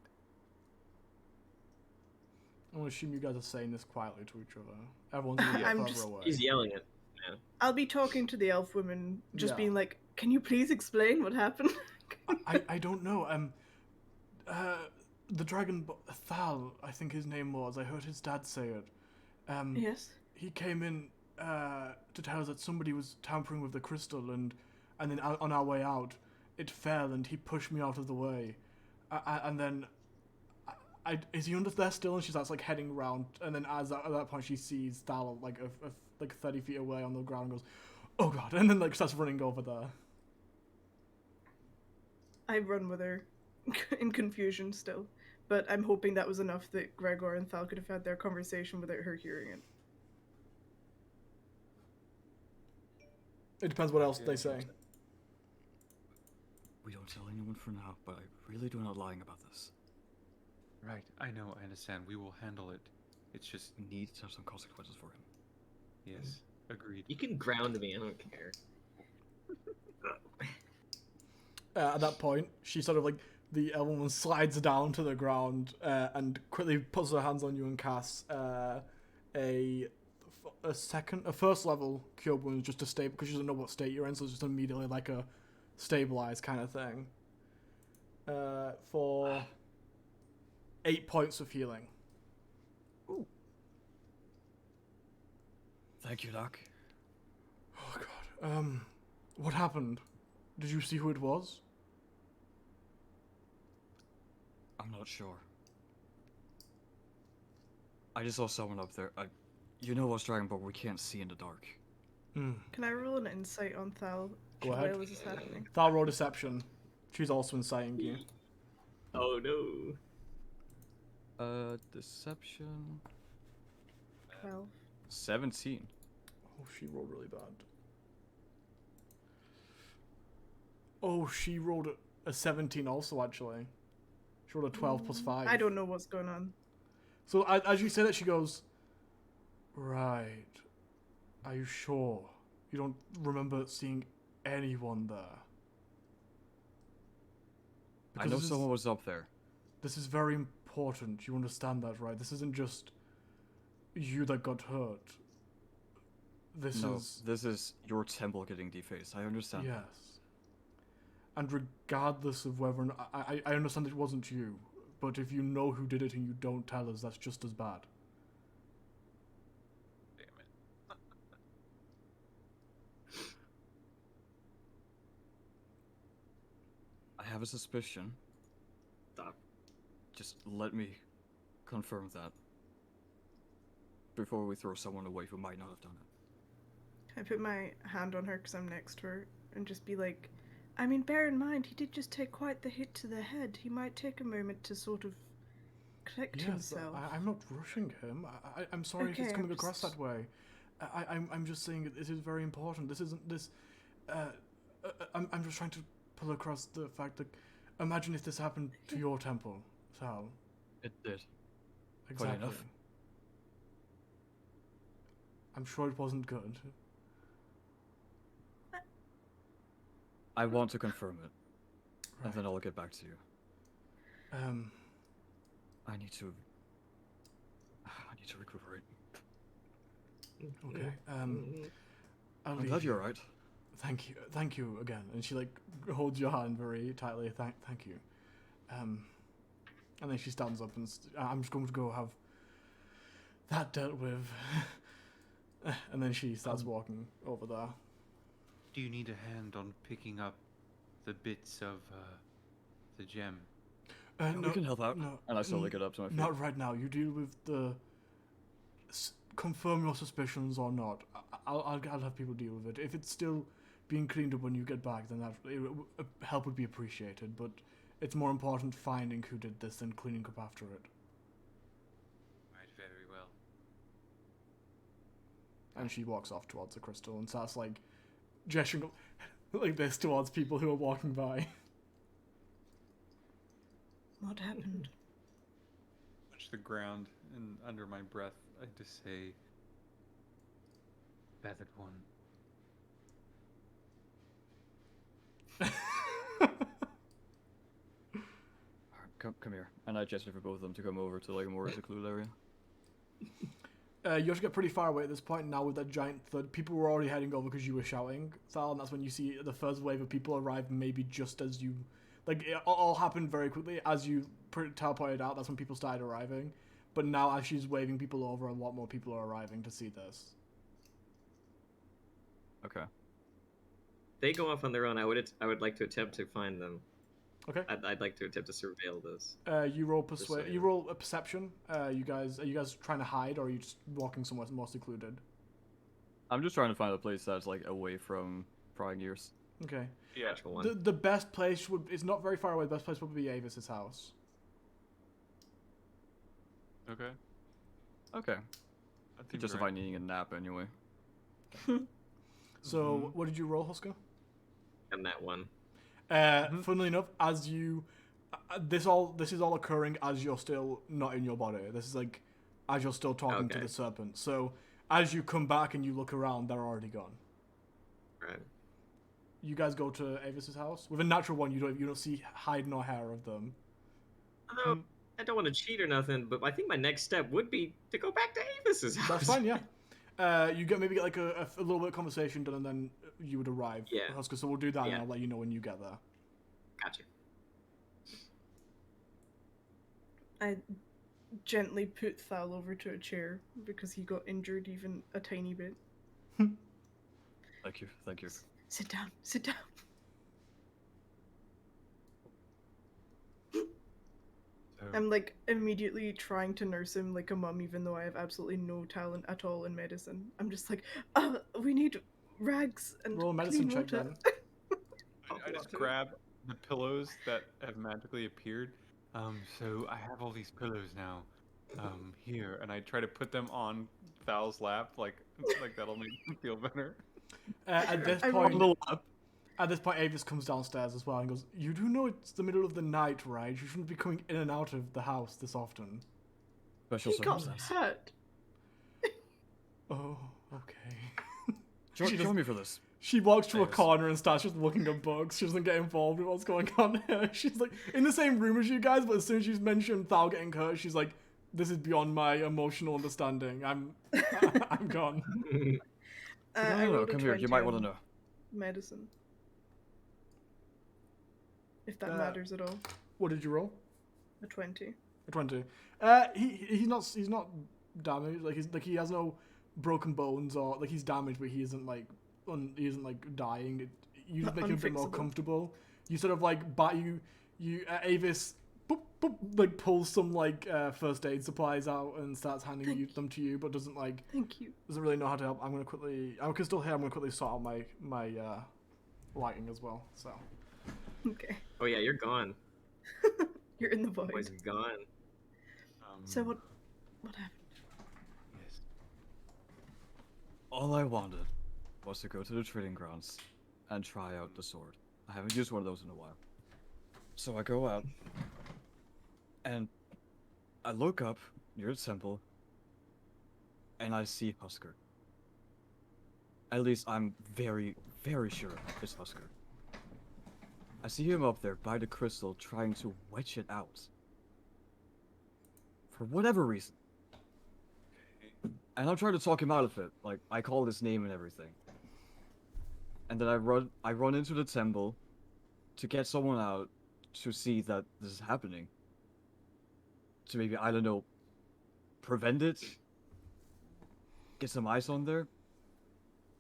I'm gonna assume you guys are saying this quietly to each other. Everyone's gonna get I'm further just- away. He's yelling it. I'll be talking to the elf woman, just Yeah. being like, "Can you please explain what happened?" I don't know. The dragon Thal, I think his name was. I heard his dad say it. Yes. He came in to tell us that somebody was tampering with the crystal, and then on our way out, it fell, and he pushed me out of the way, and then. Is he under there still? And she starts like heading round, and then at that point she sees Thal like 30 feet away on the ground, and goes, "Oh God!" and then like starts running over there. I run with her in confusion still, but I'm hoping that was enough that Gregor and Thal could have had their conversation without her hearing it. It depends what else they say. We don't tell anyone for now, but I really do not lying about this. Right, I know, I understand. We will handle it. It's just, We need to have some consequences for him. yes, agreed. You can ground me, I don't care. At that point, she sort of like the elven woman slides down to the ground and quickly puts her hands on you and casts a first level cure wounds just to stay because she doesn't know what state you're in, so it's just immediately like a stabilize kind of thing. For 8 points of healing. Ooh. Thank you, Doc. Oh God. What happened? Did you see who it was? I'm not sure. I just saw someone up there. You know what's Dragon, but we can't see in the dark. Hmm. Can I roll an insight on Thal? Go ahead. While this is happening? Thal roll deception. She's also inciting you. Oh no. Deception. 12. 17. Oh, she rolled really bad. Oh, she rolled a 17 also, actually. She rolled a 12 plus 5. I don't know what's going on. So as you say that, she goes, "Right. Are you sure? You don't remember seeing anyone there? I know someone was up there. This is very important. You understand that, right? This isn't just you that got hurt. This is your temple getting defaced. I understand. Yes. And regardless of whether or not, I understand it wasn't you, but if you know who did it and you don't tell us, that's just as bad. Damn it. I have a suspicion. Stop. Just let me confirm that before we throw someone away who might not have done it. I put my hand on her because I'm next to her and just be like, I mean, bear in mind, he did just take quite the hit to the head. He might take a moment to sort of collect himself. I'm not rushing him. I'm sorry if it's coming across that way. I'm just saying it is very important. This isn't this. I'm just trying to pull across the fact that imagine if this happened to your temple, Sal. It did. Exactly. enough. I'm sure it wasn't good. I want to confirm it, Right. and then I'll get back to you. I need to recuperate. Okay. I'm glad you're right. Thank you again. And she like holds your hand very tightly. Thank you. And then she stands up and I'm just going to go have that dealt with. And then she starts walking over there. Do you need a hand on picking up the bits of the gem? We can help out. No, And I slowly get up to my feet. Not right now. You deal with the confirm your suspicions or not. I'll have people deal with it. If it's still being cleaned up when you get back, then help would be appreciated. But it's more important finding who did this than cleaning up after it. Right, very well. And she walks off towards the crystal and starts like gesturing like this towards people who are walking by. What happened? Touch the ground, and under my breath, I just say, "Feathered one." Come here. And I gesture for both of them to come over to like a more secluded area. You have to get pretty far away at this point now with that giant thud. People were already heading over because you were shouting, Sal, and that's when you see the first wave of people arrive maybe just as you... Like, it all happened very quickly. As you teleported out, that's when people started arriving. But now, as she's waving people over, a lot more people are arriving to see this. Okay. They go off on their own. I would like to attempt to find them. Okay. I'd like to attempt to surveil this. You roll Persuade. You roll a perception. Are you guys trying to hide, or are you just walking somewhere more secluded? I'm just trying to find a place that's like away from prying ears. Okay. Yeah. Natural one. The best place it's not very far away. The best place would be Avis's house. Okay. Okay. I think Justify needing a nap anyway. So, what did you roll, Husker? And that one. Funnily enough, as you, this is all occurring as you're still not in your body. This is like, as you're still talking to Okay. the serpent. So, as you come back and you look around, they're already gone. Right. You guys go to Avis's house with a natural one. You don't see hide nor hair of them. Although I don't want to cheat or nothing, but I think my next step would be to go back to Avis's house. That's fine, yeah. You maybe get like a little bit of conversation done, and then you would arrive, Yeah. Husker. So we'll do that, Yeah. and I'll let you know when you get there. Gotcha. I gently put Thal over to a chair because he got injured even a tiny bit. Thank you. Thank you. Sit down. Sit down. So, I'm like immediately trying to nurse him like a mum, even though I have absolutely no talent at all in medicine. I'm just like, we need rags and Roll a medicine clean check water. then. I just grab the pillows that have magically appeared. So I have all these pillows now. Here, and I try to put them on Val's lap, like that'll make him feel better. At this I point, rolled At this point, Avis comes downstairs as well and goes, "You do know it's the middle of the night, right? You shouldn't be coming in and out of the house this often." Special He got circumstance. hurt. Oh, okay. Join me for this. She walks to a Yes. corner and starts just looking at books. She doesn't get involved with what's going on here. She's like in the same room as you guys, but as soon as she's mentioned Thal getting hurt, she's like, "This is beyond my emotional understanding. I'm gone." I No, rolled a come here. You 20 might want to on know. Medicine. If that Uh, matters at all. What did you roll? A 20. A 20. He's not damaged. Like he has no broken bones or like he's damaged, but he isn't like dying. You just Not make him a bit more unfixable. comfortable. You sort of like Avis boop, boop, like pulls some like first aid supplies out and starts handing them to you, but doesn't Thank you. really know how to help. I can still hear. I'm gonna quickly sort out my lighting as well. So Okay. Oh yeah, you're gone. You're in the void. Boy's gone. So what happened? Yes. All I wanted was to go to the trading grounds and try out the sword. I haven't used one of those in a while. So I go out and I look up near the temple and I see Husker. At least I'm very, very sure it's Husker. I see him up there by the crystal trying to wedge it out. For whatever reason. And I'm trying to talk him out of it. Like, I call his name and everything. And then I run into the temple to get someone out to see that this is happening. To maybe, I don't know, prevent it? Get some eyes on there?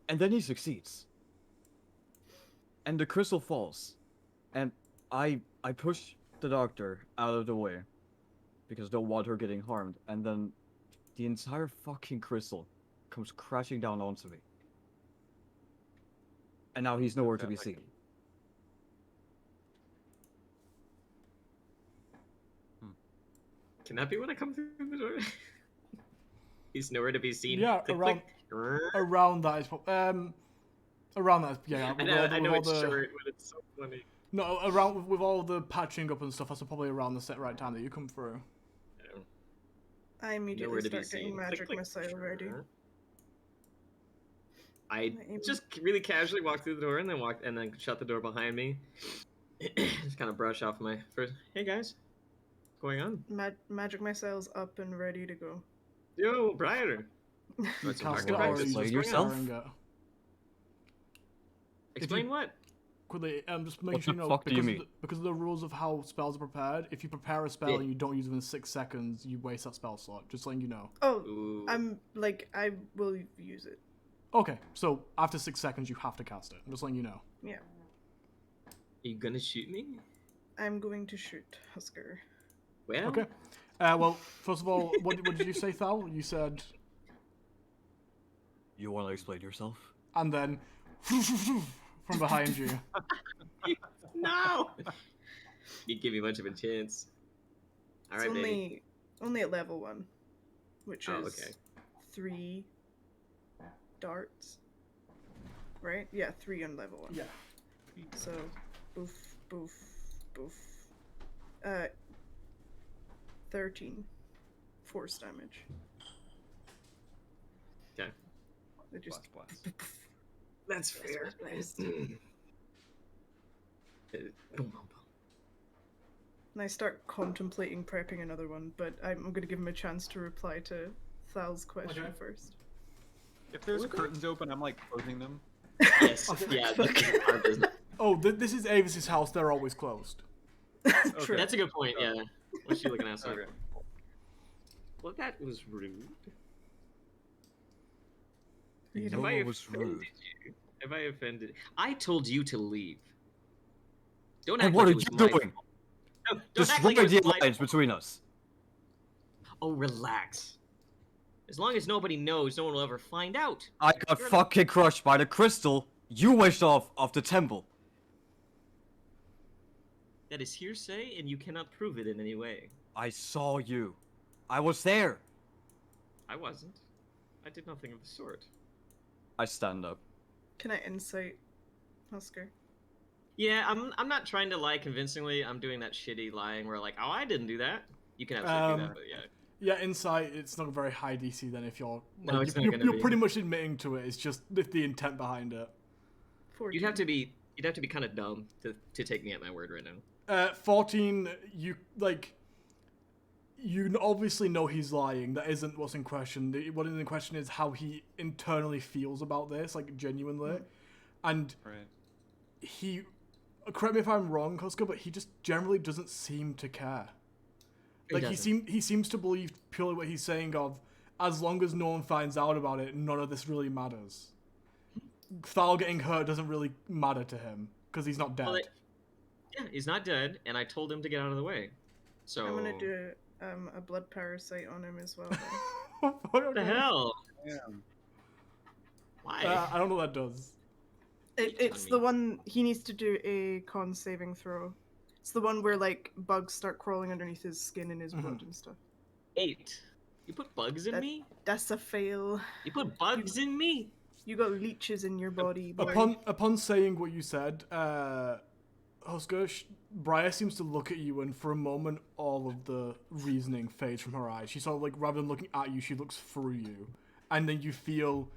And then he succeeds. And the crystal falls. And I push the doctor out of the way. Because I don't want her getting harmed. And then the entire fucking crystal comes crashing down onto me. And now he's nowhere to be seen. Can that be when I come through the door? He's nowhere to be seen. Yeah, Click, around- click. around that is around that yeah. I know it's short, but it's so funny. No, around with all the patching up and stuff. That's probably around the set right time that you come through. I immediately Nowhere to be start getting seen. Click, magic click. missile ready. I just really casually walk through the door and then shut the door behind me. Just kind of brush off my first. Hey guys, what's going on? Magic missile's up and ready to go. Yo, Briar. You What's cast your it, target or practice? you Explain just yourself. carrying it? Explain what? Quickly, just make What sure the you know fuck do you because mean? because of the rules of how spells are prepared. If you prepare a spell Yeah. and you don't use it within 6 seconds, you waste that spell slot. Just letting you know. Oh, Ooh. I will use it. Okay, so after 6 seconds, you have to cast it. I'm just letting you know. Yeah. Are you gonna shoot me? I'm going to shoot Husker. Well, Okay. Well, first of all, what did you say, Thal? You said, You want to explain yourself? and then from behind you. no. You give me much of a chance. All It's right, baby. only at level 1, which Oh, is okay. 3 darts. Right? Yeah, 3 on level 1. Yeah. So, boof, boof, boof. 13 force damage. Okay. They just Blast. That's fair. Boom, boom, boom. and I start contemplating prepping another one, but I'm going to give him a chance to reply to Thal's question Okay. first. If there's Okay. curtains open, I'm like closing them. Yes. Yeah. That's our business. Oh, this is Avis's house. They're always closed. True. That's a good point. Yeah. What's she looking at? Sorry. Okay. Well, that was rude. You Have know, I what was offended rude? you? Have I offended? I told you to leave. Don't And act what like are it you was my doing? fault. No, don't Destroy act like it was the my alliance fault. between us. Oh, relax. As long as nobody knows, no one will ever find out. I got You're- fucking crushed by the crystal. You wished off of the temple. That is hearsay, and you cannot prove it in any way. I saw you. I was there. I wasn't. I did nothing of the sort. I stand up. Can I insight Husker? Yeah, I'm not trying to lie convincingly. I'm doing that shitty lying where like, oh, I didn't do that. You can absolutely do that, but yeah. Yeah, insight, it's not a very high DC then if you're... No, it's not you're, gonna you're be. pretty much admitting to it. It's just the intent behind it. 14. You'd have to be kind of dumb to take me at my word right now. 14, you, like... You obviously know he's lying. That isn't what's in question. What is in question is how he internally feels about this, like, genuinely. And Right. he... Correct me if I'm wrong, Husker, but he just generally doesn't seem to care. Like, he seems to believe purely what he's saying of, as long as no one finds out about it, none of this really matters. Thal getting hurt doesn't really matter to him, because he's not dead. Well, yeah, he's not dead, and I told him to get out of the way. So I'm gonna do a blood parasite on him as well. What the hell? Yeah. Why? I don't know what that does. It's the one he needs to do a con saving throw. It's the one where like bugs start crawling underneath his skin and his blood and stuff. 8. You put bugs in me? That's a fail. You put bugs in me? You got leeches in your body. Boy. Upon saying what you said, Husker, Briar seems to look at you, and for a moment, all of the reasoning fades from her eyes. She sort of like, rather than looking at you, she looks through you, and then you feel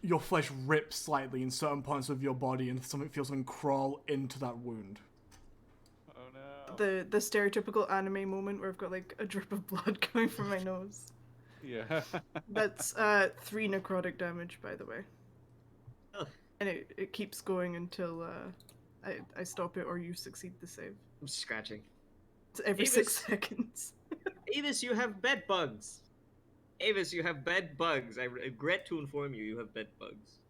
your flesh rip slightly in certain points of your body, and something crawl into that wound. Oh no. The stereotypical anime moment where I've got like a drip of blood coming from my nose. Yeah. That's 3 necrotic damage, by the way. Ugh. And it keeps going until I stop it or you succeed the save. I'm scratching. It's every Avis. 6 seconds. Avis, you have bed bugs. Avis, you have bed bugs. I regret to inform you, you have bed bugs.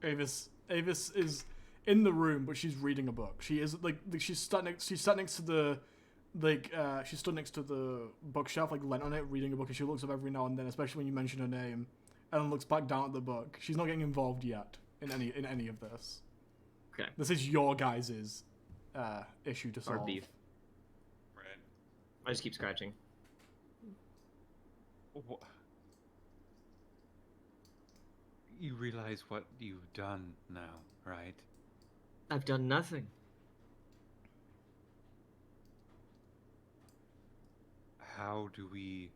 Avis is in the room, but she's reading a book. She is like she's sat next to the she stood next to the bookshelf, like leant on it, reading a book, and she looks up every now and then, especially when you mention her name, and then looks back down at the book. She's not getting involved yet in any of this. Okay. This is your guys' issue to solve. Our beef. Right. I just keep scratching. You realize what you've done now, right? I've done nothing. How do we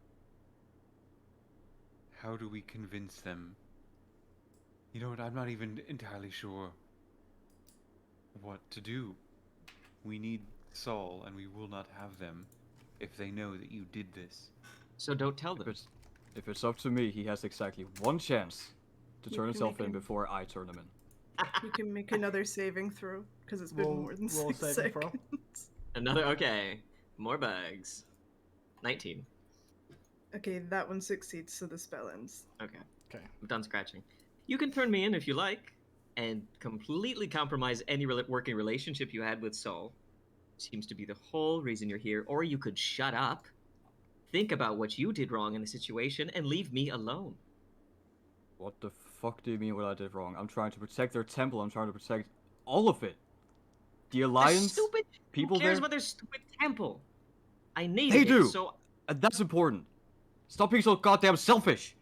convince them? You know what, I'm not even entirely sure what to do. We need Saul, and we will not have them if they know that you did this. So don't tell them. If it's up to me, he has exactly 1 chance to You turn can himself make in him- before I turn him in. You can make another saving throw because it's been more than roll 6 saving throw. seconds. Another, okay. More bugs. 19. Okay, that one succeeds, so the spell ends. Okay. Okay. I'm done scratching. You can turn me in if you like, and completely compromise any working relationship you had with Saul. Seems to be the whole reason you're here. Or you could shut up, think about what you did wrong in the situation, and leave me alone. What the fuck do you mean what I did wrong? I'm trying to protect their temple. I'm trying to protect all of it. The Their Alliance, stupid. people Who cares there. about their stupid temple? I need They it, do. so And that's important. Stop being so goddamn selfish.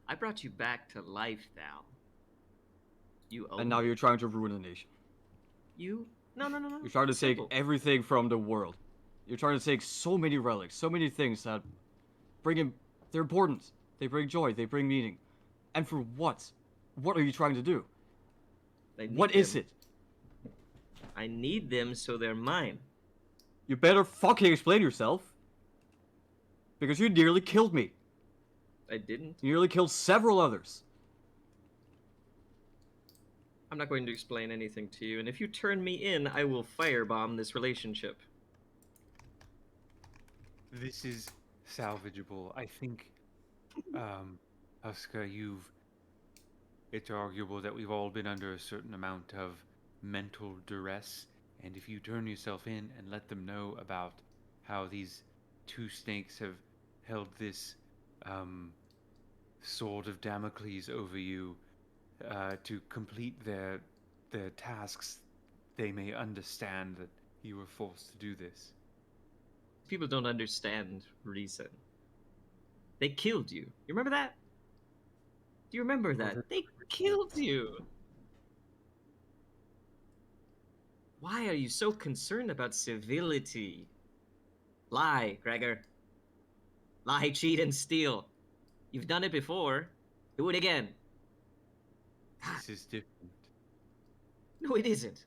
I brought you back to life, Thal. You owe And now me. you're trying to ruin the nation. You? No. You're trying to take Simple. everything from the world. You're trying to take so many relics, so many things that bring in. They're important. They bring joy. They bring meaning. And for what? What are you trying to do? I need What is them. it? I need them so they're mine. You better fucking explain yourself. Because you nearly killed me. I didn't. You nearly killed several others. I'm not going to explain anything to you, and if you turn me in, I will firebomb this relationship. This is salvageable. I think, Husker, it's arguable that we've all been under a certain amount of mental duress, and if you turn yourself in and let them know about how these 2 snakes have held this, sword of Damocles over you, to complete their tasks, they may understand that you were forced to do this. People don't understand reason. They killed you. You remember that? Do you remember that? They killed you. Why are you so concerned about civility? Lie, Gregor. Lie, cheat, and steal. You've done it before. Do it again. God, This is different. no, it isn't.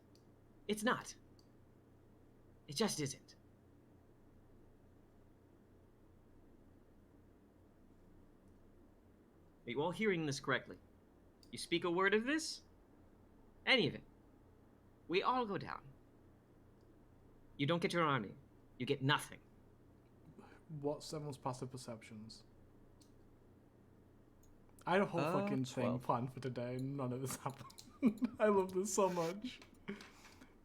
It's not. It just isn't. Are you all hearing this correctly? You speak a word of this? Any of it. We all go down. You don't get your army. You get nothing. What's everyone's passive perceptions? I had a whole fucking thing 12. planned for today, and none of this happened. I love this so much.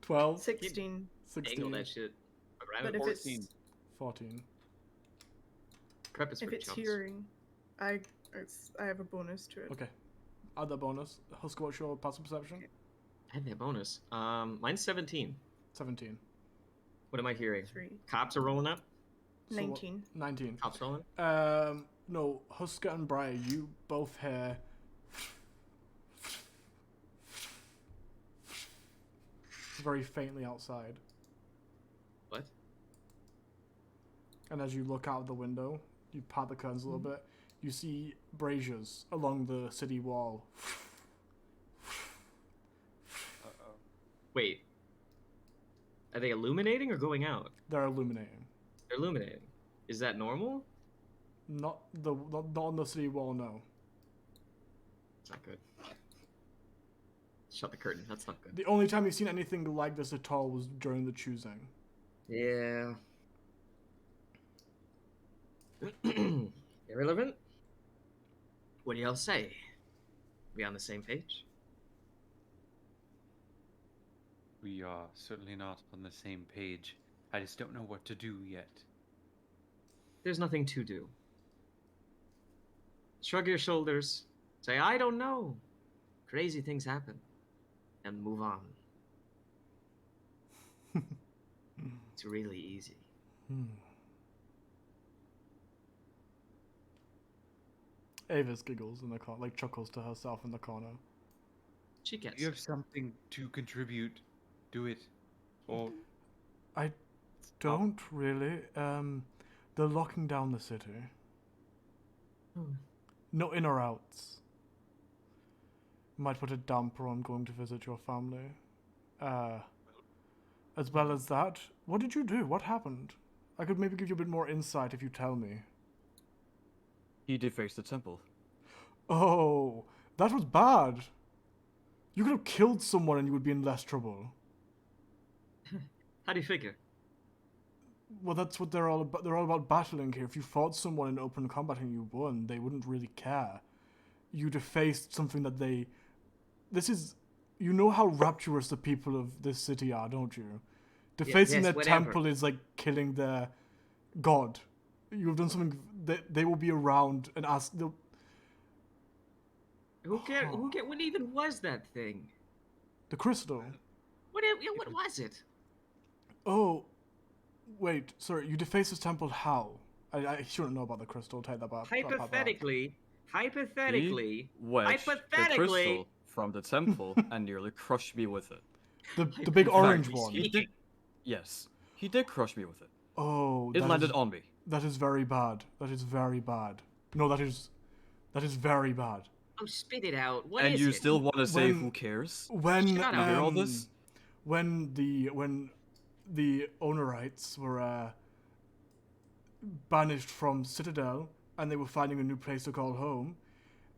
12, 16. 16, Angle that shit. Around But if 14. it's 14. prep is if for it's chumps. hearing, I have a bonus to it. Okay. Add that bonus. Husker, what's your passive perception? And their bonus. Mine's 17. 17. What am I hearing? 3. Cops are rolling up. So what- 19. 19. Cops rolling. No, Husker and Briar, you both hear very faintly outside. What? And as you look out the window, you part the curtains a little bit, you see braziers along the city wall. Uh-oh. Wait. Are they illuminating or going out? They're illuminating. They're illuminating. Is that normal? Not on the city wall, no. It's not good. Shut the curtain. That's not good. The only time you've seen anything like this at all was during the choosing. Yeah. Irrelevant? What do y'all say? We on the same page? We are certainly not on the same page. I just don't know what to do yet. There's nothing to do. Shrug your shoulders. Say, I don't know. Crazy things happen. And move on. It's really easy. Ava's giggles in the corner, like chuckles to herself in the corner. She If gets you it. have something to contribute, do it. Or I don't really. They're locking down the city. No in or outs. Might put a damper on going to visit your family. As well as that, what did you do? What happened? I could maybe give you a bit more insight if you tell me. He defaced the temple. Oh, that was bad. You could have killed someone and you would be in less trouble. How do you figure? Well, that's what they're all about. They're all about battling here. If you fought someone in open combat and you won, they wouldn't really care. You defaced something that they... This is... You know how rapturous the people of this city are, don't you? Defacing yes, their whatever. temple is like killing their god. You have done something that they will be around and ask... Who what even was that thing? The crystal. What was it? Oh, wait, sorry, you defaced this temple how? I shouldn't know about the crystal, take that back. Hypothetically, He wedged the crystal from the temple and nearly crushed me with it. The big orange one. He did, yes, he did crush me with it. Oh, It that landed is- on me. That is very bad. That is very bad. No, that is very bad. Oh, spit it out. What And is you it? still want to say When- who cares? When Shut up. You hear all this? when the Onerites were banished from Citadel and they were finding a new place to call home,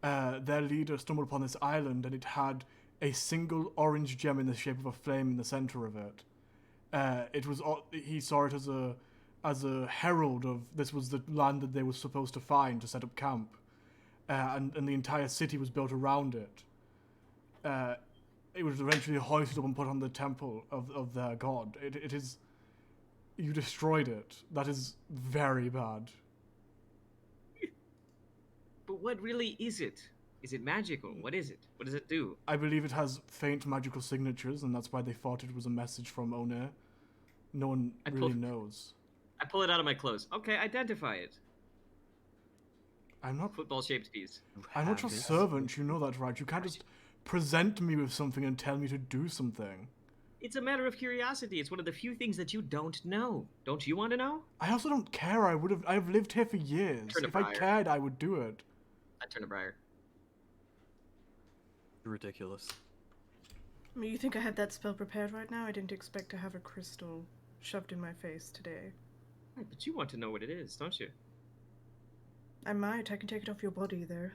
their leader stumbled upon this island and it had a single orange gem in the shape of a flame in the center of it. He saw it as a herald of this was the land that they were supposed to find to set up camp, and the entire city was built around it. It was eventually hoisted up and put on the temple of their god. It is... You destroyed it. That is very bad. But what really is it? Is it magical? What is it? What does it do? I believe it has faint magical signatures, and that's why they thought it was a message from One. No one I really pulled- knows. I pull it out of my clothes. Okay, identify it. I'm not Football-shaped piece. I'm not your servant, you know that, right? You can't just present me with something and tell me to do something. It's a matter of curiosity. It's one of the few things that you don't know. Don't you want to know? I also don't care. I've lived here for years. Turn to If I Briar. cared, I would do it. I turn to Briar. Ridiculous. I mean, you think I had that spell prepared right now? I didn't expect to have a crystal shoved in my face today. Right, but you want to know what it is, don't you? I might. I can take it off your body, though.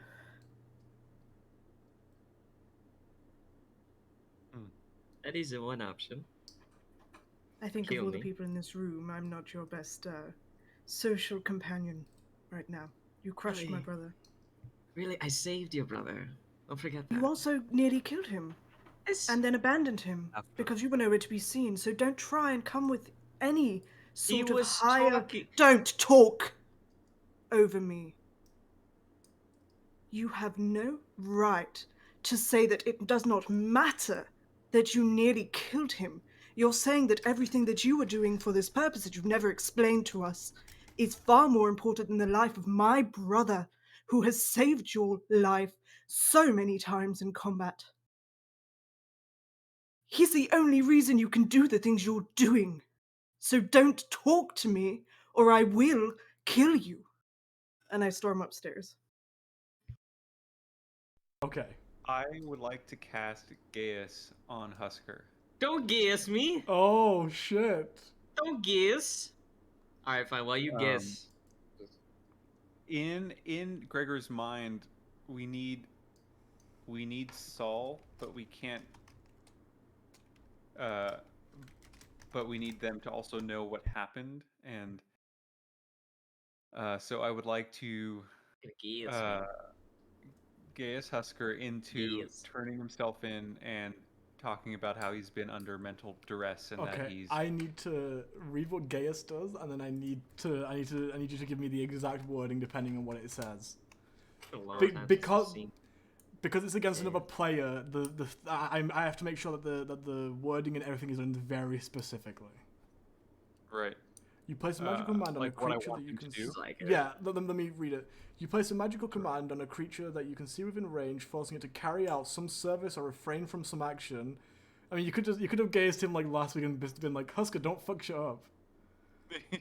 That is one option. I think Kill of all the me. people in this room, I'm not your best social companion right now. You crushed my Really? brother. Really, I saved your brother. Don't forget that. You also nearly killed him Yes. and then abandoned him After. because you were nowhere to be seen. So don't try and come with any sort of was higher. talking. Don't talk over me. You have no right to say that it does not matter that you nearly killed him. You're saying that everything that you were doing for this purpose that you've never explained to us is far more important than the life of my brother, who has saved your life so many times in combat. He's the only reason you can do the things you're doing. So don't talk to me, or I will kill you. And I storm upstairs. Okay. I would like to cast Gaius on Husker. Don't guess me. Oh shit. Don't guess. All right, fine. While you guess. In Gregor's mind, we need Saul, but we can't. But we need them to also know what happened, and so I would like to Guess Gaius Husker into Gaius. turning himself in and talking about how he's been under mental duress and that Okay. he's. I need to read what Gaius does, and then I need you to give me the exact wording depending on what it says. Because it's against another player, I have to make sure that the wording and everything is done very specifically. Right. You place a magical command on a like what I creature want that you him can to do? Yeah, let me read it. You place a magical command on a creature that you can see within range, forcing it to carry out some service or refrain from some action. I mean, you could have gazed him like last week and been like, Husker, don't fuck shit up.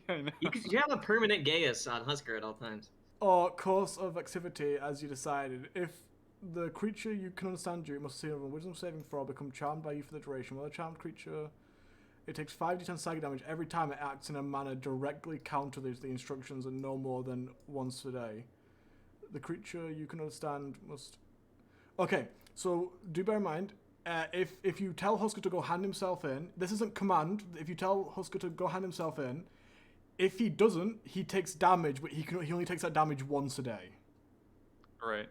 I know. You have a permanent Gaius on Husker at all times. Or course of activity as you decided. If the creature you can understand you must see a wisdom saving throw, become charmed by you for the duration. While a charmed creature, it takes 5d10 psychic damage every time it acts in a manner directly counter the instructions and no more than once a day. The creature you can understand must... Okay, so do bear in mind, if you tell Husker to go hand himself in, this isn't command, if you tell Husker to go hand himself in, if he doesn't, he takes damage, but he only takes that damage once a day. Right.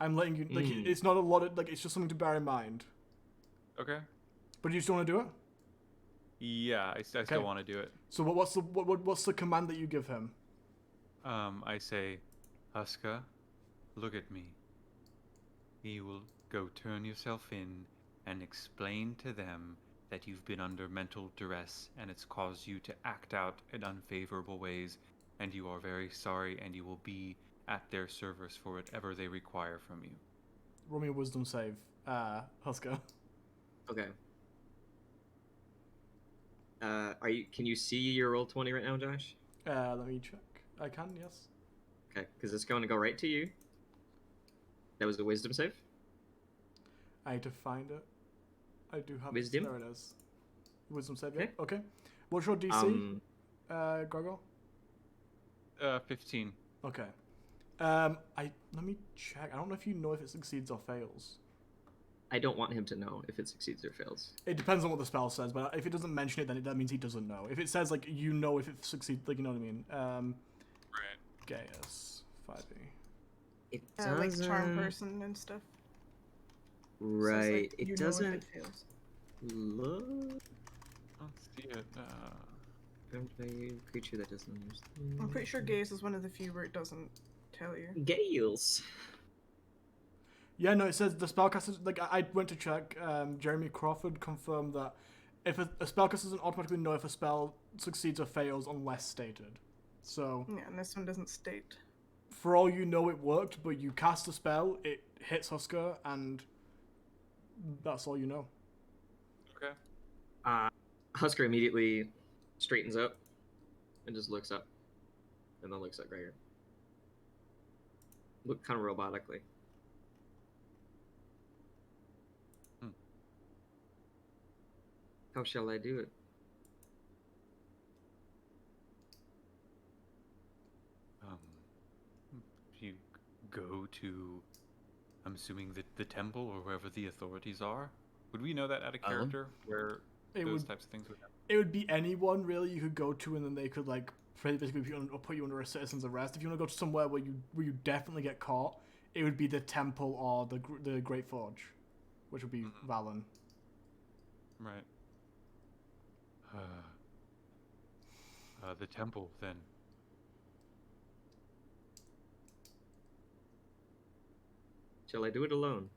I'm letting you, like, it's not a lot of, like, it's just something to bear in mind. Okay. But you still want to do it? Yeah, I still want to do it. So what's the command that you give him? I say, Husker, look at me. You will go turn yourself in and explain to them that you've been under mental duress and it's caused you to act out in unfavorable ways, and you are very sorry, and you will be at their service for whatever they require from you. Roll me a wisdom save, Husker. Okay. Can you see your roll 20 right now, Josh? Let me check. I can, yes. Okay, because it's going to go right to you. That was the wisdom save. I need to find it. I do have Wisdom? There it is. Wisdom save, yeah. Okay. Okay. What's your DC, Gargoyle? 15. Okay. Let me check. I don't know if you know if it succeeds or fails. I don't want him to know if it succeeds or fails. It depends on what the spell says, but if it doesn't mention it, then that means he doesn't know. If it says, like, you know if it succeeds, like, you know what I mean? Right. Gaius, 5e. It Like charm doesn't. person and stuff. Right. So it's like, It you know if doesn't it fails. look. Let's see it. Creature that doesn't understand. I'm pretty sure gaze is one of the few where it doesn't tell you. Gales. Yeah, no, it says the spellcaster, like, I went to check, Jeremy Crawford confirmed that if a spellcaster doesn't automatically know if a spell succeeds or fails unless stated. So, Yeah, and this one doesn't state. for all you know, it worked, but you cast a spell, it hits Husker, and that's all you know. Okay. Husker immediately straightens up and just looks up, and then looks at Gregor. Look kind of robotically. How shall I do it? You go to, I'm assuming the temple or wherever the authorities are. Would we know that out of Alan? character where those types of things would happen? It would be anyone really you could go to, and then they could like basically put you under a citizen's arrest. If you want to go to somewhere where you definitely get caught, it would be the temple or the Great Forge, which would be Valen. Right. The temple then. Shall I do it alone?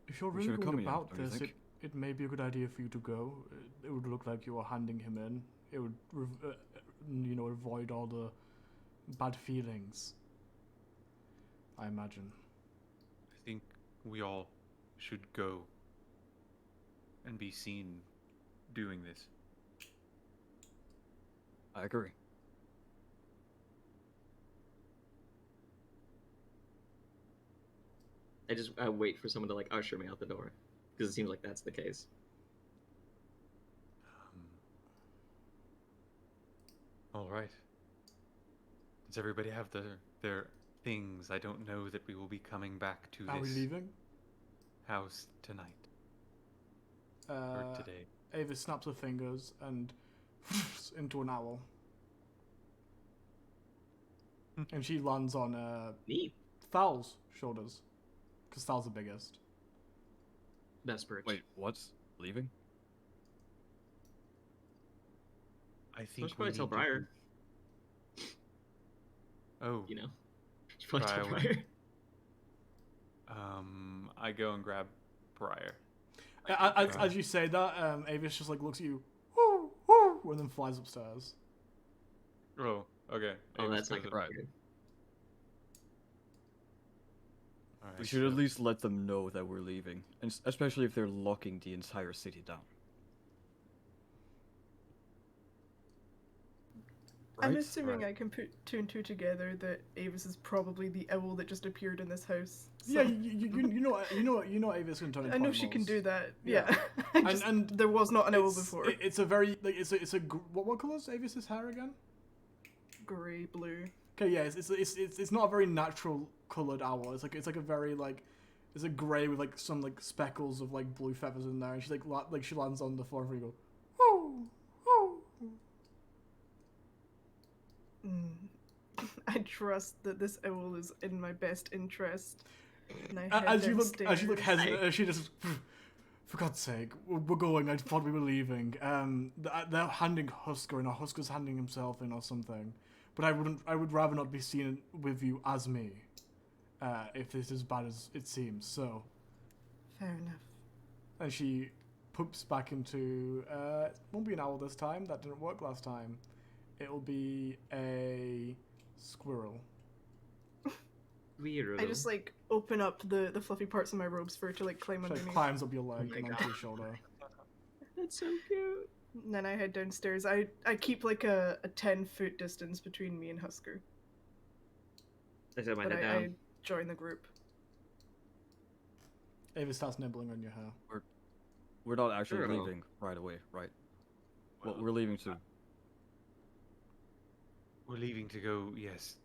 If you're We really should going accompany him, about don't you this, think? it may be a good idea for you to go. It would look like you are handing him in. It would, avoid all the bad feelings. I imagine. I think we all should go and be seen doing this. I agree. I wait for someone to like usher me out the door, because it seems like that's the case. All right. Does everybody have their things? I don't know that we will be coming back to Are we this leaving? house tonight or today. Ava snaps her fingers and into an owl. And she lands on Neat. Thal's shoulders. Because Thal's the biggest. Best perch. Wait, what's leaving? I think Let's probably we tell need to- Briar. Oh, You know, you should probably tell Briar Briar. I go and grab Briar. As you say that, Avis just like looks at you, woo, woo, and then flies upstairs. Oh, okay. Oh, Avis that's goes not up. right. good. All right, We should at so- least let them know that we're leaving, and especially if they're locking the entire city down. I'm Right? assuming Right. I can put two and two together that Avis is probably the owl that just appeared in this house. So Yeah, you know Avis can turn into I know she can animals. do that. Yeah. Yeah, And there was not an owl It's- before. It's a very like it's a what color is Avis's hair again? Grey, blue. Okay, yeah, it's not a very natural colored owl. It's like a very like it's a gray with like some like speckles of like blue feathers in there, and she like she lands on the floor and you go, woo, woo. I trust that this owl is in my best interest. And I head As you look downstairs. hesitant, she just, for God's sake, we're going. I thought we were leaving. They're handing Husker in, or Husker's handing himself in, or something. But I would rather not be seen with you as me, if this is as bad as it seems. So, Fair enough. and she poops back into. It won't be an owl this time. That didn't work last time. It'll be a squirrel. Weirdo. I just like open up the fluffy parts of my robes for it to like climb She like, underneath. climbs up your leg my and onto God. your shoulder. That's so cute. And then I head downstairs. I keep like a 10-foot distance between me and Husker. I set my But head I down. join the group. Avis starts nibbling on your hair. We're not actually Sure. leaving right away, right? Well, Well, we're leaving to. We're leaving to go, yes,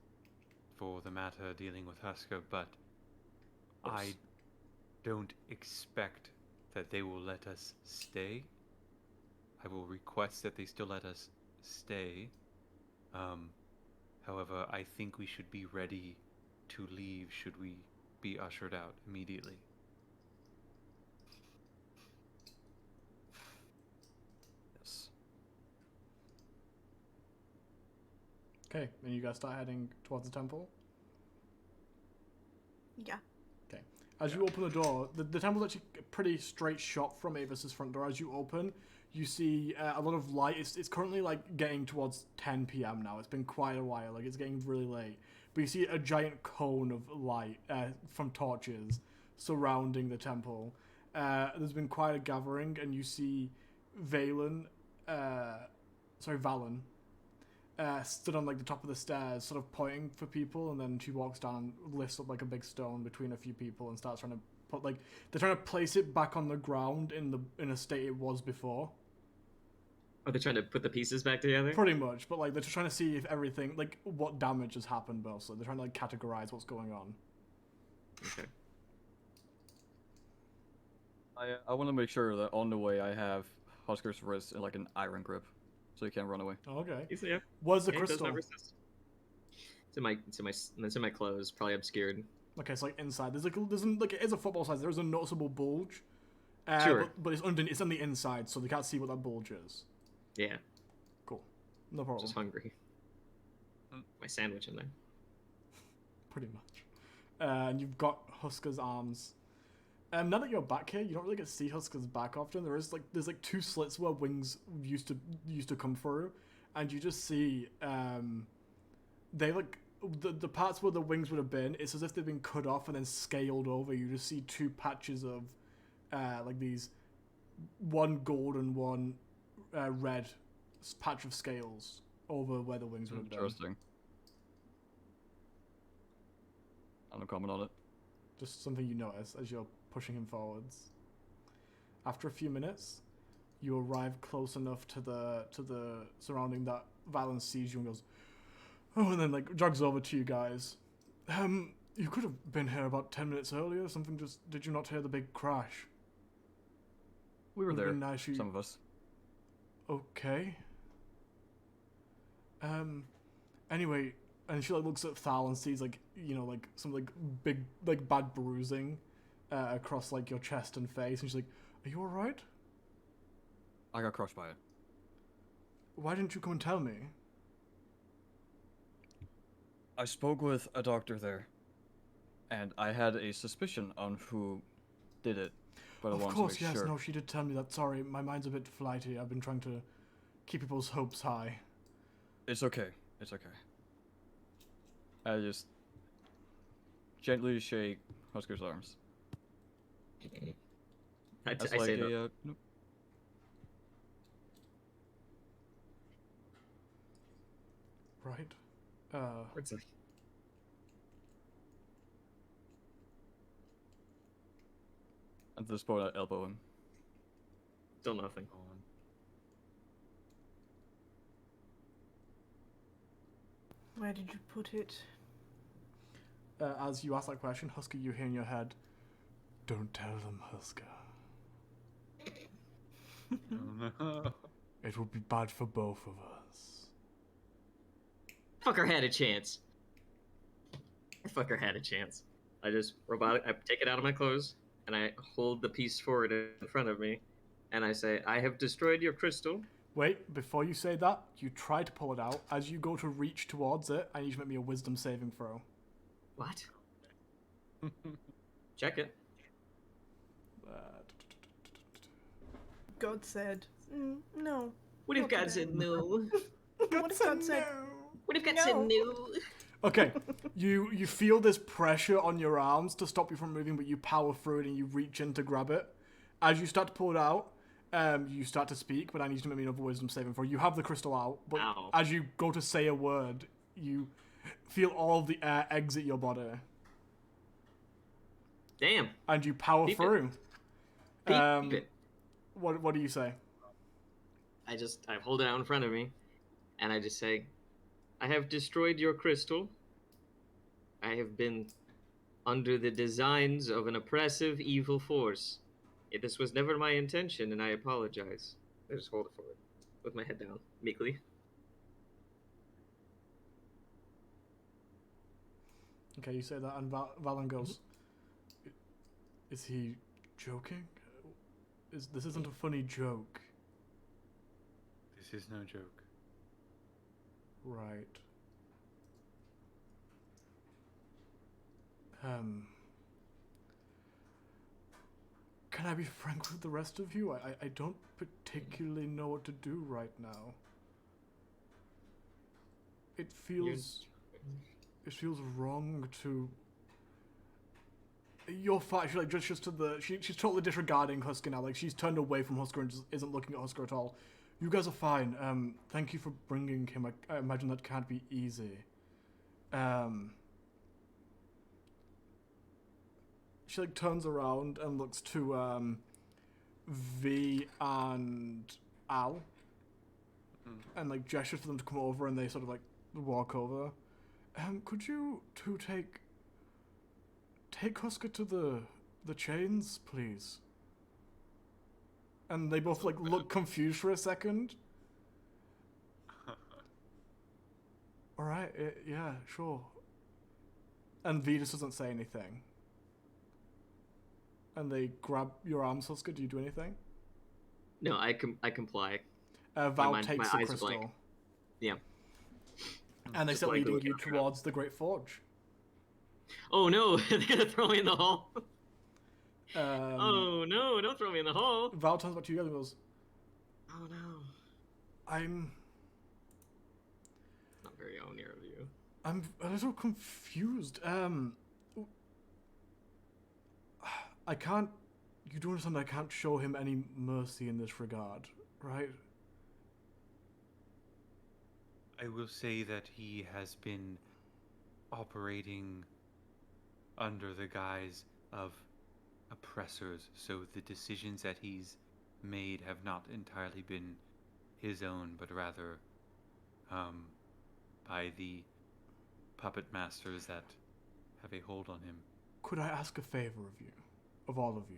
for the matter dealing with Husker, but I Yes. don't expect that they will let us stay. I will request that they still let us stay. However, I think we should be ready to leave should we be ushered out immediately. Yes. Okay, and you guys start heading towards the temple. Yeah. As you open the door, the temple's actually a pretty straight shot from Avis's front door. As you open, you see a lot of light. It's currently like getting towards 10 p.m. now. It's been quite a while. Like it's getting really late. But you see a giant cone of light from torches surrounding the temple. there's been quite a gathering, and you see Valen, stood on like the top of the stairs, sort of pointing for people, and then she walks down and lifts up like a big stone between a few people and starts trying to put they're trying to place it back on the ground in a state it was before. Are they trying to put the pieces back together? Pretty much, but like they're just trying to see if everything, like what damage has happened mostly. They're trying to like categorize what's going on. Okay. I want to make sure that on the way I have Husker's wrist in like an iron grip, so he can't run away. Okay. Yeah. Where's the Yeah, it does crystal? not resist. It's in my clothes, probably obscured. Okay, it's like inside. There's it is a football size. There's a noticeable bulge. Sure. But it's underneath. It's on the inside, so they can't see what that bulge is. Yeah. Cool. No problem. Just hungry. My sandwich in there. Pretty much. And you've got Husker's arms. Now that you're back here, you don't really get to see Husker's back often. There's like two slits where wings used to come through, and you just see they like the parts where the wings would have been. It's as if they've been cut off and then scaled over. You just see two patches of like these, one gold and one red patch of scales over where the wings would have been. Interesting. I don't comment on it. Just something you notice as you're pushing him forwards. After a few minutes, you arrive close enough to the surrounding that Valen sees you and goes, oh, and then like jogs over to you guys. You could have been here about 10 minutes earlier. Did you not hear the big crash? We were Would've there, been nice some of us. Okay. Anyway, and she like looks at Thal and sees like, you know, like some like big like bad bruising across like your chest and face, and she's like, are you alright? I got crushed by it. Why didn't you come and tell me? I spoke with a doctor there, and I had a suspicion on who did it, but I Of wanted course, to make yes, sure. no, she did tell me that. Sorry, my mind's a bit flighty. I've been trying to keep people's hopes high. It's okay. It's okay. I just gently shake Husker's arms. That's I like say no. nope. Right. What's it? At this point, I elbow him. Still nothing. Where did you put it? As you ask that question, Husker, you hear in your head, don't tell them, Husker. Oh, no. It would be bad for both of us. Fucker had a chance. Fucker had a chance. I just I take it out of my clothes, and I hold the piece forward in front of me, and I say, I have destroyed your crystal. Wait, before you say that, you try to pull it out. As you go to reach towards it, I need you to make me a wisdom saving throw. What? Check it. God said, no. What if Not God today." said no? What if God said, What if God No. said no? Okay, you feel this pressure on your arms to stop you from moving, but you power through it and you reach in to grab it. As you start to pull it out, you start to speak, but I need you to make me another wisdom saving throw. You have the crystal out, but Ow. as you go to say a word, you feel all of the air exit your body, Damn. and you power Keep it. through. Keep it. What do you say? I hold it out in front of me, and I just say, I have destroyed your crystal. I have been under the designs of an oppressive, evil force. This was never my intention, and I apologize. I just hold it forward, with my head down, meekly. Okay, you say that, and Valen goes, is he joking? This isn't a funny joke. This is no joke. Right. Can I be frank with the rest of you? I don't particularly know what to do right now. It feels wrong to You're fine. She's like just to the. She's totally disregarding Husker now. Like she's turned away from Husker and just isn't looking at Husker at all. You guys are fine. Thank you for bringing him. I imagine that can't be easy. She like turns around and looks to V and Al, and like gestures for them to come over, and they sort of like walk over. Could you two take Husker to the chains, please? And they both like look confused for a second. All right, yeah, sure. And V just doesn't say anything. And they grab your arms, Husker. Do you do anything? No, I comply. Val my takes the eyes are crystal. blank. Yeah. And they Just start blankly leading you looking around. towards the Great Forge. Oh no, they're gonna throw me in the hole. Oh no, don't throw me in the hole. Val turns back to you guys and goes, Oh no. I'm Not very near of you. a little confused. I can't. You do understand I can't show him any mercy in this regard, right? I will say that he has been operating under the guise of oppressors, so the decisions that he's made have not entirely been his own, but rather by the puppet masters that have a hold on him. Could I ask a favor of you? Of all of you?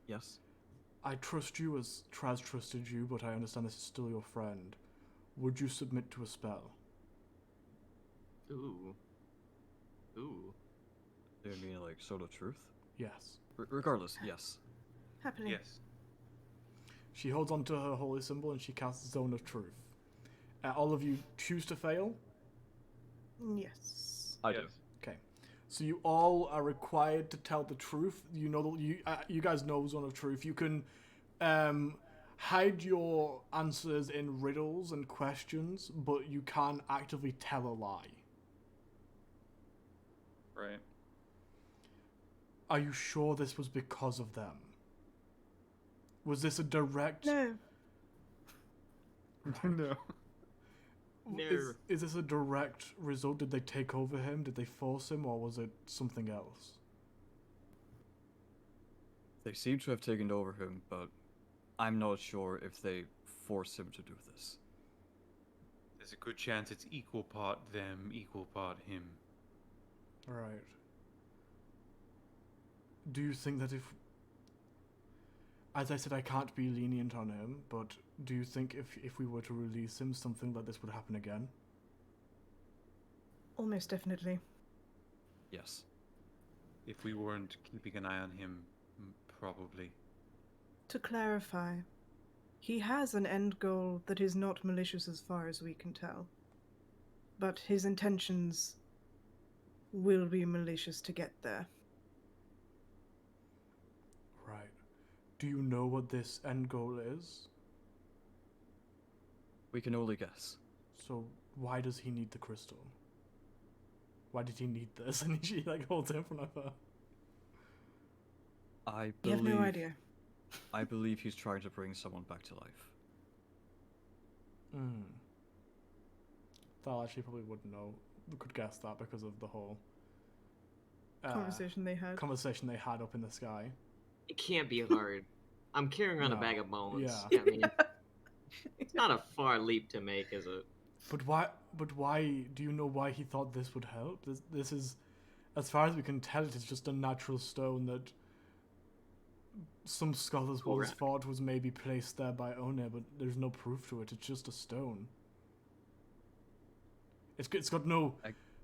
Yes. I trust you as Traz trusted you, but I understand this is still your friend. Would you submit to a spell? Ooh. Do you mean like Sword of Truth? Yes. Regardless, yes. Happily. Yes. She holds onto her holy symbol and she casts Zone of Truth. All of you choose to fail? Yes. I do. Okay. So you all are required to tell the truth. You know you guys know Zone of Truth. You can hide your answers in riddles and questions, but you can't actively tell a lie. Right. Are you sure this was because of them? Was this a direct... No. No. No. Is this a direct result? Did they take over him? Did they force him? Or was it something else? They seem to have taken over him, but I'm not sure if they forced him to do this. There's a good chance it's equal part them, equal part him. Right. Do you think that if... As I said, I can't be lenient on him, but do you think if we were to release him, something like this would happen again? Almost definitely. Yes. If we weren't keeping an eye on him, probably. To clarify, he has an end goal that is not malicious as far as we can tell. But his intentions will be malicious to get there. Right. Do you know what this end goal is? We can only guess. So why does he need the crystal? Why did he need this? And she like holds it in front of her. I You have believe. no idea. I believe he's trying to bring someone back to life. Thal actually probably wouldn't know. We could guess that because of the whole Conversation they had. conversation they had up in the sky. It can't be hard. I'm carrying around a No. bag of bones. Yeah. I mean, it's not a far leap to make, is it? But why? But why? Do you know why he thought this would help? This is, as far as we can tell, it is just a natural stone that some scholars once Correct. thought was maybe placed there by One, but there's no proof to it. It's just a stone. It's got no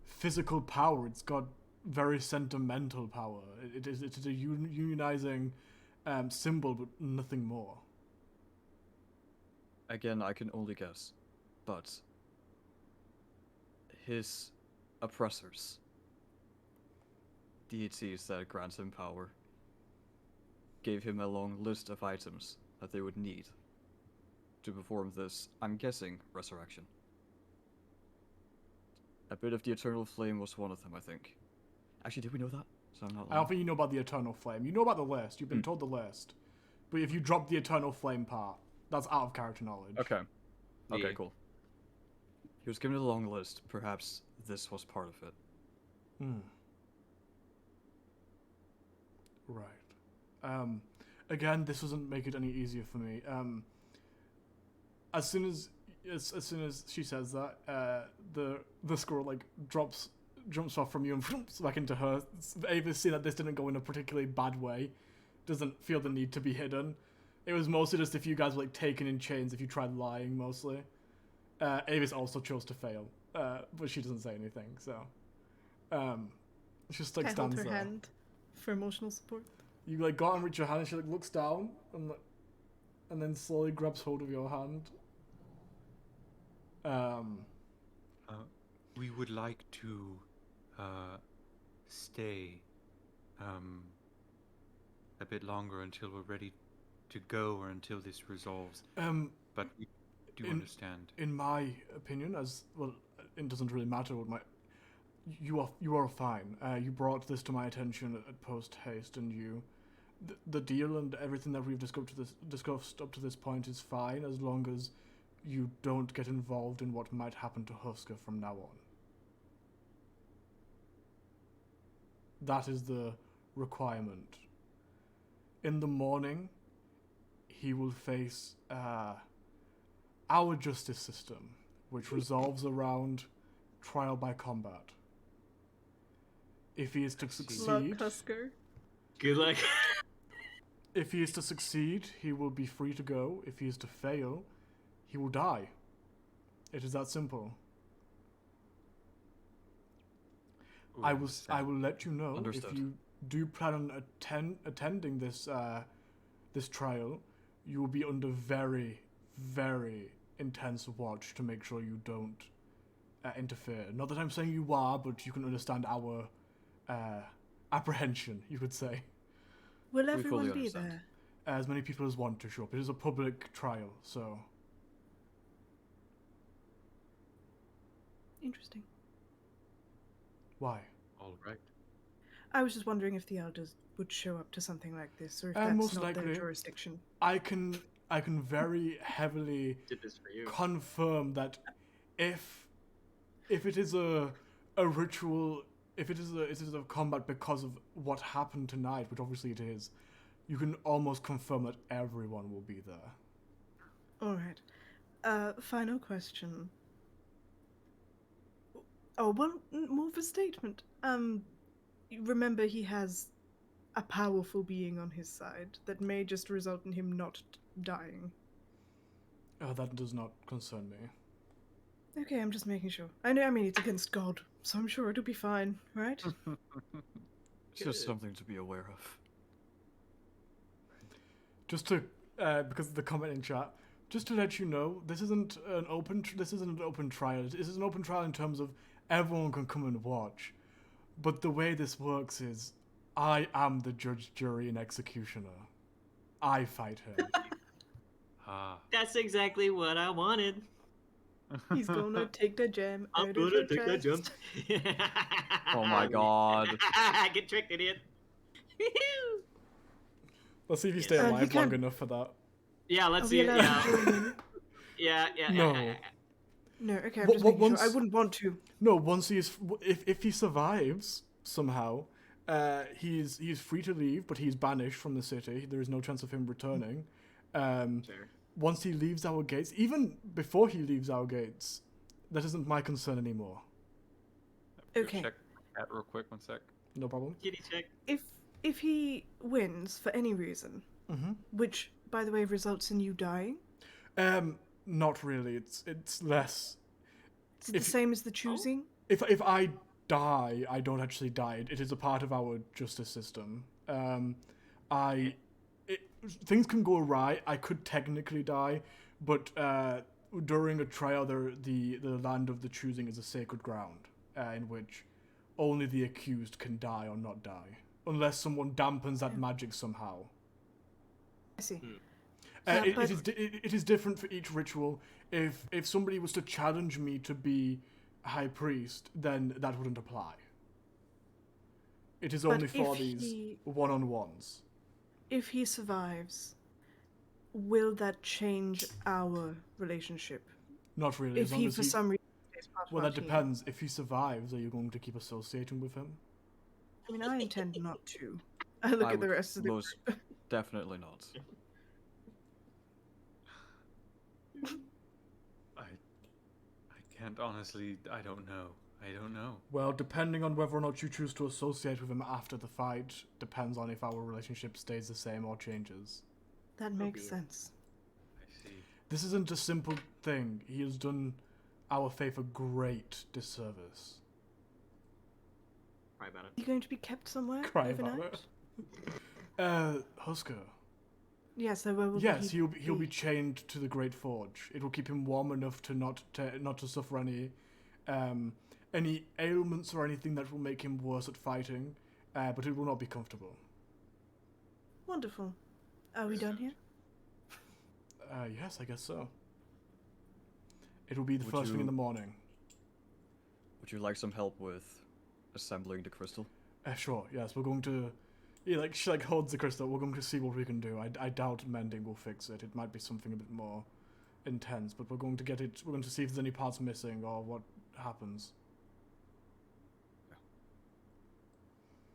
physical power. It's got very sentimental power. It is a unionizing symbol, but nothing more. Again, I can only guess. But his oppressors, deities that grant him power, gave him a long list of items that they would need to perform this, I'm guessing, resurrection. A bit of the eternal flame was one of them, I think. Actually, did we know that? So I'm not I lying. don't think you know about the Eternal Flame. You know about the list. You've been told the list. But if you drop the Eternal Flame part, that's out of character knowledge. Okay. Okay, Yeah. cool. He was given a long list. Perhaps this was part of it. Right. Again, this doesn't make it any easier for me. As soon as she says that, the squirrel like jumps off from you and back into her. Ava's seen that this didn't go in a particularly bad way. Doesn't feel the need to be hidden. It was mostly just if you guys were like taken in chains if you tried lying mostly. Avis also chose to fail, but she doesn't say anything. So, she just like I hold stands her there. hand for emotional support. You like go out and reach your hand, and she like looks down and then slowly grabs hold of your hand. We would like to stay a bit longer until we're ready to go or until this resolves. But we do understand. In my opinion, as well, it doesn't really matter what my. You are fine. You brought this to my attention at post haste, and the deal and everything that we've discussed up to this point is fine as long as you don't get involved in what might happen to Husker from now on. That is the requirement. In the morning, he will face our justice system, which resolves around trial by combat. If he is to Luck, succeed, Husker. Good luck. if he is to succeed, he will be free to go. If he is to fail, he will die. It is that simple. We I understand. will let you know Understood. if you do plan on attending this this trial. You will be under very, very intense watch to make sure you don't interfere. Not that I'm saying you are, but you can understand our apprehension, you could say. Will fully everyone be understand. there? As many people as want to show up. It is a public trial, so Interesting. why? All right. I was just wondering if the elders would show up to something like this, or if Most that's not their likely. jurisdiction. I can very heavily Did this for you. confirm that if it is a ritual, if it is a combat because of what happened tonight, which obviously it is, you can almost confirm that everyone will be there. All right. Final question. Oh, one more of a statement. Remember he has a powerful being on his side that may just result in him not dying. That does not concern me. Okay, I'm just making sure. I mean, it's against God, so I'm sure it'll be fine, right? It's just Good. something to be aware of. Just to because of the comment in chat, just to let you know, this isn't an open trial. This is an open trial in terms of everyone can come and watch. But the way this works is, I am the judge, jury, and executioner. I fight him. Ah. That's exactly what I wanted. He's gonna take the gem I'm out gonna of her take that jump. chest. Oh my god. Get tricked, idiot. Let's see if you Yes. stay You alive long can- enough for that. Yeah, Are let's we see it. allowed Yeah. to join in? Yeah. No. No, okay, I'm What- just what- making once- sure. I wouldn't want to. No, once he is, if he survives somehow, he's free to leave, but he's banished from the city. There is no chance of him returning. Fair. Once he leaves our gates, even before he leaves our gates, that isn't my concern anymore. Okay. Check that real quick. 1 sec. No problem. Kitty check. If he wins for any reason, Mm-hmm. which, by the way, results in you dying, Not really. It's less. is it the If- same as the choosing? If I die, I don't actually die. It is a part of our justice system. Things can go awry. I could technically die, but during a trial, the land of the choosing is a sacred ground in which only the accused can die or not die, unless someone dampens that magic somehow. I see. It is different for each ritual. If somebody was to challenge me to be high priest, then that wouldn't apply. It is But only for if these he- one-on-ones. If he survives, will that change our relationship? Not really. If As long he, as for he... some reason, stays part of Well, our that team? depends. If he survives, are you going to keep associating with him? I mean, I intend not to. I look I at the would rest of the most definitely not. I can't honestly. I don't know. I don't know. Well, depending on whether or not you choose to associate with him after the fight, depends on if our relationship stays the same or changes. That makes sense. I see. This isn't a simple thing. He has done our faith a great disservice. Cry about it. Are you going to be kept somewhere Cry overnight? about Husker. Yes, there will. Yes, he'll be chained to the Great Forge. It will keep him warm enough to not to suffer any ailments or anything that will make him worse at fighting, but it will not be comfortable. Wonderful. Are we done here? Yes, I guess so. It will be the Would first thing in you- the morning. Would you like some help with assembling the crystal? Sure. Yes, we're going to. She holds the crystal. We're going to see what we can do. I doubt mending will fix it. It might be something a bit more intense, but we're going to get it. We're going to see if there's any parts missing or what happens.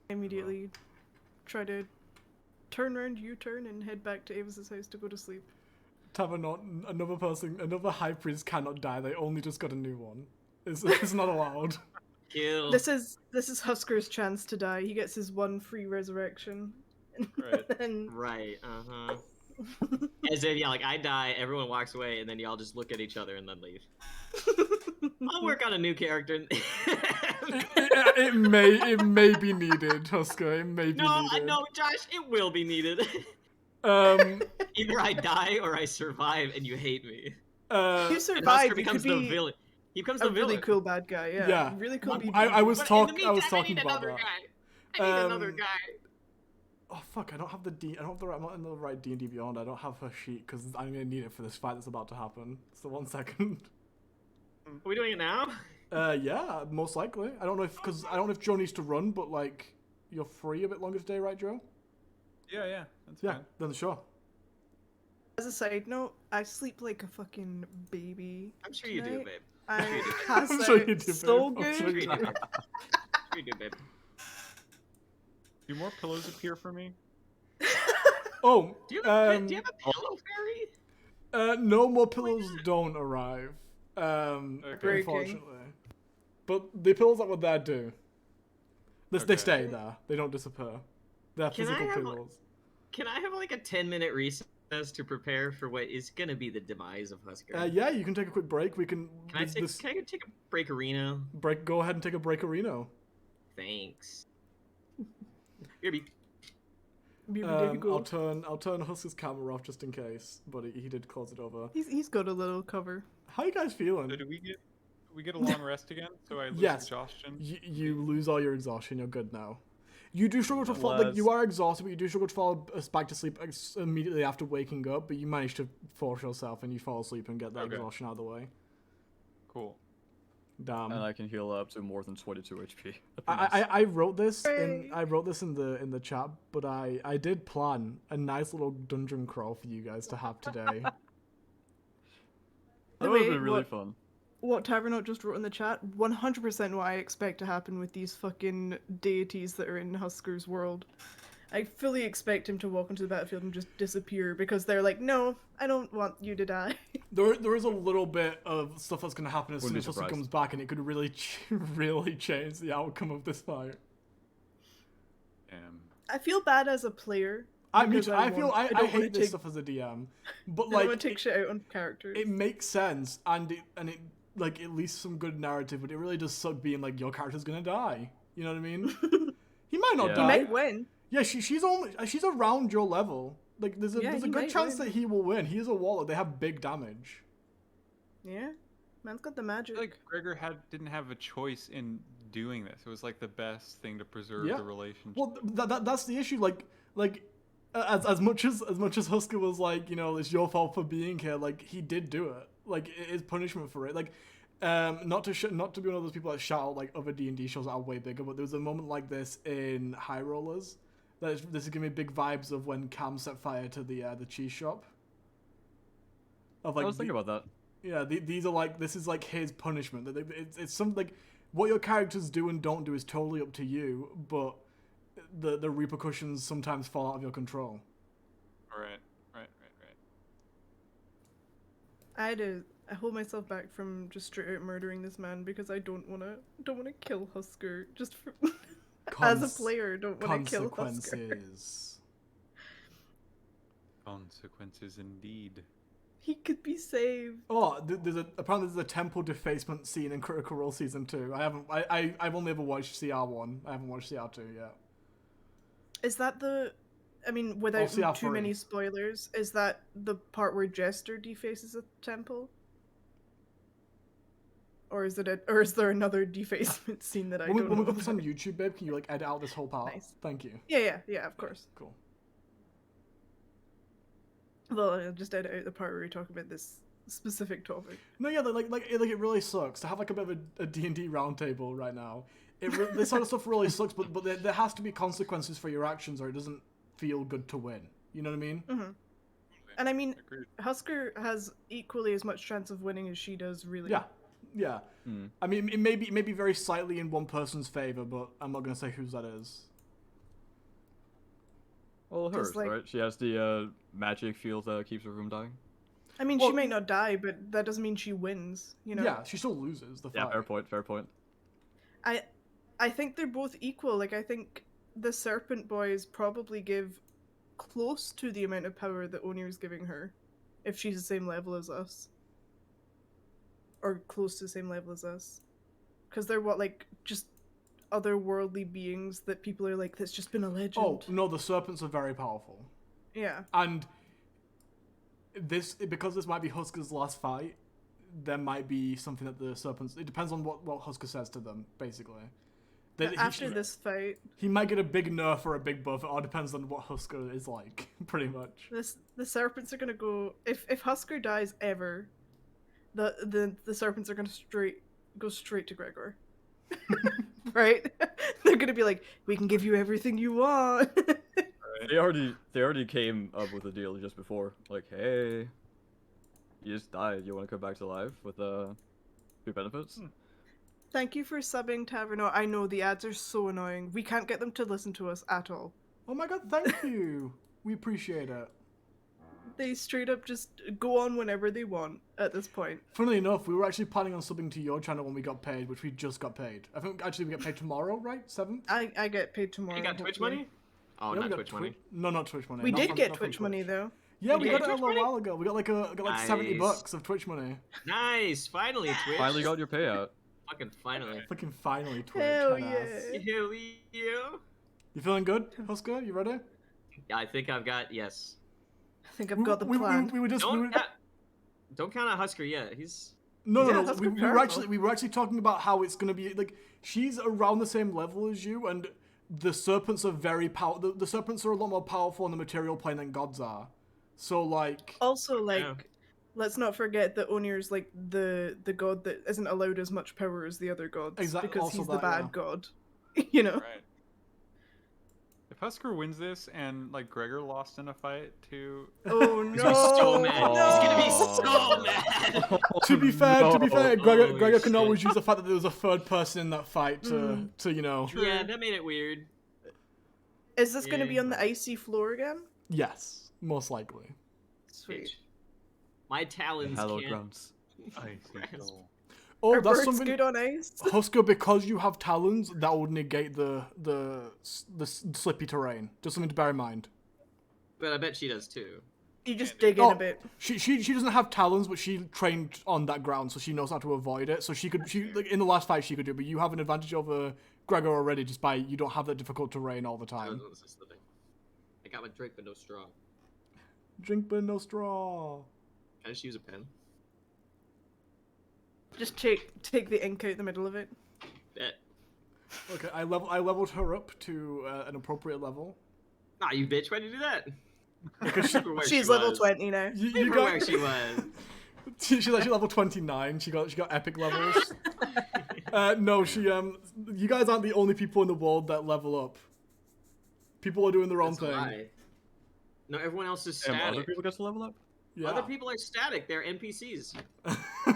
I immediately try to turn around, U-turn, and head back to Avis's house to go to sleep. Tavern, another high priest cannot die. They only just got a new one. It's not allowed. Kill. This is Husker's chance to die. He gets his one free resurrection. Right. and Right. As if yeah, like I die, everyone walks away, and then y'all just look at each other and then leave. I'll work on a new character. it may be needed, Husker. It may be No, needed. no, Josh, it will be needed. Either I die or I survive, and you hate me. you And Husker survive. You becomes could the be villain. He becomes a the villain. really cool bad guy. Yeah. Yeah. Really cool. BB. I was But in the I was meantime, talking I need about another that. guy. I need another Um, guy. Oh fuck! I don't have I'm not in the right D&D Beyond. I don't have her sheet because I'm gonna need it for this fight that's about to happen. So 1 second. Are we doing it now? Yeah, most likely. I don't know if Joe needs to run, but like you're free a bit longer today, right, Joe? Yeah. That's Yeah, fine. then sure. As a side note, I sleep like a fucking baby. I'm sure you do, tonight. babe. I pass I'm sure out you do, so babe. I'm good. sure you do. I'm sure you do, babe. Do more pillows appear for me? Oh, Do you have a pillow fairy? no more pillows don't arrive. Okay. Unfortunately. But the pillows that were there do. They Okay. stay there. They don't disappear. They're Can I physical have, pillows. Can I have like a 10-minute recess to prepare for what is gonna be the demise of Husker? Yeah, you can take a quick break. We can. Can I take a break, Arena? break? Go ahead and take a break, Areno. Thanks. BRB. I'll turn Husker's camera off just in case, but he did close it over. He's got a little cover. How you guys feeling? So do we get a long rest again? So I lose Yes. exhaustion. You lose all your exhaustion. You're good now. You do struggle to fall. Like, you are exhausted, but you do struggle to fall back to sleep immediately after waking up. But you manage to force yourself, and you fall asleep and get that Okay. exhaustion out of the way. Cool. Damn. And I can heal up to more than 22 HP. I wrote this Hooray. in the chat, but I did plan a nice little dungeon crawl for you guys to have today. That would Wait, be really what? fun. What Tavernot just wrote in the chat, 100% what I expect to happen with these fucking deities that are in Husker's world. I fully expect him to walk into the battlefield and just disappear because they're like, no, I don't want you to die. There is a little bit of stuff that's going to happen as soon Wouldn't be as Husker surprised. comes back, and it could really really change the outcome of this fight. I feel bad as a player. I because I feel want- I don't wanna hate this take- stuff as a DM, but I don't like want to take shit out on characters. it makes sense, and it like at least some good narrative, but it really does suck being like your character's gonna die. You know what I mean? He might not Yeah. He die. might win. Yeah, she's around your level. Like there's a Yeah, there's a he good might chance win. that he will win. He is a warlock. They have big damage. Yeah. Man's got the magic. I feel like Gregor didn't have a choice in doing this. It was like the best thing to preserve Yeah. the relationship. Well, that's the issue. Like as much as Husker was like, you know, it's your fault for being here. Like he did do it. Like it is punishment for it. Like Not to be one of those people that shout out like other D&D shows that are way bigger, but there was a moment like this in High Rollers. This is giving me big vibes of when Cam set fire to the cheese shop. Of, like, I was thinking about that. Yeah, these are like, this is like his punishment. It's something like what your characters do and don't do is totally up to you, but the repercussions sometimes fall out of your control. Right. I hold myself back from just straight out murdering this man because I don't wanna kill Husker. Just for, as a player, don't wanna kill Husker. Consequences indeed. He could be saved. Oh, apparently there's a temple defacement scene in Critical Role Season 2. I've only ever watched CR1. I haven't watched CR2 yet. Is that without too many spoilers, is that the part where Jester defaces a temple? Or is there another defacement scene that I don't know? When we put this on YouTube, babe, can you like edit out this whole part? Nice. Thank you. Yeah, of course. Cool. Well, I'll just edit out the part where we talk about this specific topic. No, yeah, like it really sucks to have like a bit of a D&D roundtable right now. This sort of stuff really sucks, but there has to be consequences for your actions, or it doesn't feel good to win. You know what I mean? Mm-hmm. And I mean, Husker has equally as much chance of winning as she does, really. Yeah. Mm. I mean, it may be very slightly in one person's favor, but I'm not gonna say whose that is. Well, hers, right? She has the magic field that keeps her from dying. I mean, she may not die, but that doesn't mean she wins, you know? Yeah, she still loses the fight. Yeah, fair point. I think they're both equal. Like, I think the Serpent Boys probably give close to the amount of power that Onir's giving her, if she's the same level as us. Or close to the same level as us. Because they're just otherworldly beings that people are like, that's just been a legend. Oh, no, the serpents are very powerful. Yeah. And because this might be Husker's last fight, there might be something that the serpents... It depends on what Husker says to them, basically. After this fight... He might get a big nerf or a big buff. It all depends on what Husker is like, pretty much. The serpents are going to go... If Husker dies ever, the serpents are going to go straight to Gregor. Right? They're going to be like, we can give you everything you want. They already came up with a deal just before. Like, hey, you just died. You want to come back to life with your benefits? Thank you for subbing, Taverno. I know the ads are so annoying. We can't get them to listen to us at all. Oh my god, thank you. We appreciate it. They straight up just go on whenever they want at this point. Funnily enough, we were actually planning on subbing to your channel when we got paid, which we just got paid. I think actually we get paid tomorrow, right? 7th? I get paid tomorrow. You got Twitch money? Oh, yeah, not Twitch money. No, not Twitch money. We did get Twitch money though. Yeah, we got it a little while ago. We got like Nice. $70 of Twitch money. Nice, finally Twitch. Finally got your payout. Fucking finally. Fucking finally Twitch. Hell yeah. Hell yeah. You feeling good, Husker? You ready? Yeah, I think I've got yes. I think I've got the plan. We were just... Don't count out Husker yet. He's... No. Husker We were actually talking about how it's gonna be like she's around the same level as you, and the serpents are very powerful. The serpents are a lot more powerful on the material plane than gods are. So like. Also, let's not forget that Onir's like the god that isn't allowed as much power as the other gods. Exactly. Because Also he's the that, bad yeah. god. You know. Right. If Husker wins this and like Gregor lost in a fight to... Oh no! He's gonna be so mad. He's gonna be so mad. To be fair, Gregor Holy can always use the fact that there was a third person in that fight to you know. Yeah, that made it weird. Is this going to be on the icy floor again? Yes, most likely. Sweet. My talons Hello, can't. Grunts. Oh, Are that's birds something. good on ice? Husker, because you have talons, that would negate the slippy terrain. Just something to bear in mind. But I bet she does too. You just dig in a bit. She doesn't have talons, but she trained on that ground, so she knows how to avoid it. So she like in the last fight she could do, but you have an advantage over Gregor already just by you don't have that difficult terrain all the time. This is the thing. I got my drink but no straw. Drink but no straw. Can I just use a pen? Just take the ink out the middle of it. Bet. Okay, I leveled her up to an appropriate level. Nah, you bitch! Why'd you do that? Because Look where She's she level was. 20 now. you Look got where she was. She's actually level 29. She got epic levels. No, you guys aren't the only people in the world that level up. People are doing their own That's a thing. lie. No, everyone else is Damn, static. other people get to level up? Yeah. Other people are static. They're NPCs.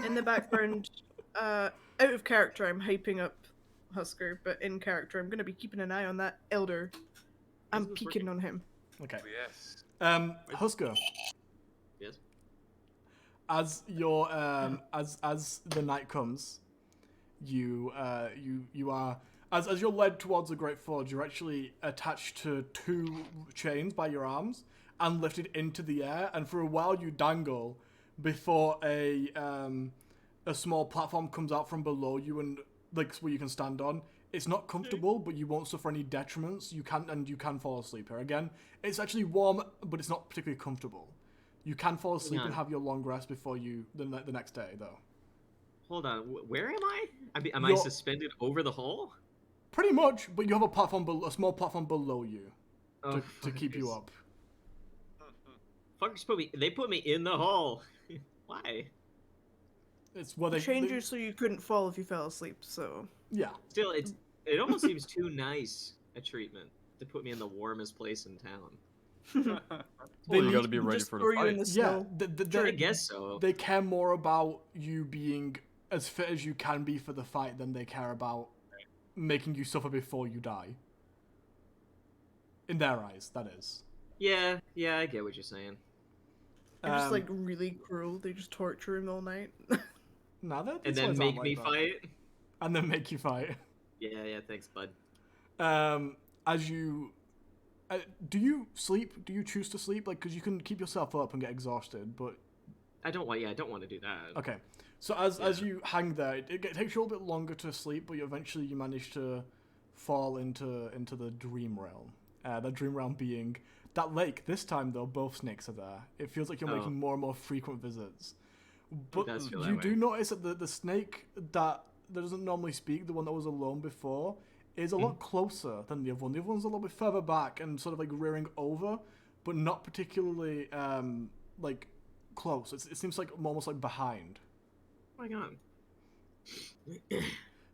In the background, out of character, I'm hyping up Husker, but in character, I'm gonna be keeping an eye on that elder. I'm This is peeking on him. Okay. Yes. Husker, Yes. as your as the night comes, you are as you're led towards the Great Forge, you're actually attached to 2 chains by your arms and lifted into the air, and for a while you dangle before a small platform comes out from below you and like where you can stand on. It's not comfortable, but you won't suffer any detriments. You can fall asleep here. Again, it's actually warm, but it's not particularly comfortable. You can fall asleep and have your long rest before the next day, though. Hold on. Where am I? Am I suspended over the hole? Pretty much, but you have a small platform below you to keep you up. Fuckers put me in the hole. Why? It's where they Change you so you couldn't fall if you fell asleep. So yeah. Still, it almost seems too nice a treatment to put me in the warmest place in town. Well, you gotta be ready just for throw the you in fight. the snow. I guess so. They care more about you being as fit as you can be for the fight than they care about making you suffer before you die. In their eyes, that is. Yeah, I get what you're saying. They're just like really cruel. They just torture him all night. Nah, And then make me fight. And then make you fight. Yeah, thanks, bud. As you, do you sleep? Do you choose to sleep? Like, because you can keep yourself up and get exhausted, but I don't want to do that. okay. So as you hang there, it takes you a little bit longer to sleep, but eventually you manage to fall into the dream realm. The dream realm being that lake. This time though, both snakes are there. It feels like you're making more and more frequent visits. But you do notice that the snake that doesn't normally speak, the one that was alone before, is a lot closer than the other one. The other one's a little bit further back and sort of like rearing over, but not particularly like close. It seems like almost like behind. Oh my god.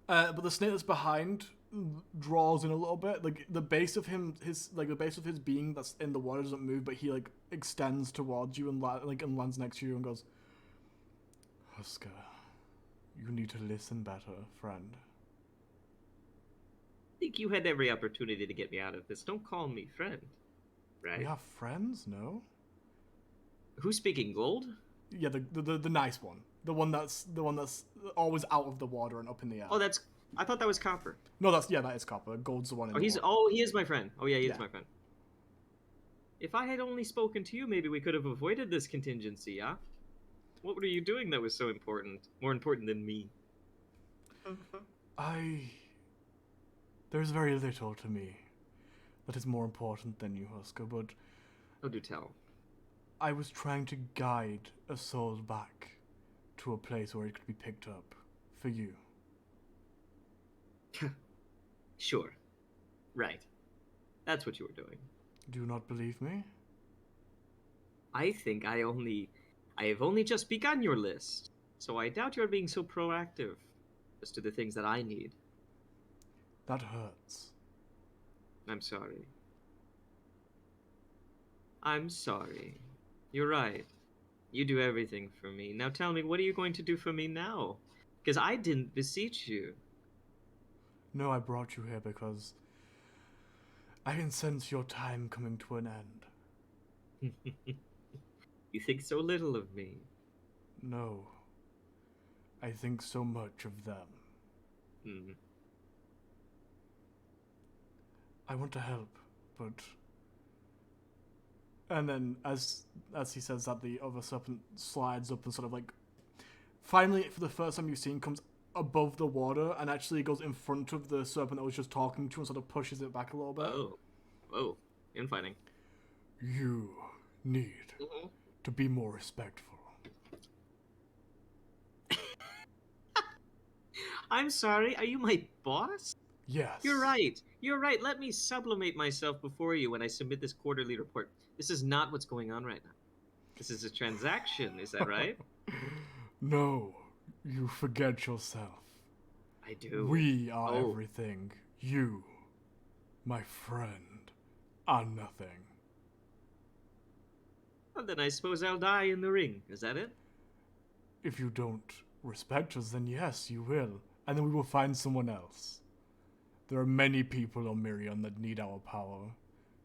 But the snake that's behind draws in a little bit. Like the base of his being that's in the water doesn't move, but he like extends towards you and lands next to you and goes, "Husker, you need to listen better, friend." I think you had every opportunity to get me out of this. Don't call me friend. Right? We are friends, no? Who's speaking gold? Yeah, the nice one. The one that's always out of the water and up in the air. Oh, I thought that was copper. No, that is copper. Gold's the one in the water. He is my friend. Oh yeah, he is my friend. If I had only spoken to you, maybe we could have avoided this contingency, huh? What were you doing that was so important? More important than me? There's very little to me that is more important than you, Husker, but Oh, do tell. I was trying to guide a soul back to a place where it could be picked up for you. Sure. Right. That's what you were doing. Do you not believe me? I think I have only just begun your list, so I doubt you're being so proactive as to the things that I need. That hurts. I'm sorry. I'm sorry. You're right. You do everything for me. Now tell me, what are you going to do for me now? Because I didn't beseech you. No, I brought you here because I can sense your time coming to an end. You think so little of me. No. I think so much of them. Hmm. I want to help, but... And then, as he says that, the other serpent slides up and sort of like... Finally, for the first time you've seen, comes above the water and actually goes in front of the serpent that was just talking to and sort of pushes it back a little bit. Oh, infighting. You need to be more respectful. I'm sorry, are you my boss? Yes. You're right. Let me sublimate myself before you when I submit this quarterly report. This is not what's going on right now. This is a transaction, is that right? No, you forget yourself. I do. We are Oh. everything. You, my friend, are nothing. Well, then I suppose I'll die in the ring. Is that it? If you don't respect us, then yes, you will. And then we will find someone else. There are many people on Mireon that need our power.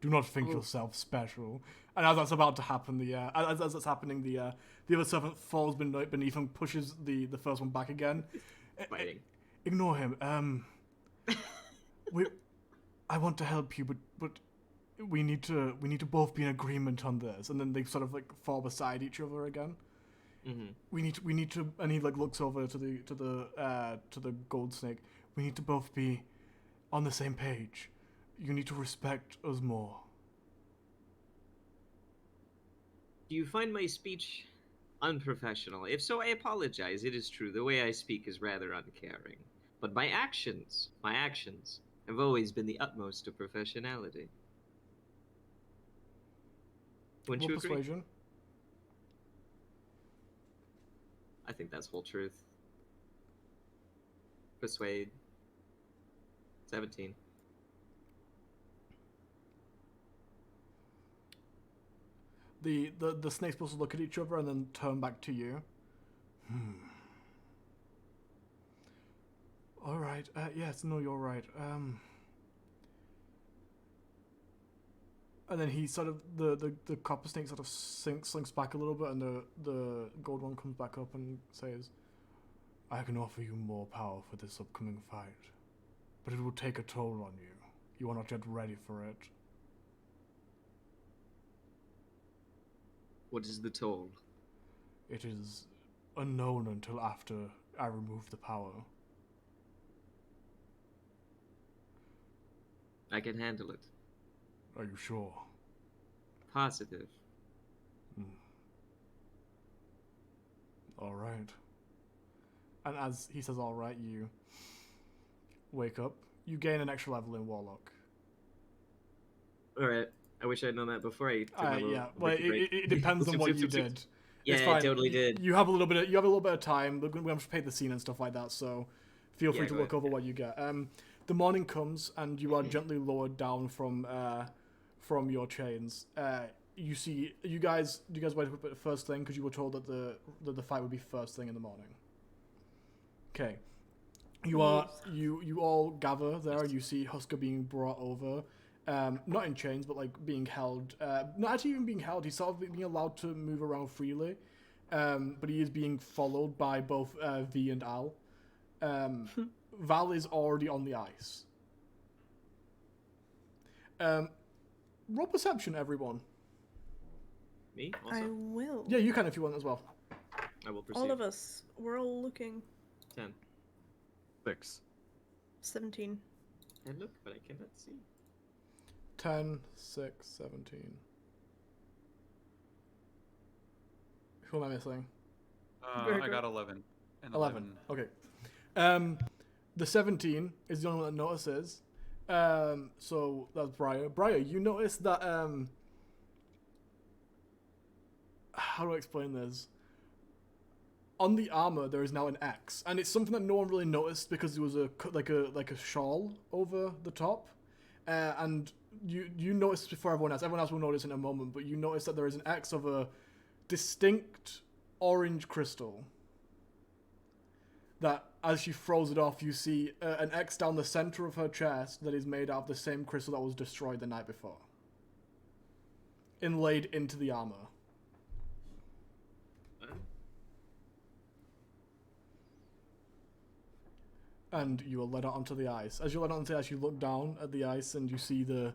Do not think yourself special. And as that's about to happen, as that's happening, the other servant falls beneath and pushes the first one back again. Fighting. Ignore him. I want to help you, but we need to both be in agreement on this. And then they sort of like fall beside each other again. Mm-hmm. We need to, and he like looks over to the gold snake. We need to both be on the same page. You need to respect us more. Do you find my speech unprofessional? If so, I apologize. It is true. The way I speak is rather uncaring. But my actions have always been the utmost of professionality. Wouldn't you agree? Persuasion. I think that's whole truth. Persuade. 17. The snake's supposed to look at each other and then turn back to you. All right. Yes. No, you're right. And then he sort of the copper snake sort of slinks back a little bit, and the gold one comes back up and says, "I can offer you more power for this upcoming fight, but it will take a toll on you. You are not yet ready for it." What is the toll? It is unknown until after I remove the power. I can handle it. Are you sure? Positive. All right. And as he says, all right, you wake up. You gain an extra level in Warlock. Alright. I wish I'd known that before I took my little Yeah. Well, wiki break. it depends on what you did. Yeah, It's I fine. totally did. You have a little bit of time. We're going to paint the scene and stuff like that, so feel free Yeah, to go look over what you get. The morning comes and you are gently lowered down from your chains. You see, do you guys wake up at the first thing because you were told that the fight would be first thing in the morning? Okay. You all gather there. You see Husker being brought over. Not in chains, but like being held. Not actually even being held. He's sort of being allowed to move around freely, but he is being followed by both V and Al. Val is already on the ice. Roll perception, everyone. Me? Also? I will. Yeah, you can if you want as well. I will proceed. All of us. We're all looking. 10. 6. 17. I look, but I cannot see. 10, 6, 17. Who am I missing? I got 11. And 11. Okay. The 17 is the only one that notices. So that's Briar. Briar, you notice that, how do I explain this? On the armor, there is now an X, and it's something that no one really noticed because there was like a shawl over the top, and you noticed before everyone else. Everyone else will notice in a moment, but you notice that there is an X of a distinct orange crystal. That as she throws it off, you see an X down the center of her chest that is made out of the same crystal that was destroyed the night before, inlaid into the armor. And you are led out onto the ice. As you're led out onto the ice, you look down at the ice and you see the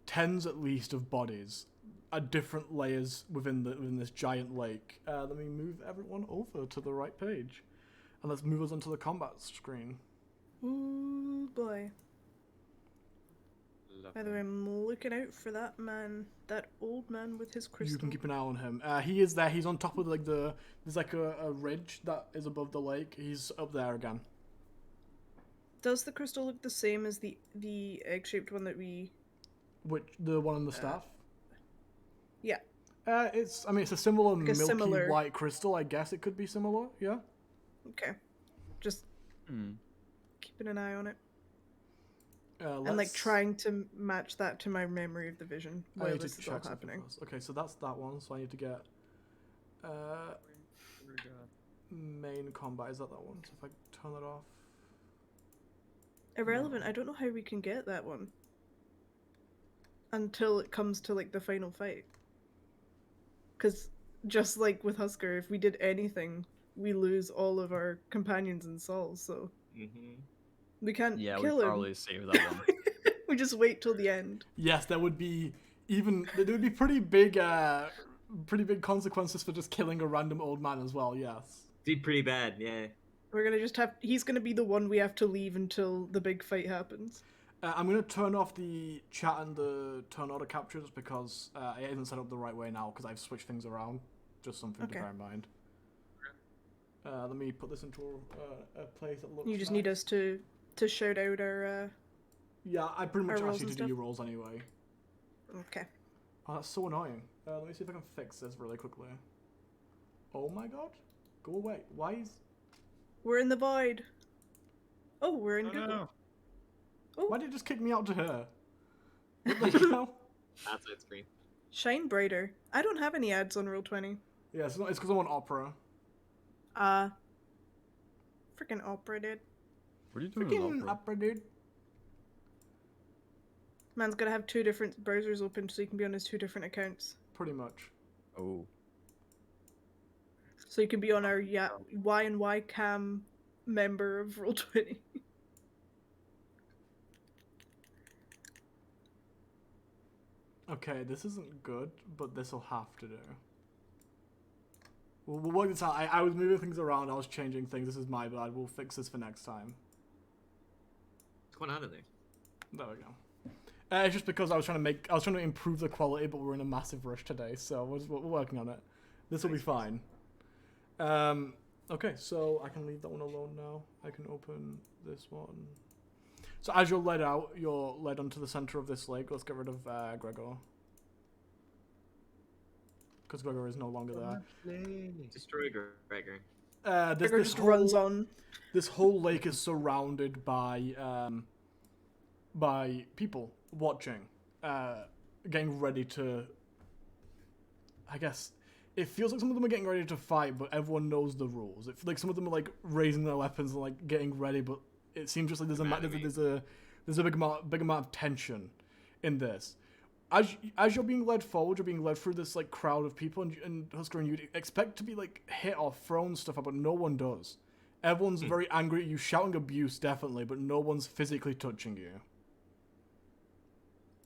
tens at least of bodies at different layers within this giant lake. Let me move everyone over to the right page. And let's move us onto the combat screen. Ooh, boy. By the way, I'm looking out for that man, that old man with his crystal. You can keep an eye on him. He is there. He's on top of there's like a ridge that is above the lake. He's up there again. Does the crystal look the same as the egg-shaped one that we... The one on the staff? Yeah. It's a similar Like a milky similar- white crystal. I guess it could be similar. Yeah. Okay. Just keeping an eye on it. And like Let's- trying to match that to my memory of the vision I while need to this is all check something happening. first. Okay, so that's that one. So I need to get main combat. Is that one? So if I turn that off. Irrelevant. I don't know how we can get that one until it comes to like the final fight. Because just like with Husker, if we did anything, we lose all of our companions and souls. So we can't Yeah, kill we him. probably save that one. We just wait till the end. Yes, there would be pretty big consequences for just killing a random old man as well. Yes. Did pretty bad, yeah. We're gonna just have. He's gonna be the one we have to leave until the big fight happens. I'm gonna turn off the chat and the turn order captures because it isn't set up the right way now because I've switched things around. Just something to bear in mind. Let me put this into a place that looks. You just nice. need us to shout out our. Yeah, I pretty much our asked rolls you and to do your stuff? rolls anyway. Okay. Oh, that's so annoying. Let me see if I can fix this really quickly. Oh my god, go away! Why is? We're in the void. Oh, we're in Oh, Google. no. Oh, Why did it just kick me out to her? What the hell? Outside screen. shine brighter. I don't have any ads on Roll20. Yeah, it's because I'm on Opera. Freaking Opera, dude. What are you doing with Freaking Opera? Opera, dude. Man's gotta have 2 different browsers open so he can be on his 2 different accounts. Pretty much. Oh. So you can be on our Y and Y Cam member of Roll20. Okay, this isn't good, but this will have to do. We'll work this out. I was moving things around, I was changing things. This is my bad. We'll fix this for next time. What's going on in there? There we go. It's just because I was trying to improve the quality, but we're in a massive rush today, so we're working on it. This will be fine. Okay, so I can leave that one alone now. I can open this one. So as you're led out, you're led onto the center of this lake. Let's get rid of Gregor. Because Gregor is no longer there. Destroy Gregor. Gregor just runs on. This whole lake is surrounded by people watching, getting ready to. I guess it feels like some of them are getting ready to fight, but everyone knows the rules. It feels like some of them are like raising their weapons and like getting ready, but it seems just like there's a big amount of tension in this. As you're being led forward, you're being led through this like crowd of people, and Husker, and you'd expect to be like hit or thrown stuff up, but no one does. Everyone's very angry at you, shouting abuse definitely, but no one's physically touching you.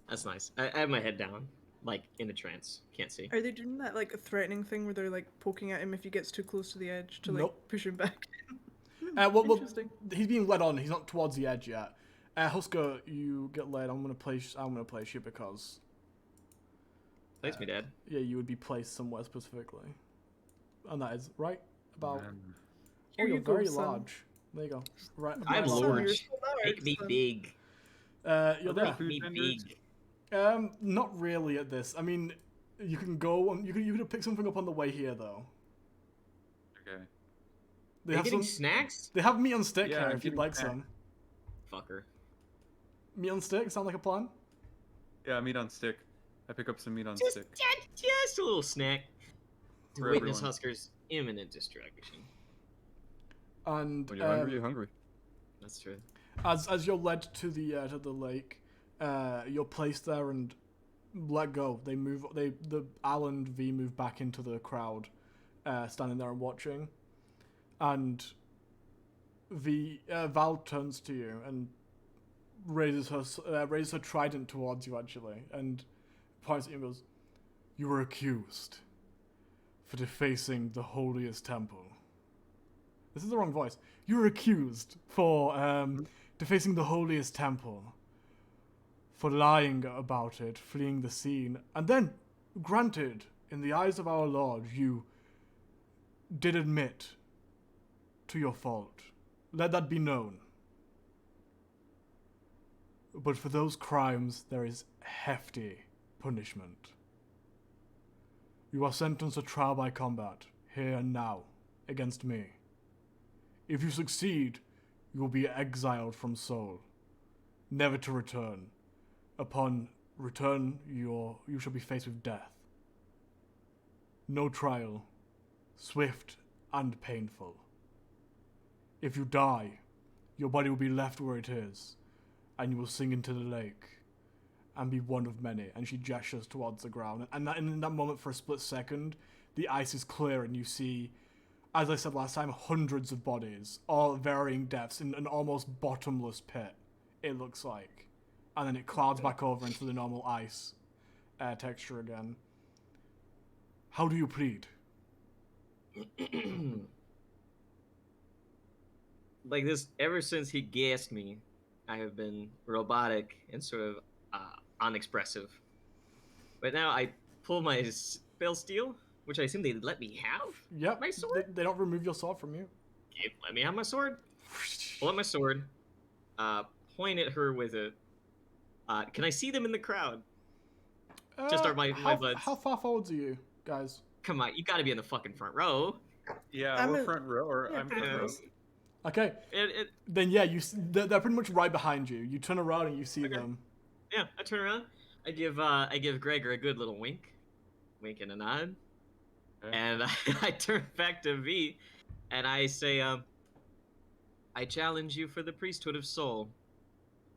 That's nice. I have my head down, like in a trance. Can't see. Are they doing that like a threatening thing where they're like poking at him if he gets too close to the edge to like Nope. push him back? Well, Interesting. he's being led on. He's not towards the edge yet. Husker, you get led. I'm gonna place you because Place me, Dad. yeah, you would be placed somewhere specifically, and that is right about. Um, Oh, Here you're you go, very son. large. There you go. Right. I'm right Son, large. you're so large, Make me son. big. You're there. Make me Vendors? big. Not really at this. I mean, you can go. You could pick something up on the way here though. okay. They Are you have getting some. snacks? They have meat on stick Yeah, here I'm if you'd getting like snacks. some. Fucker. Meat on stick sound like a plan. Yeah, meat on stick. I pick up some meat on Just stick. a little snack. To For witness everyone. Husker's imminent destruction. And When you're hungry, you're hungry. That's true. as you're led to the lake, you're placed there and let go. They move. The Al and V move back into the crowd, standing there and watching. And Val turns to you and raises her trident towards you actually, and points at you and goes, "You were accused for defacing the holiest temple." This is the wrong voice. You were accused for defacing the holiest temple, for lying about it, fleeing the scene, and then, granted, in the eyes of our Lord, you did admit to your fault. Let that be known. But for those crimes, there is hefty punishment. You are sentenced to trial by combat, here and now, against me. If you succeed, you will be exiled from Seoul, never to return. Upon return, you shall be faced with death. No trial, swift and painful. If you die, your body will be left where it is, and you will sink into the lake, and be one of many. And she gestures towards the ground. And in that moment, for a split second, the ice is clear, and you see, as I said last time, hundreds of bodies, all at varying depths, in an almost bottomless pit, it looks like. And then it clouds back over into the normal ice texture again. How do you plead? Like this, ever since he gassed me, I have been robotic and sort of unexpressive. But now I pull my spell steel, which I assume they let me have. Yep. My sword? They don't remove your sword from you. Okay, let me have my sword. Pull out my sword. Point at her with it. Can I see them in the crowd? Just are my buds. How far forwards are you, guys? Come on, you gotta be in the fucking front row. Yeah, we're front row, or I'm front row. Okay. Then yeah, they're pretty much right behind you. You turn around and you see them. Yeah, I turn around. I give Gregor a good little wink and a nod, and I turn back to V, and I say, I challenge you for the priesthood of Seoul.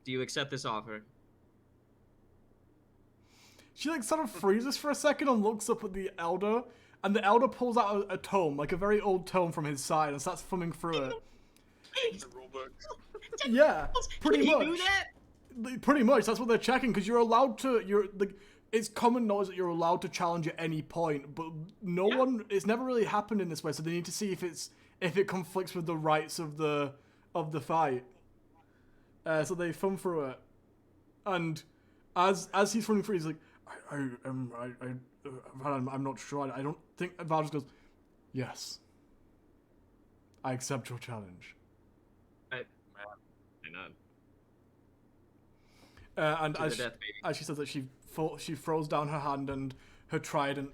Do you accept this offer? She like sort of freezes for a second and looks up at the elder, and the elder pulls out a tome, like a very old tome from his side, and starts thumbing through it. The rulebook. Yeah, pretty Can much. you do that? Pretty much, that's what they're checking, because you're allowed to. It's common knowledge that you're allowed to challenge at any point, but no one. It's never really happened in this way, so they need to see if it conflicts with the rights of the fight. So they thumb through it, and as he's running through, he's like, I'm not sure. I don't think. Val just goes, yes. I accept your challenge. I nod. And as she says that, she throws down her hand, and her trident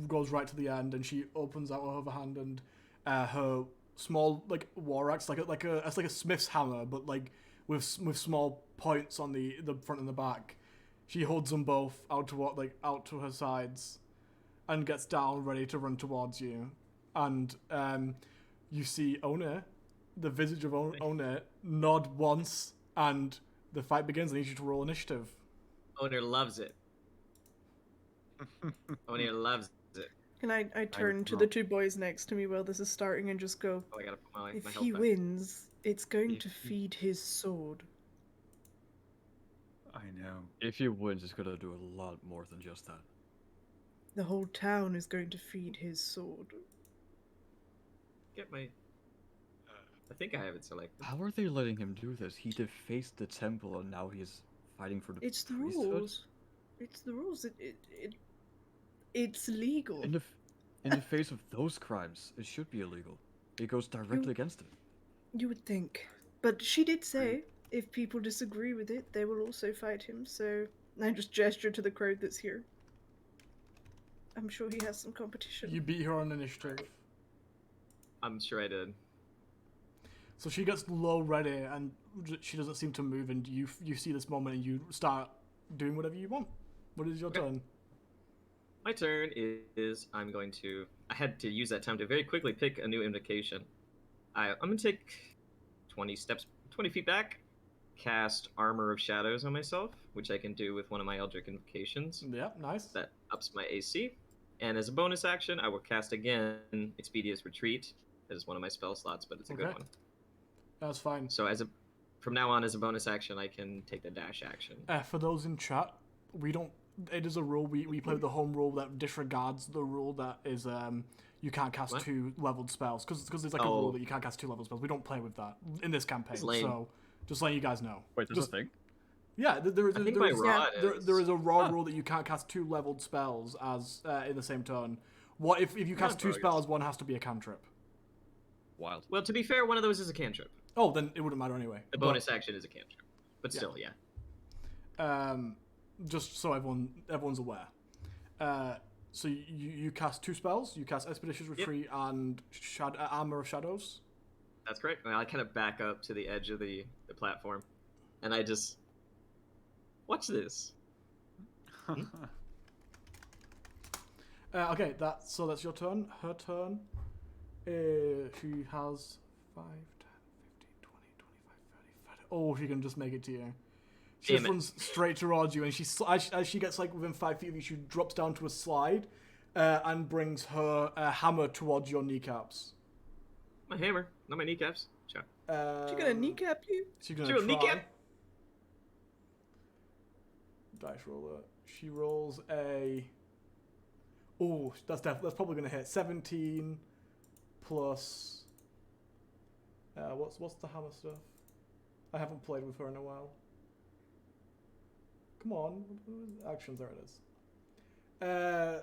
goes right to the end, and she opens out her other hand, and her small like war axe, like a smith's hammer, but like with small points on the front and the back. She holds them both out to her sides, and gets down ready to run towards you, and you see One, the visage of One, nod once, and the fight begins. I need you to roll initiative. Owner loves it. Owner loves it. Can I turn to the two boys next to me while this is starting and just go, Oh, I gotta put my if health he back. wins, it's going to feed his sword. I know. If he wins, it's gonna do a lot more than just that. The whole town is going to feed his sword. Get my. I think I have it selected. How are they letting him do this? He defaced the temple, and now he's fighting for the It's the priesthood? rules. It's the rules. It's legal. In the face of those crimes, it should be illegal. It goes directly against it. You would think. But she did say, if people disagree with it, they will also fight him, so I just gesture to the crowd that's here. I'm sure he has some competition. You beat her on initiative. I'm sure I did. So she gets low ready, and she doesn't seem to move, and you see this moment, and you start doing whatever you want. What is your turn? My turn is I'm going to. I had to use that time to very quickly pick a new invocation. I'm going to take 20 feet back, cast Armor of Shadows on myself, which I can do with one of my Eldritch invocations. Yeah, nice. That ups my AC. And as a bonus action, I will cast again Expeditious Retreat. That is one of my spell slots, but it's a good one. That's fine. So from now on, as a bonus action, I can take the dash action. For those in chat, we don't. It is a rule. We play the home rule that disregards the rule that is you can't cast 2 leveled spells because there's like a rule that you can't cast 2 leveled spells. We don't play with that in this campaign. So just letting you guys know. Wait, there's a thing? Yeah, there is a raw Oh. rule that you can't cast 2 leveled spells as in the same turn. What if you cast 2 spells, one has to be a cantrip? Wild. Well, to be fair, one of those is a cantrip. Oh, then it wouldn't matter anyway. The bonus action is a cantrip. But still, yeah. Just so everyone's aware. So you cast 2 spells. You cast Expeditious Retreat and Armor of Shadows. That's correct. I kind of back up to the edge of the platform, and I just watch this. Okay, that's your turn. Her turn. She has 5, 10, 15, 20, 25, 30, 40. Oh, she can just make it to you. She just runs straight towards you, and as she gets like within 5 feet of you, she drops down to a slide, and brings her hammer towards your kneecaps. My hammer, not my kneecaps. Sure. She's gonna kneecap you? She's gonna try. Kneecap? Dice roller. She rolls a. Oh, that's probably gonna hit. 17 plus. What's the hammer stuff? I haven't played with her in a while. Come on, actions. There it is.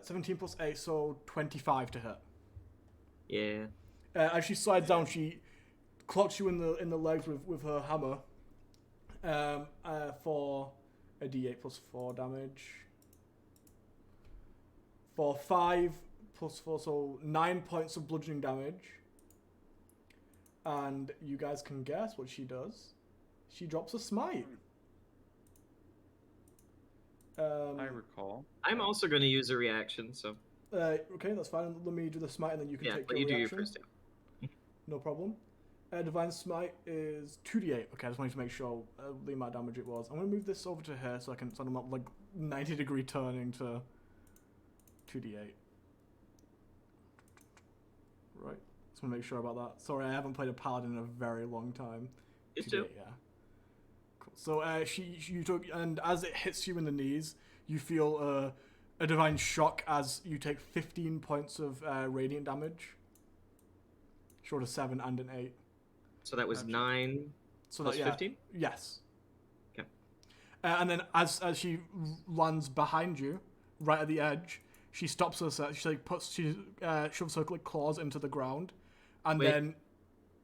17 plus 8, so 25 to hit. Yeah. As she slides down, she clocks you in the legs with her hammer. For a d8 plus 4 damage. For 5 plus 4, so 9 points of bludgeoning damage. And you guys can guess what she does. She drops a smite. I recall. I'm also going to use a reaction, so. Okay, that's fine. Let me do the smite, and then you can take your you reaction. do your first hit. No problem. Divine Smite is 2d8. Okay, I just wanted to make sure the amount of damage it was. I'm going to move this over to her so I'm not like 90-degree turning to 2d8. Right. Just want to make sure about that. Sorry, I haven't played a paladin in a very long time. It's 2. Yeah. Cool. So you took, and as it hits you in the knees, you feel a divine shock as you take 15 points of radiant damage. Short of 7 and an 8. So that was 9 plus 15? Yes. Okay. And then as she lands behind you, right at the edge, she stops herself. She shoves her claws into the ground, and then.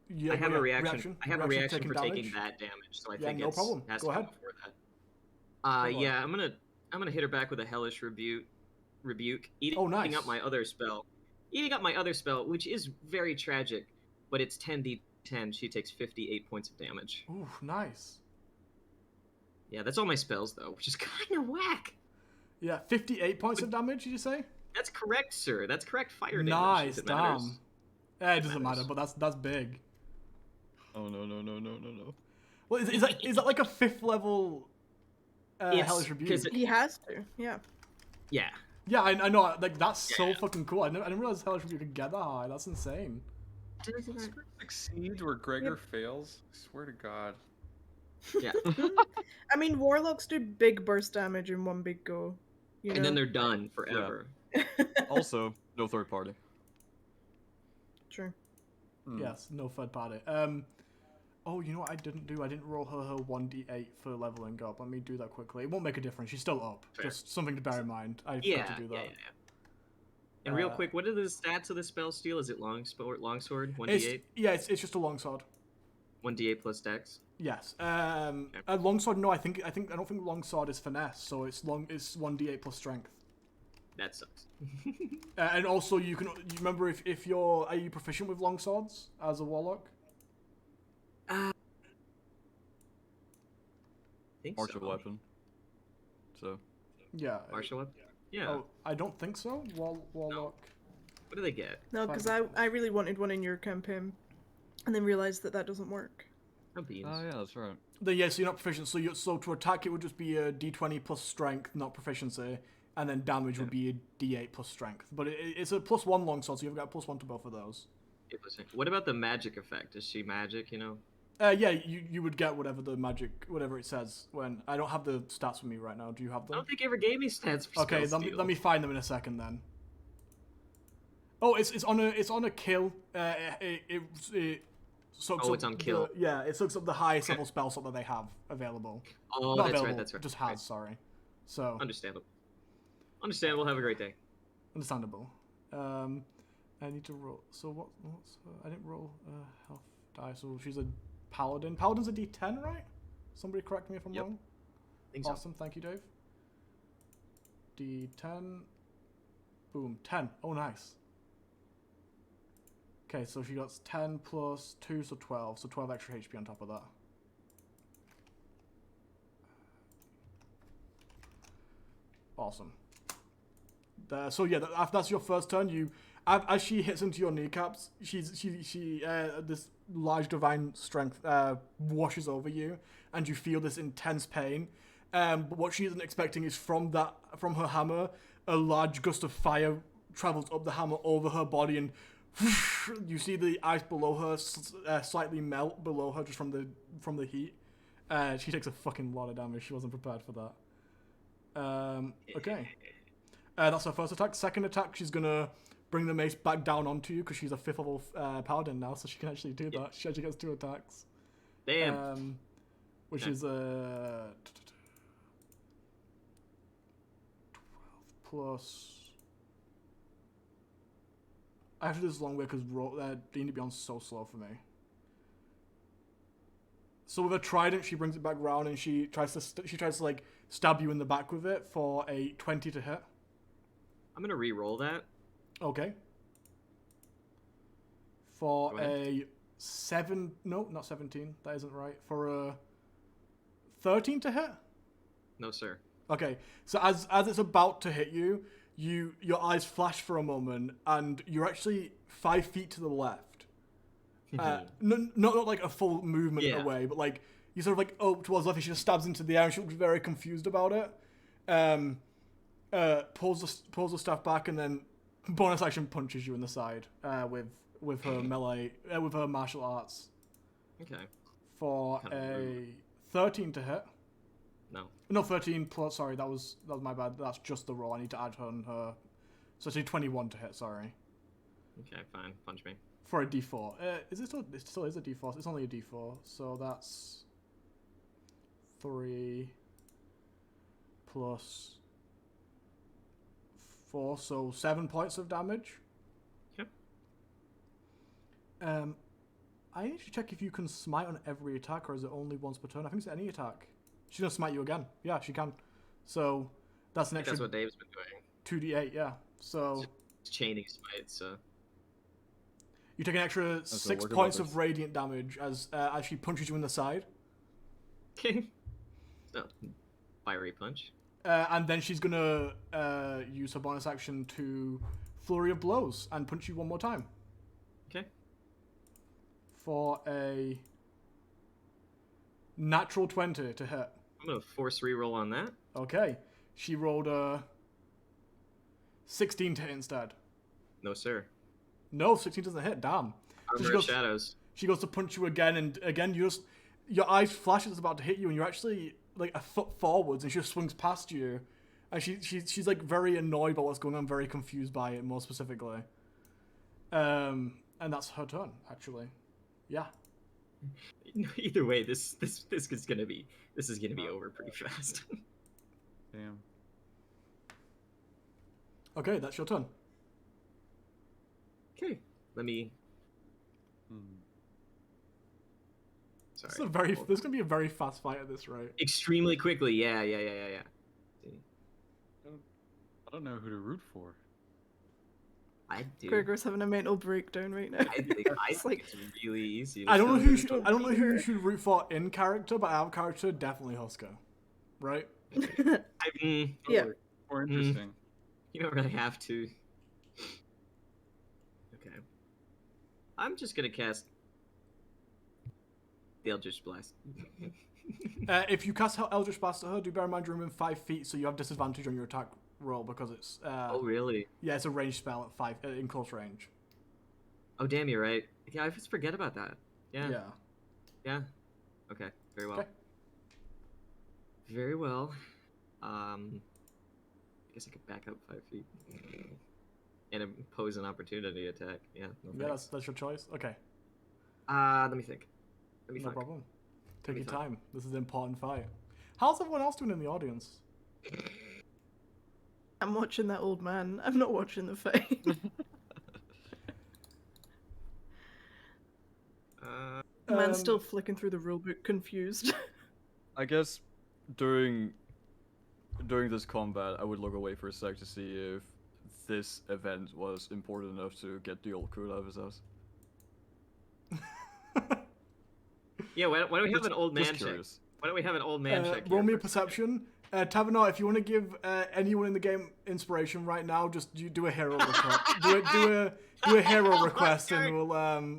Yeah, I have a reaction. I have a reaction for damage. taking that damage, so I Yeah, think no problem. has Go to come ahead. before that. Yeah, I'm gonna hit her back with a hellish rebuke. Oh, nice. Eating up my other spell, which is very tragic, but it's 10d10. She takes 58 points of damage. Ooh, nice. Yeah, that's all my spells though, which is kind of whack. Yeah, 58 points of damage. Did you say? That's correct, sir. That's correct fire damage. Nice, if it matters. It doesn't matter, but that's big. Oh no. Well, is that like a 5th level hellish rebuke? He has to, yeah. Yeah. Yeah, I know. Like that's so fucking cool. I didn't realize hellish rebuke could get that high. That's insane. Does Husker succeed where Gregor fails? I swear to God. Yeah. I mean, warlocks do big burst damage in one big go. And then they're done forever. Also, no third party. True. Yes, no third party. Oh, you know what I didn't do? I didn't roll her 1d8 for leveling up. Let me do that quickly. It won't make a difference. She's still up. Fair. Just something to bear in mind. I forgot to do that. Yeah. And real quick, what are the stats of the spell steal? Is it longsword? 1d8? It's just a longsword. 1d8 plus dex. Yes. A longsword. No, I don't think longsword is finesse. So it's 1d8 plus strength. That sucks. And also, you remember if are you proficient with longswords as a warlock? I think Martial so. weapon. So. Yeah. Martial weapon? Yeah. Oh, I don't think so. Warlock. What do they get? No, because I really wanted one in your campaign, and then realized that doesn't work. Oh, beans. Oh yeah, that's right. So you're not proficient. So to attack it would just be a d20 plus strength, not proficiency, and then damage would be a d8 plus strength. But it's a +1 longsword, so you've got a +1 to both of those. What about the magic effect? Is she magic? Yeah, you would get whatever it says when I don't have the stats with me right now. Do you have them? I don't think you ever gave me stats for Okay, spell let me find them in a second then. Oh, it's on a kill. It soaks up it's on kill. It soaks up the highest level spell slot that they have available. Oh, Not that's available, right. That's right. Just has, sorry. So Understandable. Have a great day. understandable. I need to roll. So what's I didn't roll health die. So she's a paladin. Paladin's a D10, right? Somebody correct me if I'm wrong. I think so. Awesome, thank you, Dave. D10. Boom. 10. Oh, nice. Okay, so she got 10 plus 2, so 12. So 12 extra HP on top of that. Awesome. So yeah, that's your first turn. You, as she hits into your kneecaps, this large divine strength washes over you, and you feel this intense pain. But what she isn't expecting is from her hammer, a large gust of fire travels up the hammer over her body, and you see the ice below her slightly melt below her just from the heat. She takes a fucking lot of damage. She wasn't prepared for that. Okay. That's her first attack. Second attack, she's gonna bring the mace back down onto you because she's a 5th level paladin now, so she can actually do that. She actually gets 2 attacks. Damn. Which is 12 plus. I have to do this long way because D&D Beyond's so slow for me. So with a trident, she brings it back round and she tries to like stab you in the back with it for a 20 to hit. I'm gonna re-roll that. Okay. For a 7, no, not 17. That isn't right. For a 13 to hit. No, sir. Okay. So as it's about to hit you, your eyes flash for a moment, and you're actually 5 feet to the left. Not like a full movement away, but like you sort of like towards the left, and she just stabs into the air, and she looks very confused about it. Pulls the staff back, and then bonus action punches you in the side with her melee with her martial arts. Okay. For a 13 to hit. No, 13 plus. Sorry, that was my bad. That's just the roll. I need to add her. So it's a 21 to hit. Sorry. Okay, fine. Punch me. For a D4. Is it still? It still is a D4. It's only a D4. So that's 3 plus 4. So 7 points of damage. Yep. I need to check if you can smite on every attack, or is it only once per turn? I think it's any attack. She's gonna smite you again. Yeah, she can. So that's an extra. That's what Dave's been doing. 2d8. Yeah. So. It's chaining smite. So. You take an extra 6 points of radiant damage as she punches you in the side. Okay. So, fiery punch. And then she's gonna use her bonus action to flurry of blows and punch you one more time. Okay. For a natural 20 to hit. I'm gonna force reroll on that. Okay. She rolled a 16 to hit instead. No, sir. No, 16 doesn't hit. Damn. Armor of Shadows. She goes to punch you again, and again your eyes flash as it's about to hit you, and you're actually like a foot forwards, and she just swings past you, and she's like very annoyed by what's going on, very confused by it, more specifically. And that's her turn, actually. Yeah. Either way, this is gonna be over pretty fast. Damn. Okay, that's your turn. Okay, let me. Sorry. This is gonna be a very fast fight at this rate. Extremely quickly, yeah. I don't know who to root for. I do. Gregor's having a mental breakdown right now. I think it's really easy. I don't know who you should root for in character, but out of character, definitely Husker, right? Yeah. More interesting. You don't really have to. Okay. I'm just gonna cast the Eldritch Blast. If you cast Eldritch Blast at her, do bear in mind you're within 5 feet, so you have disadvantage on your attack roll because it's. Oh really? Yeah, it's a ranged spell at 5 in close range. Oh damn, you're right. Yeah, I just forget about that. Yeah. Yeah. Yeah. Okay. Very well. Okay. Very well. I guess I could back up 5 feet and impose an opportunity attack. Yeah. No Yeah, that's your choice. Okay. Let me think. No problem. Take your time. This is an important fight. How's everyone else doing in the audience? I'm watching that old man. I'm not watching the fight. Man's still flicking through the rulebook, confused. I guess during this combat, I would look away for a sec to see if this event was important enough to get the old crew out of his house. Yeah, why don't we have Just- an old man just check? curious. Why don't we have an old man check? Roll here me a for- perception. Tavernar, if you want to give anyone in the game inspiration right now, just do a hero request. do a hero request, and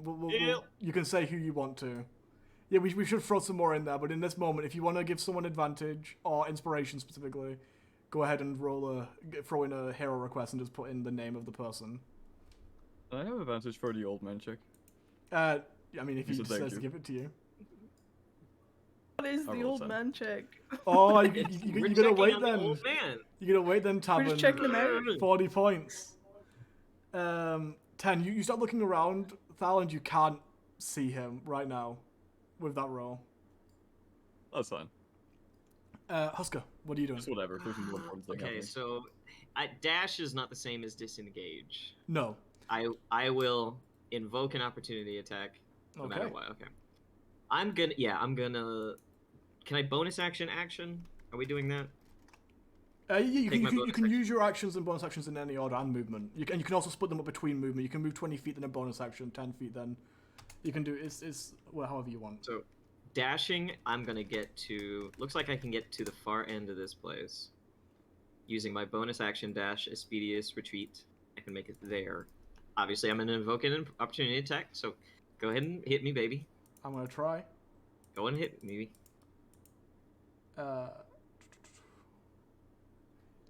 we'll you can say who you want to. Yeah, we should throw some more in there, but in this moment, if you want to give someone advantage or inspiration specifically, go ahead and throw in a hero request and just put in the name of the person. I have advantage for the old man check. I mean, if he So just thank says to you. give it to you. What is I the rolled old 10. man check? Oh, We're you're gonna checking wait on the then. old man. You're gonna wait then, We're Tavern. just checking him out. 40 points. 10. You start looking around, Thal, and you can't see him right now with that roll. That's fine. Husker, what are you doing? Just whatever. There's more important thing Okay, happening. so dash is not the same as disengage. No. I will invoke an opportunity attack no matter Okay. what. Okay. I'm gonna. Can I bonus action? Are we doing that? You Take my can bonus use your actions and bonus actions in any order and movement. You can also split them up between movement. You can move 20 feet then a bonus action, 10 feet then. You can do it's well however you want. So, dashing, I'm gonna get to. Looks like I can get to the far end of this place. Using my bonus action dash, Expeditious Retreat, I can make it there. Obviously, I'm gonna invoke an opportunity attack. So, go ahead and hit me, baby. I'm gonna try. Go and hit me.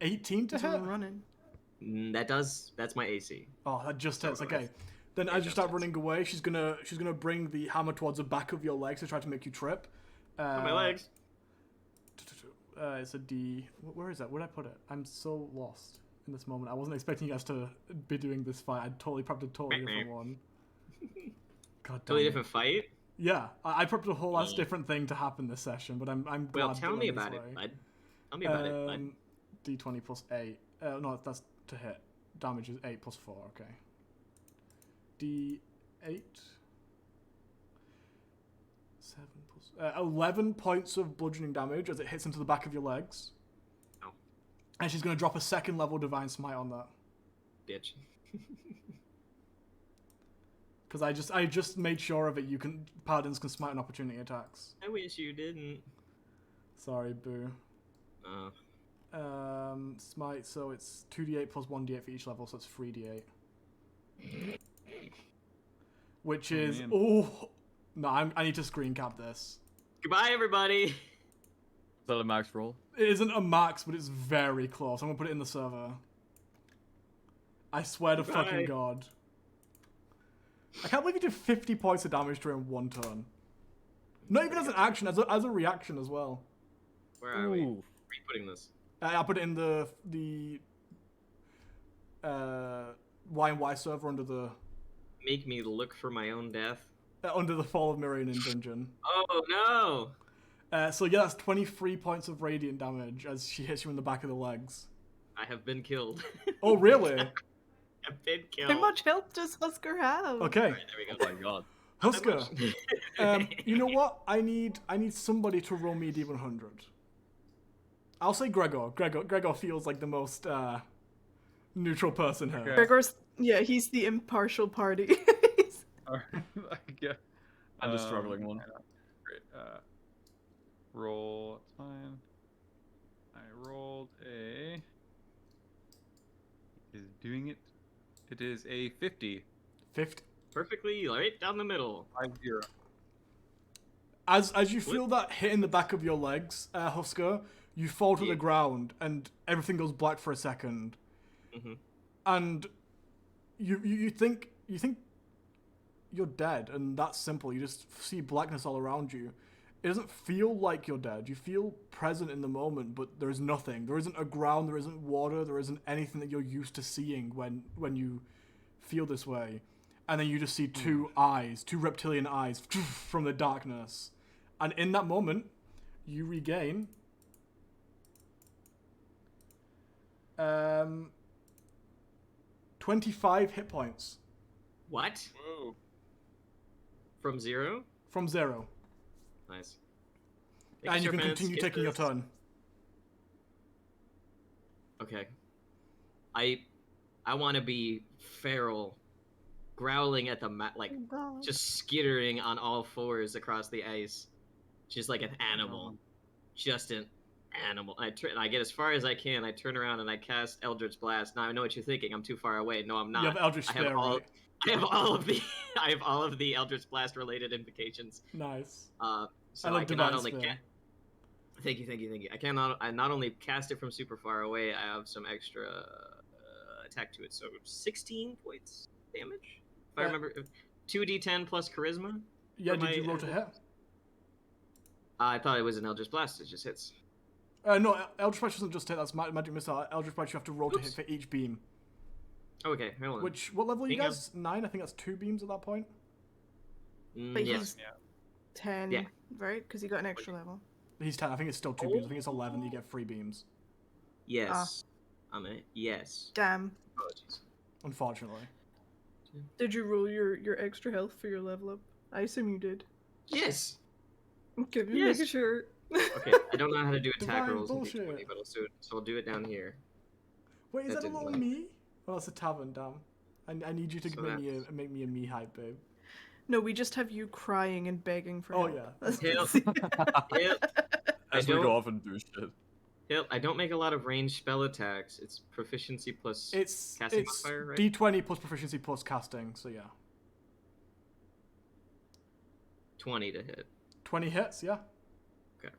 18 to That's hit. what I'm running. That's my AC. Oh, that just hits. So, Okay. Then yeah, as you just start hits. running away, she's gonna bring the hammer towards the back of your legs to try to make you trip. On my legs. It's a D. Where is that? Where'd I put it? I'm so lost in this moment. I wasn't expecting you guys to be doing this fight. I'd totally prepped a totally different one. God damn Totally it. different fight. Yeah, I prepped a whole ass different thing to happen this session, but I'm glad. Well, tell doing me this about it, way. bud. Tell me about it, bud. D20 plus 8. No, that's to hit. Damage is 8 plus 4. Okay. D8. 7 plus 11 points of bludgeoning damage as it hits into the back of your legs. Ow. And she's gonna drop a second level divine smite on that. Bitch. Because I just made sure of it. Paladins can smite on opportunity attacks. I wish you didn't. Sorry, boo. Smite. So it's 2d8 plus 1d8 for each level, so it's 3d8. Which is man. no. I need to screen cap this. Goodbye, everybody. Is that a max roll? It isn't a max, but it's very close. I'm gonna put it in the server. I swear to Goodbye. fucking god. I can't believe you did 50 points of damage during one turn. Not even as an action, as a reaction as well. Where are we? Ooh. Where are you putting this? I put it in the Y&Y server under the Make me look for my own death. under the Fall of Mireon in dungeon. Oh no! So yeah, that's 23 points of radiant damage as she hits you in the back of the legs. I have been killed. Oh really? I've been killed. How much health does Husker have? Okay, Alright, there we Oh go. my god. Husker. Much. You know what? I need somebody to roll me a D100. I'll say Gregor. Gregor feels like the most neutral person here. Okay. Gregor's, yeah, he's the impartial party. Yeah. I'm the struggling one. Great. Roll. That's fine. I rolled a. Is doing it. It is a 50. 50. Perfectly right down the middle. 5-0. As you feel that hit in the back of your legs, Husker, you fall to the ground and everything goes black for a second. Mm-hmm. And you think you're dead, and that's simple. You just see blackness all around you. It doesn't feel like you're dead. You feel present in the moment, but there's nothing. There isn't a ground, there isn't water, there isn't anything that you're used to seeing when you feel this way. And then you just see two reptilian eyes from the darkness. And in that moment, you regain 25 hit points What? Whoa. From 0? from 0. Nice. And you can Serpents, continue get taking your this. turn. Okay. I I want to be feral, growling at the just skittering on all fours across the ice, just like an animal, just an animal. I get as far as I can. I turn around and I cast Eldritch Blast. Now I know what you're thinking. I'm too far away. No, I'm not. You have Eldritch Spare, right? I have all of the I have all of the Eldritch Blast related invocations. Nice. So I can not only Thank you. I not only cast it from super far away, I have some extra attack to it. So 16 points damage. If I remember, 2d10 plus charisma. Yeah, did you roll to hit? I thought it was an Eldritch Blast. It just hits. No, Eldritch Blast doesn't just hit. That's magic missile. Eldritch Blast, you have to roll to hit for each beam. Okay, hold on. What level are you guys? 9? I think that's 2 beams at that point. But he's 10, right? Because he got an extra level. He's 10. I think it's still 2 beams. I think it's 11. You get 3 beams. Yes. Yes. Damn. Apologies. Unfortunately. Did you roll your extra health for your level up? I assume you did. Yes. Okay, making sure. Okay, I don't know how to do attack Divine rolls in bullshit. D20, but so I'll do it down here. Wait, is That that a didn't little work. me? Well, that's a tavern, damn. I need you to So make me a me hype, babe. No, we just have you crying and begging for help. Help. As we go off and do shit. I don't make a lot of ranged spell attacks. It's proficiency plus casting modifier, right? D20 plus proficiency plus casting, so yeah. 20 to hit. 20 hits, yeah. Okay.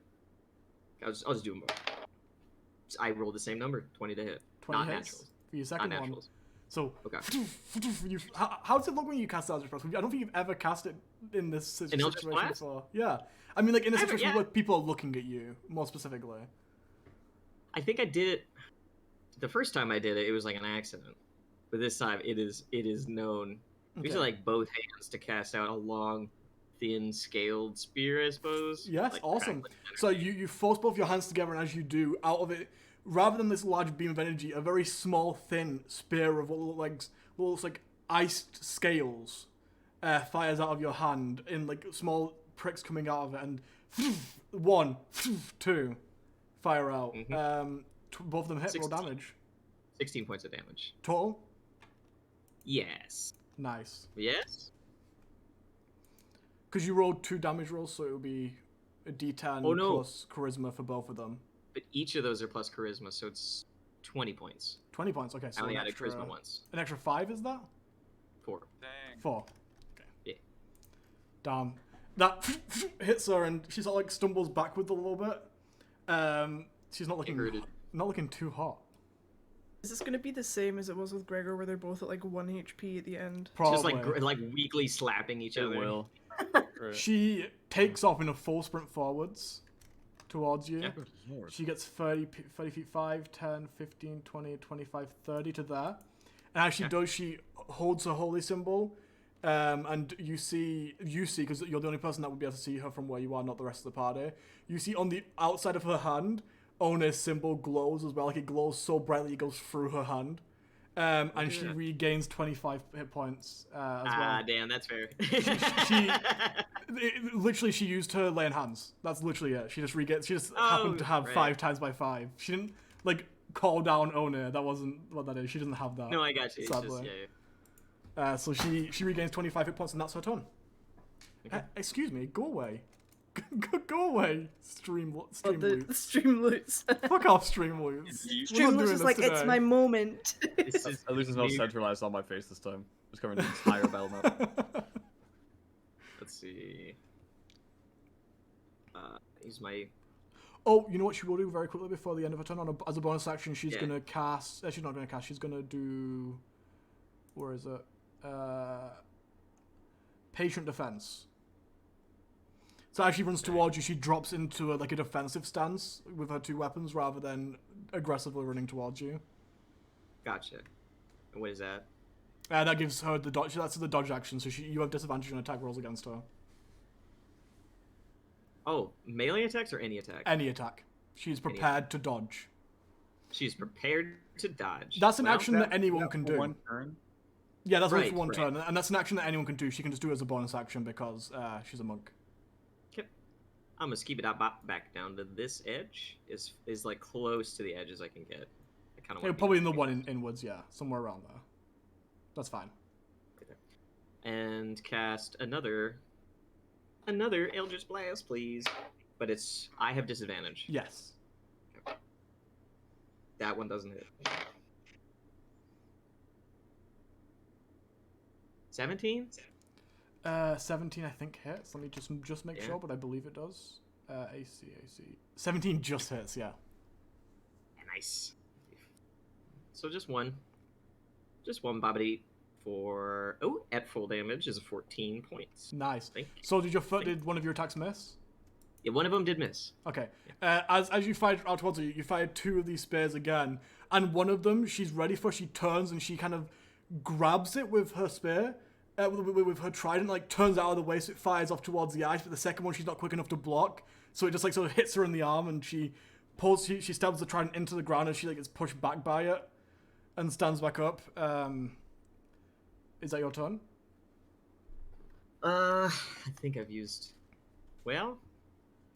I'll just do them both. I rolled the same number, 20 to hit. 20 Not hits naturals. for your second Not one. naturals. So, Okay. how does it look when you cast Eldritch Blast? I don't think you've ever cast it in this situation Blast? before. Yeah. I mean, like, in a situation yeah. where people are looking at you, more specifically. I think I did it. The first time I did it, it was like an accident. But this time, it is known. These are like both hands to cast out a long, thin, scaled spear, I suppose. Yeah, that's like, awesome. So you force both your hands together, and as you do, out of it, rather than this large beam of energy, a very small, thin spear of what looks like iced scales fires out of your hand in like small pricks coming out of it, and 1, 2 fire out. Both of them hit, roll damage. 16 points of damage. Total? Yes. Nice. Yes? Because you rolled 2 damage rolls, so it would be a d10 plus charisma for both of them. But each of those are plus charisma, so it's 20 points. 20 points, okay. So I only an added extra, charisma once. An extra 5 is that? 4. Dang. 4. Okay. Yeah. Damn. That hits her and she sort of like stumbles backwards a little bit. She's not looking too hot. Is this gonna be the same as it was with Gregor, where they're both at like 1 HP at the end? Probably. Just like weakly slapping each other. Will. She takes off in a full sprint forwards towards you. Yeah. Good lord. She gets 30 feet, 5, 10, 15, 20, 25, 30 to there. And as she does, she holds her holy symbol. And you see, because you're the only person that would be able to see her from where you are, not the rest of the party. You see on the outside of her hand, Ona's symbol glows as well. Like it glows so brightly it goes through her hand. And she regains 25 hit points as well. Ah, damn, that's fair. Literally, she used her laying hands. That's literally it. She just happened to have 5 times by 5. She didn't like call down Ona. That wasn't what that is. She doesn't have that. No, I got you. It's Sadly. just, yeah. So she regains 25 hit points, and that's her turn. Okay. Excuse me, go away. Go away, stream The loots. stream loots. Fuck off, stream loots. Stream loots is like, it's my moment. This is At least it's not centralized on my face this time. It's covering the entire battle map. Let's see. Use my. Oh, you know what she will do very quickly before the end of her turn? As a bonus action, she's Yeah. gonna cast. She's not gonna cast. She's gonna do. Where is it? Patient defense. So as she runs towards you, she drops into a defensive stance with her 2 weapons rather than aggressively running towards you. Gotcha. And what is that? That gives her the dodge. That's the dodge action. So you have disadvantage on attack rolls against her. Oh, melee attacks or any attack? Any attack. She's prepared to dodge. She's prepared to dodge. That's an Well, action that anyone can do. One turn. Yeah, that's only Right, for one right. turn, and that's an action that anyone can do. She can just do it as a bonus action because she's a monk. I'm gonna skip it back down to this edge. Is like close to the edge as I can get. I kind of Yeah, probably in the one in woods, yeah, somewhere around there. That's fine. And cast another Eldritch Blast, please. But I have disadvantage. Yes. That one doesn't hit. 17? 17 I think hits. Let me just make Yeah. sure, but I believe it does. AC. 17 just hits, yeah. Nice. So just one bobbity for at full damage is 14 points. Nice. Thank you. So did one of your attacks miss? Yeah, one of them did miss. Okay. As you fired out towards her, you fired 2 of these spears again, and one of them she's ready for. She turns and she kind of grabs it with her spear, with her trident, like turns out of the way so it fires off towards the ice. But the second one she's not quick enough to block, so it just like sort of hits her in the arm, and she stabs the trident into the ground, and she like gets pushed back by it, and stands back up. Is that your turn? I think I've used. Well,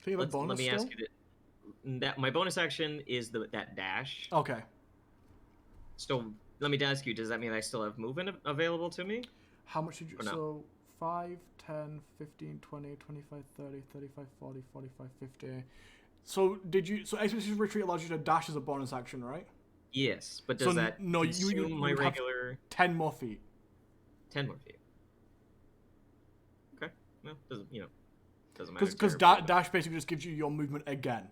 Do you have a bonus let me still? ask you that my bonus action is that dash. Okay. So let me ask you, does that mean I still have movement available to me? How much did you... Or no? So, 5, 10, 15, 20, 25, 30, 35, 40, 45, 50. So, did you... So, Expedition Retreat allows you to dash as a bonus action, right? Yes, but So, does that no, you consume my would have regular 10 more feet. 10 more feet? Okay. Well, doesn't matter. Because terribly, dash basically just gives you your movement again.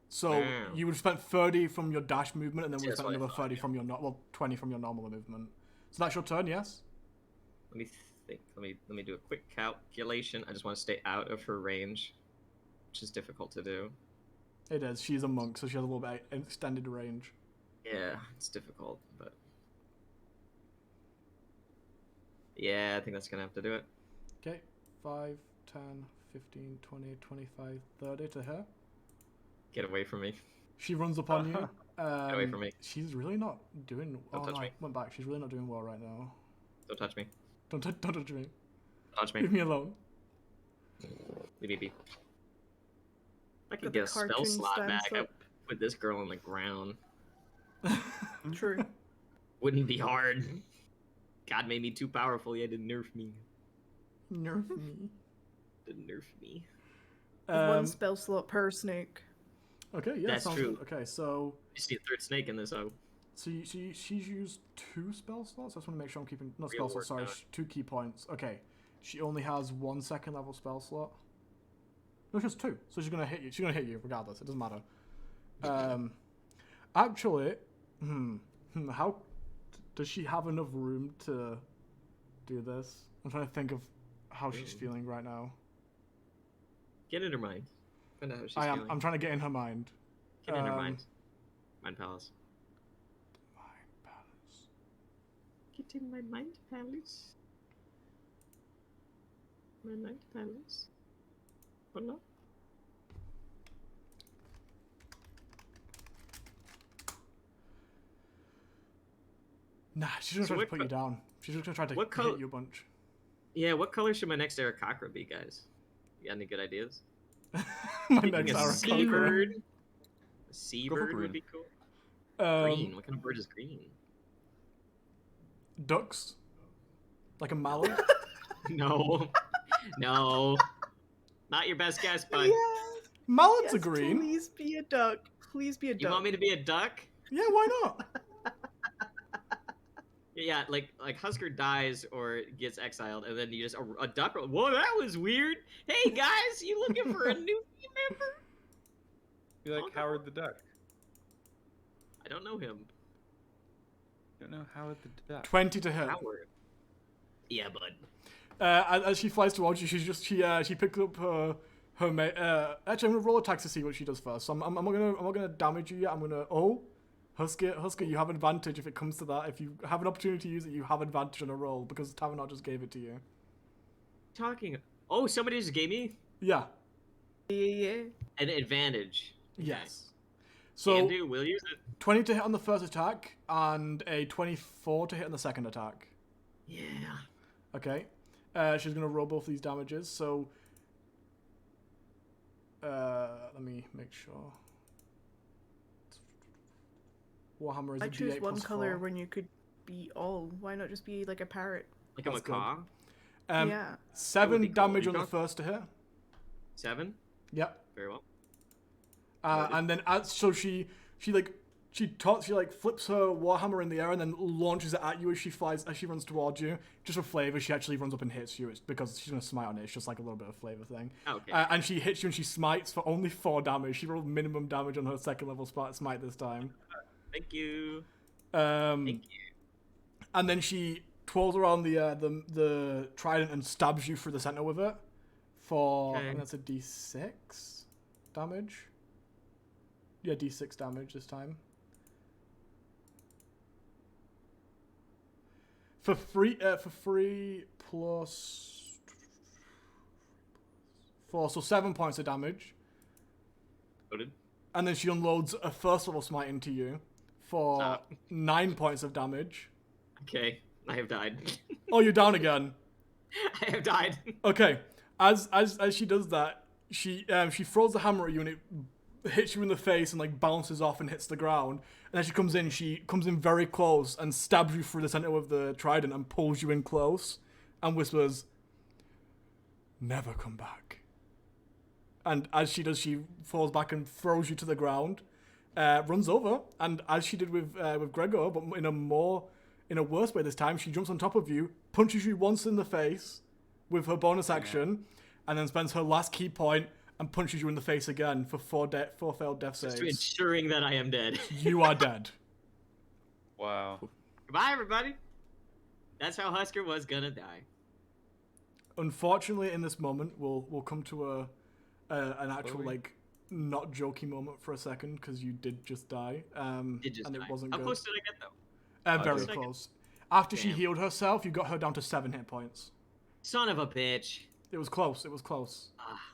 So, Wow. you would have spent 30 from your dash movement, and then See, we would that's spent what I another thought, 30 from your... 20 from your normal movement. So, that's your turn, yes? Let me think. Let me do a quick calculation. I just want to stay out of her range, which is difficult to do. It is. She's a monk, so she has a little bit extended range. Yeah, it's difficult, but yeah, I think that's gonna have to do it. Okay. 5, 10, 15, 20, 25, 30 to her. Get away from me. She runs upon you. Get away from me. She's really not doing... Don't touch no, me. I went back. She's really not doing well right now. Don't touch me. Don't touch me. Touch me. Leave me alone. Leave me be. I could But get the a spell cartoon slot stands back. I up. put this girl on the ground. True. Wouldn't be hard. God made me too powerful. He had to nerf me. Nerf me. Didn't nerf me. One spell slot per snake. Okay, yeah, That's sounds true. good. Okay, so You see a third snake in this. she's used 2 spell slots. I just want to make sure I'm keeping not spell Real slots. Sorry, work, 2 key points. Okay, she only has 1 second level spell slot. No, just 2. So she's gonna hit you. She's gonna hit you regardless. It doesn't matter. Actually, how does she have enough room to do this? I'm trying to think of how she's feeling right now. Get in her mind. Find out how she's feeling. I'm trying to get in her mind. Get in her mind. Mind palace. Mind palace. Get in my mind palace. My mind palace. What not? Nah, she's gonna So try to what put co- you down. She's just gonna try to what hit col- you a bunch. Yeah, what color should my next Aarakocra be, guys? You got any good ideas? My Thinking next a Aarakocra. seabird. A Go for seabird would green. be cool. Green. What kind of bird is green? Ducks. Like a mallard. No. No. Not your best guess, bud. Yes. Mallards Yes, are green. Please be a duck. Please be a You duck. want me to be a duck? Yeah, why not? Yeah, like Husker dies or gets exiled, and then you just a duck. Whoa, that was weird. Hey guys, you looking for a new team member? You like Okay. Howard the Duck. I don't know him. You don't know Howard the Duck. 20 to hit. Howard. Yeah, bud. As she flies towards you, she picks up her mate. Actually, I'm gonna roll attacks to see what she does first. So I'm not gonna damage you yet. I'm gonna Husker, you have advantage if it comes to that. If you have an opportunity to use it, you have advantage on a roll because Tavernar just gave it to you. Talking. Oh, somebody just gave me Yeah. Yeah. an advantage. Okay. Yes. So Can do. We'll use it. 20 to hit on the first attack and a 24 to hit on the second attack. Yeah. Okay. She's gonna roll both these damages. So let me make sure. Warhammer is I a choose D8 one plus color 4. when you could be all. Why not just be like a parrot? Like a That's good. macaw. Yeah. 7 be cool. damage on the Peacock? first to hit. 7. Yep. Very well. And then she flips her warhammer in the air and then launches it at you as she runs towards you. Just for flavor, she actually runs up and hits you. It's because she's gonna smite on it. It's just like a little bit of flavor thing. Okay. And she hits you and she smites for only 4 damage. She rolled minimum damage on her second level smite this time. Thank you. Thank you. And then she twirls around the trident and stabs you through the center with it for I think that's a D6 damage. Yeah, D6 damage this time. For free plus 4, so 7 points of damage. Noted. And then she unloads a first level smite into you for 9 points of damage. Okay, I have died. Oh, you're down again. I have died. Okay, as she does that, she throws the hammer at you and it hits you in the face and like bounces off and hits the ground. And then she comes in very close and stabs you through the center with the trident and pulls you in close and whispers, "Never come back." And as she does, she falls back and throws you to the ground, runs over, and as she did with Gregor, but in a worse way this time, she jumps on top of you, punches you once in the face with her bonus action, and then spends her last key point and punches you in the face again for 4 failed death saves. Just ensuring that I am dead. You are dead. Wow. Goodbye, everybody. That's how Husker was gonna die. Unfortunately, in this moment, we'll come to an actual like not jokey moment for a second because you did just die. Did just and die. it wasn't How good. close did I get though? Very Second. close. After she Damn. healed herself, you got her down to 7 hit points. Son of a bitch. It was close. It was close. Ah.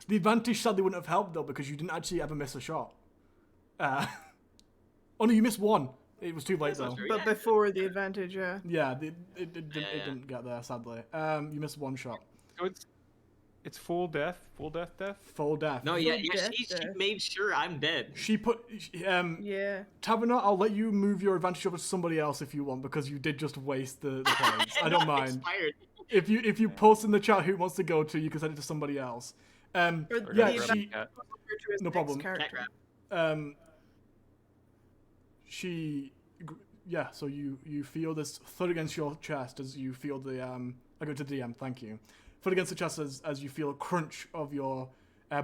The advantage sadly wouldn't have helped though because you didn't actually ever miss a shot. Oh no, you missed 1. It was too late That's not though. true. But Yeah. before the advantage, yeah. Yeah, it Yeah. didn't get there sadly. You missed 1 shot. So it's full death, full death. Full death. No, yeah, Death, she death. made sure I'm dead. She put Yeah. Taverna, I'll let you move your advantage over to somebody else if you want because you did just waste the points. I don't mind. Expired. If you post in the chat who wants to go to, you can send it to somebody else. Or Yeah, the she Yeah. virtuous no next problem. character. So you feel this thud against your chest as you feel the I go to DM, thank you. Thud against the chest as you feel a crunch of your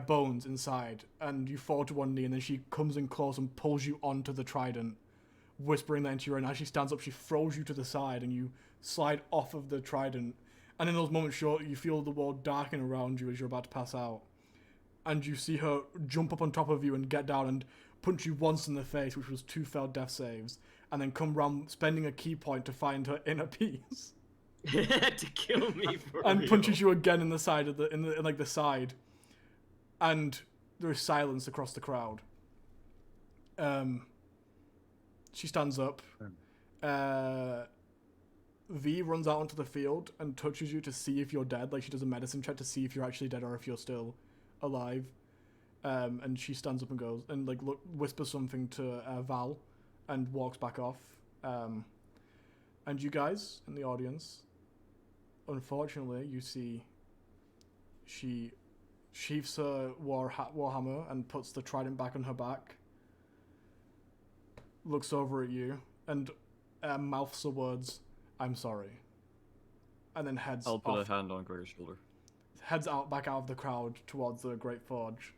bones inside, and you fall to one knee, and then she comes in close and pulls you onto the trident, whispering that into your ear, and as she stands up, she throws you to the side, and you slide off of the trident, and in those moments you feel the world darken around you as you're about to pass out, and you see her jump up on top of you and get down and punch you once in the face, which was 2 failed death saves, and then come round spending a key point to find her inner piece. To kill me for And real. punches you again in the side of in the side, and there is silence across the crowd. She stands up. V runs out onto the field and touches you to see if you're dead. Like she does a medicine check to see if you're actually dead or if you're still alive. And she stands up and goes and like whispers something to Val, and walks back off. And you guys in the audience, unfortunately, you see she sheaths her warhammer and puts the trident back on her back, looks over at you, and mouths the words, "I'm sorry," and then heads I'll put off, a hand on Gregor's shoulder. heads back out of the crowd towards the Great Forge.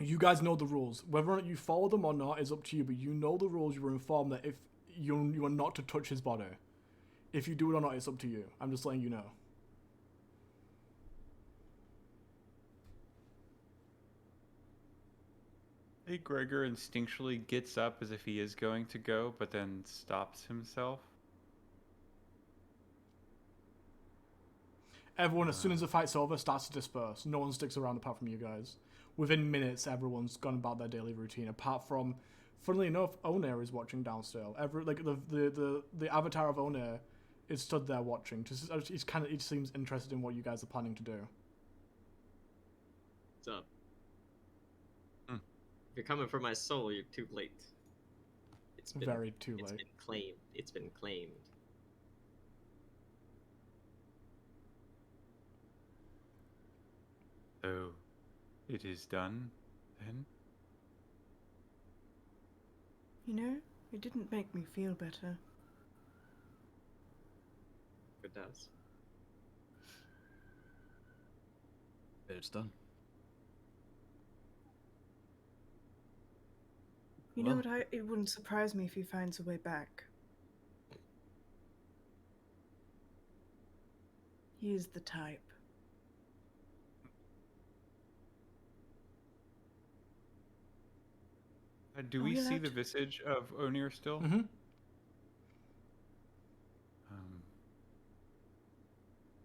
You guys know the rules. Whether or not you follow them or not is up to you, but you know the rules. You were informed that if you are not to touch his body. If you do it or not, it's up to you. I'm just letting you know. I think Gregor instinctually gets up as if he is going to go, but then stops himself. Everyone, as soon as the fight's over, starts to disperse. No one sticks around apart from you guys. Within minutes, everyone's gone about their daily routine. Apart from, funnily enough, Onair is watching downstairs. The avatar of Onair is stood there watching. He seems interested in what you guys are planning to do. What's up? If you're coming for my soul, you're too late. It's been, Very too It's late. been claimed. It's been claimed. So, it is done, then? You know, it didn't make me feel better. It does. It's done. You know Well. what? It wouldn't surprise me if he finds a way back. He is the type. Do Are we we see allowed the to- visage of Onir still? Mm-hmm.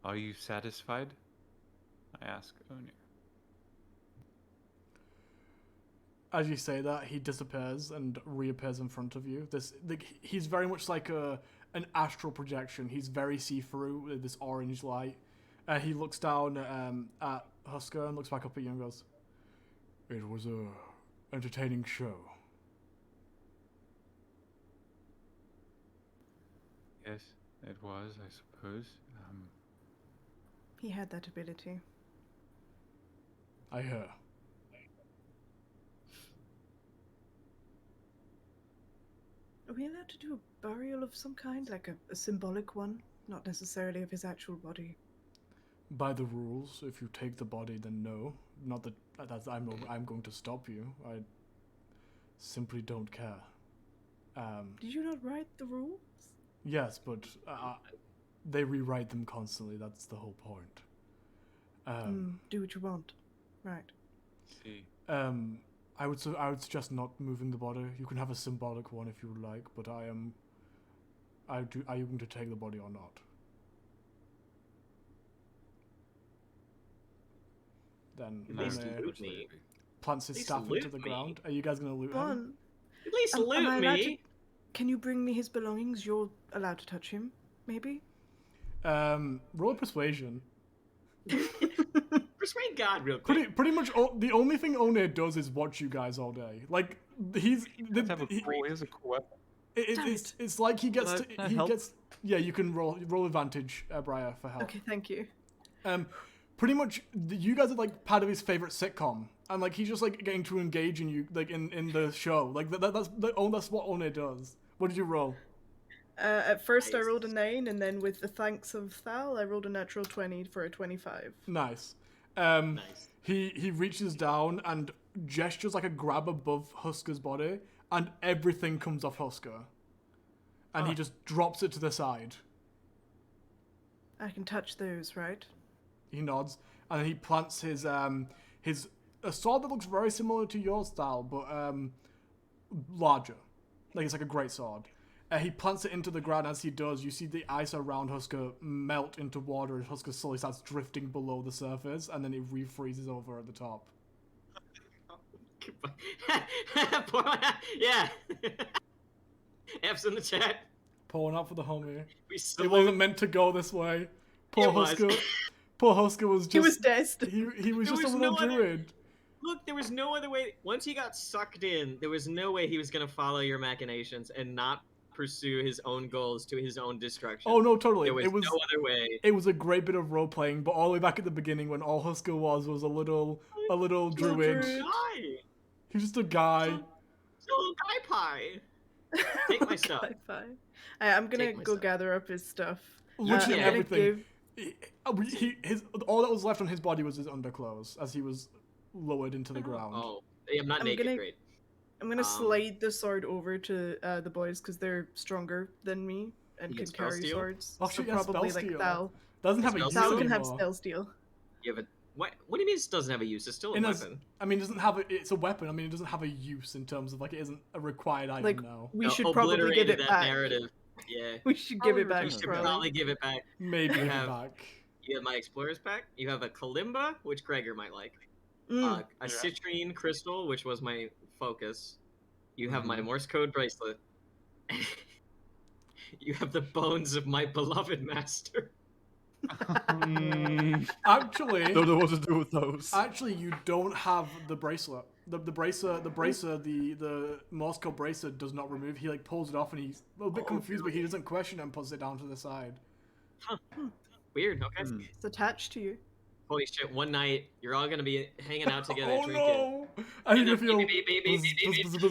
Are you satisfied? I ask Onir. As you say that, he disappears and reappears in front of you. He's very much like an astral projection. He's very see-through with this orange light. He looks down at Husker and looks back up at you and goes, "It was a entertaining show." Yes, it was, I suppose. He had that ability. I hear. Are we allowed to do a burial of some kind, like a symbolic one, not necessarily of his actual body? By the rules, if you take the body, then no. Not that I'm going to stop you. I simply don't care. Did you not write the rules? Yes, but they rewrite them constantly. That's the whole point. Do what you want. Right. See. I would suggest not moving the body. You can have a symbolic one if you would like, but are you going to take the body or not? Then At least Onir loot me. plants his At least staff into loot the me. ground. Are you guys going to loot him? Ron, At least am loot I allowed me. can you bring me his belongings? You're allowed to touch him, maybe? Roll a persuasion. Persuade God real quick. Pretty much the only thing Onir does is watch you guys all day. Like he has a cool weapon. it's like he gets Can I help? yeah, you can roll advantage, Briar, for help. Okay, thank you. Pretty much you guys are like part of his favorite sitcom, and like he's just like getting to engage in you like in the show. Like that's what Onir does. What did you roll? At first I Nice. rolled a 9, and then with the thanks of Thal, I rolled a natural 20 for a 25. Nice. Nice. He reaches down and gestures like a grab above Husker's body, and everything comes off Husker. And he just drops it to the side. I can touch those, right? He nods, and then he plants his a sword that looks very similar to your style, but larger. Like it's like a great sword. He plants it into the ground. As he does, you see the ice around Husker melt into water, and Husker slowly starts drifting below the surface, and then it refreezes over at the top. Yeah. F's in the chat. Pulling up for the homie. We It salute. wasn't meant to go this way. Poor It was. Husker. Poor Husker was just. He was destined. He was There just a was little no other- druid. Look, there was no other way. Once he got sucked in, there was no way he was going to follow your machinations and not pursue his own goals to his own destruction. Oh no, totally. There was, It was no other way. it was a great bit of role playing, but all the way back at the beginning when all Husker was a little druid. druid. Guy. He was just a guy. So guy pie. Take my stuff. Bye. I'm gonna Take my go stuff. gather up his stuff. Literally Yeah. I'm gonna everything. give- His all that was left on his body was his underclothes as he was lowered into the ground. Oh, I'm not I'm naked. gonna- Great. I'm gonna Um, slide the sword over to the boys because they're stronger than me and You can get spell carry steal? swords. Oh, so shit, yeah, spell probably like steal. Thal. Doesn't have a Spell use steal? Thal anymore. can have spell steal. You have a what? What do you mean it doesn't have a use? It's still a In as- weapon. I mean, it doesn't have it's a weapon. I mean, it doesn't have a use in terms of like it isn't a required item Like now. we No, should probably give obliterated it that back. narrative. Yeah. We should give Probably it back. You return it. should Probably. probably give it back. Maybe You give it have- back. You have my explorer's pack. You have a kalimba, which Gregor might like. Mm. A citrine crystal, which was my focus. You have my Mm-hmm. Morse code bracelet. You have the bones of my beloved master. Actually, Don't know what to do with those. actually, you don't have the bracelet. the bracer, the Morse code bracer does not remove. He like pulls it off and he's a bit confused, but he doesn't question it and puts it down to the side. Huh. Weird. Okay. It's attached to you. Holy shit! One night you're all gonna be hanging out together Oh drinking. no! I need to feel Beep.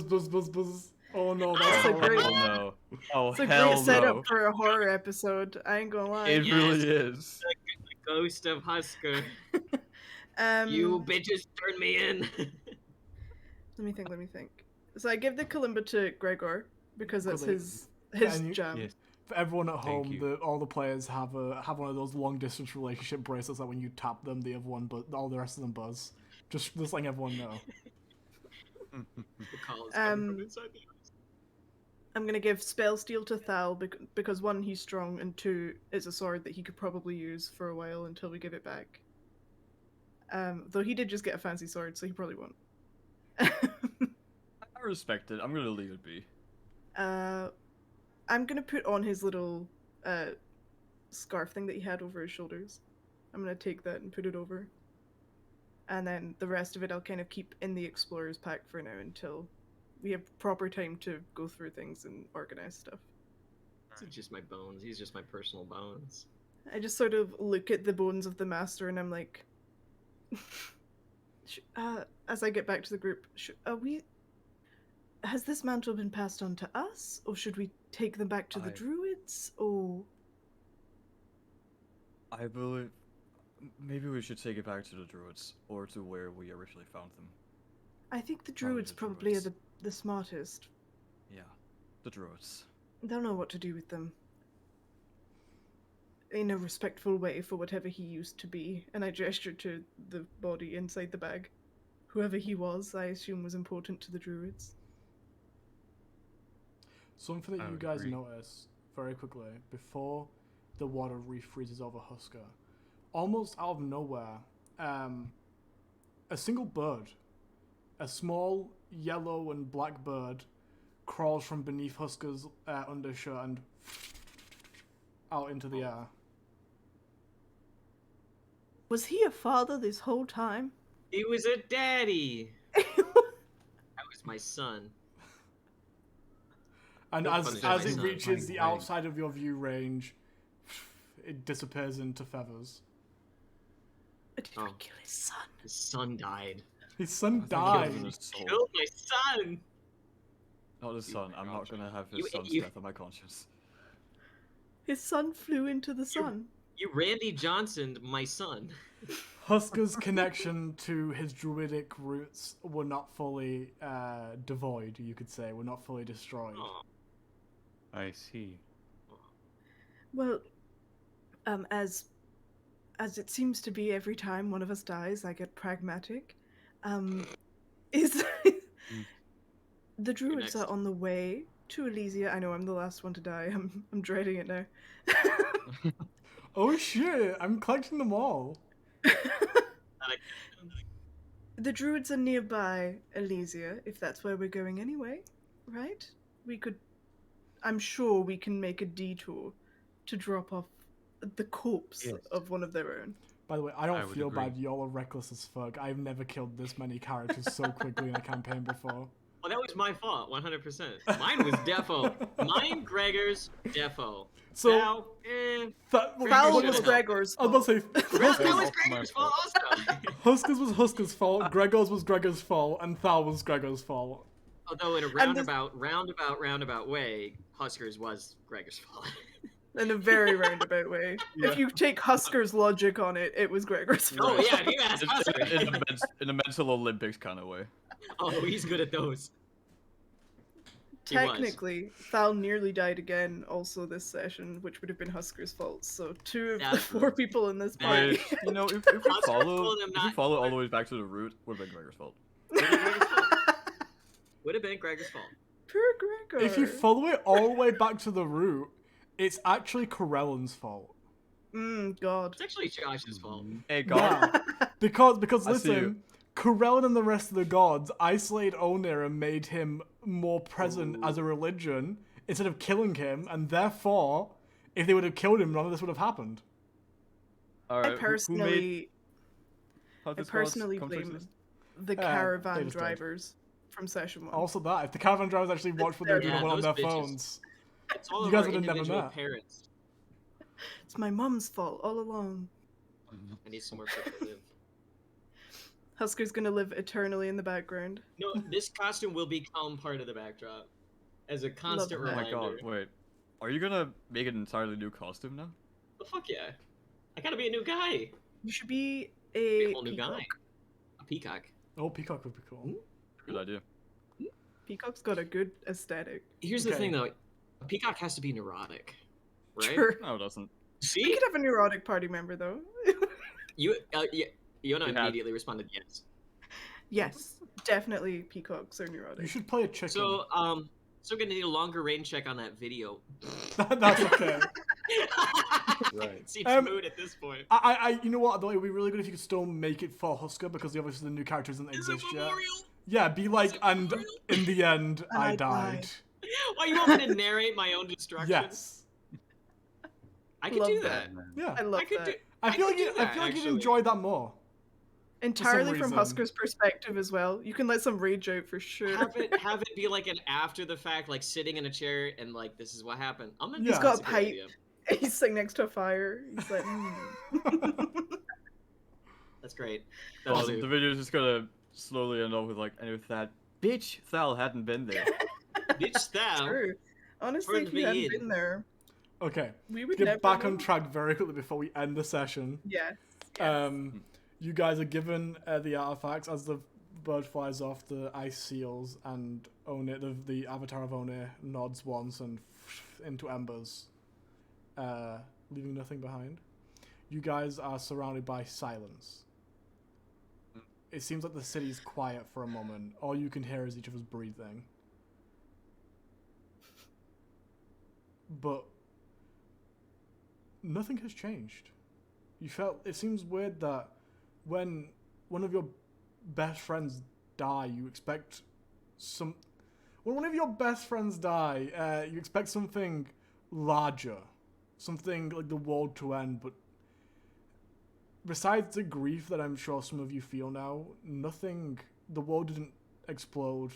buzz. Oh no, That's that's a horrible. great- Hell no. Oh, It's a hell great setup no. for a horror episode. I ain't gonna lie. It Yes. really is. The ghost of Husker. Um, You bitches turn me in. Let me think. So I give the kalimba to Gregor because that's his And you- jam. Yes. For everyone at Thank home, you. all the players have one of those long distance relationship bracelets that when you tap them, the other one, but all the rest of them buzz. Just letting everyone know. The call is coming from inside the house. I'm gonna give spell steal to Thal because one, he's strong, and two, it's a sword that he could probably use for a while until we give it back. Though he did just get a fancy sword, so he probably won't. I respect it. I'm gonna leave it be. I'm gonna put on his little scarf thing that he had over his shoulders. I'm gonna take that and put it over. And then the rest of it I'll kind of keep in the explorer's pack for now until we have proper time to go through things and organize stuff. These are just my bones. He's just my personal bones. I just sort of look at the bones of the master and I'm like, as I get back to the group, has this mantle been passed on to us, or should we take them back to the druids, or? I believe maybe we should take it back to the druids, or to where we originally found them. I think the Probably druids the probably druids. are the smartest. Yeah, the druids. They'll know what to do with them. In a respectful way for whatever he used to be, and I gesture to the body inside the bag. Whoever he was, I assume was important to the druids. Something that I you would guys agree. notice very quickly before the water refreezes over Husker, almost out of nowhere, a single bird, a small yellow and black bird, crawls from beneath Husker's undershirt and out into the air. Was he a father this whole time? He was a daddy. That was my son. And Don't as punish as my it son. reaches the Right. outside of your view range, it disappears into feathers. Did we Oh. kill his son? His son died. His son I died. think he has a soul. Killed my son. Not his son. I'm not gonna have his You- son's you- death on my conscience. His son flew into the sun. You Randy Johnsoned my son. Husker's connection to his druidic roots were not fully devoid, you could say. Were not fully destroyed. Oh, I see. Well, as it seems to be every time one of us dies, I get pragmatic. Is the druids next. are on the way to Elysia. I know I'm the last one to die. I'm dreading it now. Oh shit! I'm collecting them all. The druids are nearby Elysia, if that's where we're going anyway, right? I'm sure we can make a detour to drop off the corpse Yes. of one of their own. By the way, I I don't would feel agree. bad. Y'all are reckless as fuck. I've never killed this many characters so quickly in a campaign before. well, that was my fault, 100%. Mine was defo. Mine, Gregor's, defo. So, Now, that Foul what should've was helped. Gregor's I was fault. about to say, that was my Gregor's fault. fault also. Husker's was Husker's fault, Gregor's was Gregor's fault, and Thal was Gregor's fault. Although in a And this- roundabout way, Husker's was Gregor's fault. In a very roundabout way. Yeah. If you take Husker's logic on it, it was Gregor's fault. Oh yeah, if you ask In, Husker. in a mental Olympics kind of way. Oh, he's good at those. He was. Technically, Thal nearly died again also this session, which would have been Husker's fault. So two of the That's 4 right. people in this That- party. You know, if we Husker follow, told him if we not- follow all the way back to the root, would have been Gregor's fault. Would have been Gregor's fault. Poor Gregor. If you follow it all the way back to the root, it's actually Corellan's fault. God. It's actually Josh's fault. Hey, God. Yeah. Because I see you. listen, Corellan and the rest of the gods isolated Onir and made him more present as a religion instead of killing him, and therefore, if they would have killed him, none of this would have happened. All I right, personally, how I this goes, personally context blame is- the They caravan just died. drivers from session 1. Also that, if the caravan drivers actually watched what they were doing Yeah, on those their bitches. phones, It's all You of guys our would've never individual met. parents. It's my mum's fault all along. I need somewhere for it to live. Husker's gonna live eternally in the background. No, this costume will become part of the backdrop as a constant that. Oh my reminder. god, wait. Are you gonna make an entirely new costume now? Oh, fuck yeah! I gotta be a new guy. You should be Be a a whole new peacock. guy. A peacock. oh, Peacock would be cool. Good idea. Peacock's got a good aesthetic. Here's Okay. the thing, though. A peacock has to be neurotic, right? Sure. No, it doesn't. We See, could have a neurotic party member though. Yona had- immediately responded yes. Yes, definitely peacocks are neurotic. You should play a chicken. So, so gonna need a longer range check on that video. That's okay. Right. Seems Um, mood at this point. You know what? Though it would be really good if you could still make it for Husker because obviously the new character doesn't Is it exist yet. memorial? Yeah, be like, it and memorial? in the end, And I I died. died. Why you want me to narrate my own destruction? Yes. I could Love do that. that. Yeah. I love I could that. do. I feel could like do you, I that, feel like you'd actually. enjoy that more. Entirely from reason. Husker's perspective as well. You can let some rage out for sure. Have it be like an after the fact, like sitting in a chair and like this is what happened. I'm gonna. He's that's got a good pipe. idea. He's sitting next to a fire. He's like, That's great. That'll Also, do. the video is just gonna slowly end up with like, and if that bitch Thal hadn't been there. Bitch, thou. True. Honestly, Turn if you hadn't me in. been there, Okay. we would Get never back know. on track very quickly before we end the session. Yes. You guys are given the artifacts as the bird flies off. The ice seals and One, the avatar of One, nods once and into embers, leaving nothing behind. You guys are surrounded by silence. It seems like the city's quiet for a moment. All you can hear is each other's breathing. But nothing has changed. It seems weird that when one of your best friends die, you expect when one of your best friends die, you expect something larger, something like the world to end, but besides the grief that I'm sure some of you feel now, the world didn't explode,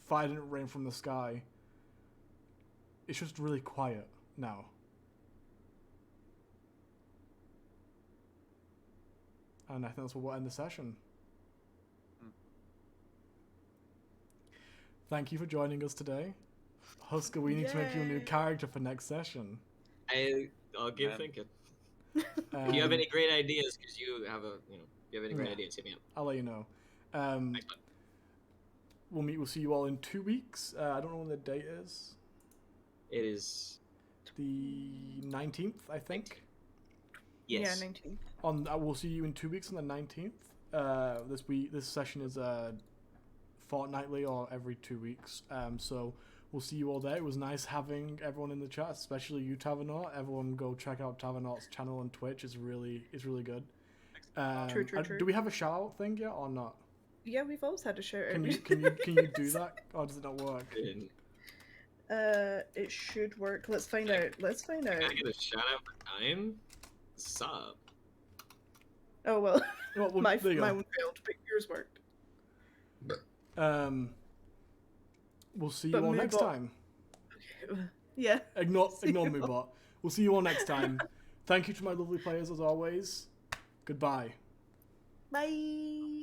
fire didn't rain from the sky. It's just really quiet now. And I think that's where we'll end the session. Thank you for joining us today. Husker, we need to make you a new Yay. character for next session. I'll get Man. thinking. If you have Um, any great ideas, because you have if you have any great Yeah. ideas, hit me up. I'll let you know. Thanks, bud. We'll see you all in 2 weeks. I don't know when the date is. It is The 19th, I think. yes. Yeah, 19. We'll see you in 2 weeks on the 19th. This session is fortnightly or every 2 weeks. So we'll see you all there. It was nice having everyone in the chat, especially you, Tavernaut. Everyone go check out Tavernaut's channel on Twitch. It's really good. True. Do we have a shout out thing yet or not? Yeah, we've always had a shout out. Can you do that or does it not work? And It should work. Let's find out. I gotta get a shout out for time. Sup? Oh well, Well, my there you go. one failed, but yours worked. We'll see you But all next Moobot- time. Yeah. Ignore See you all. Moobot. We'll see you all next time. Thank you to my lovely players as always. Goodbye. Bye.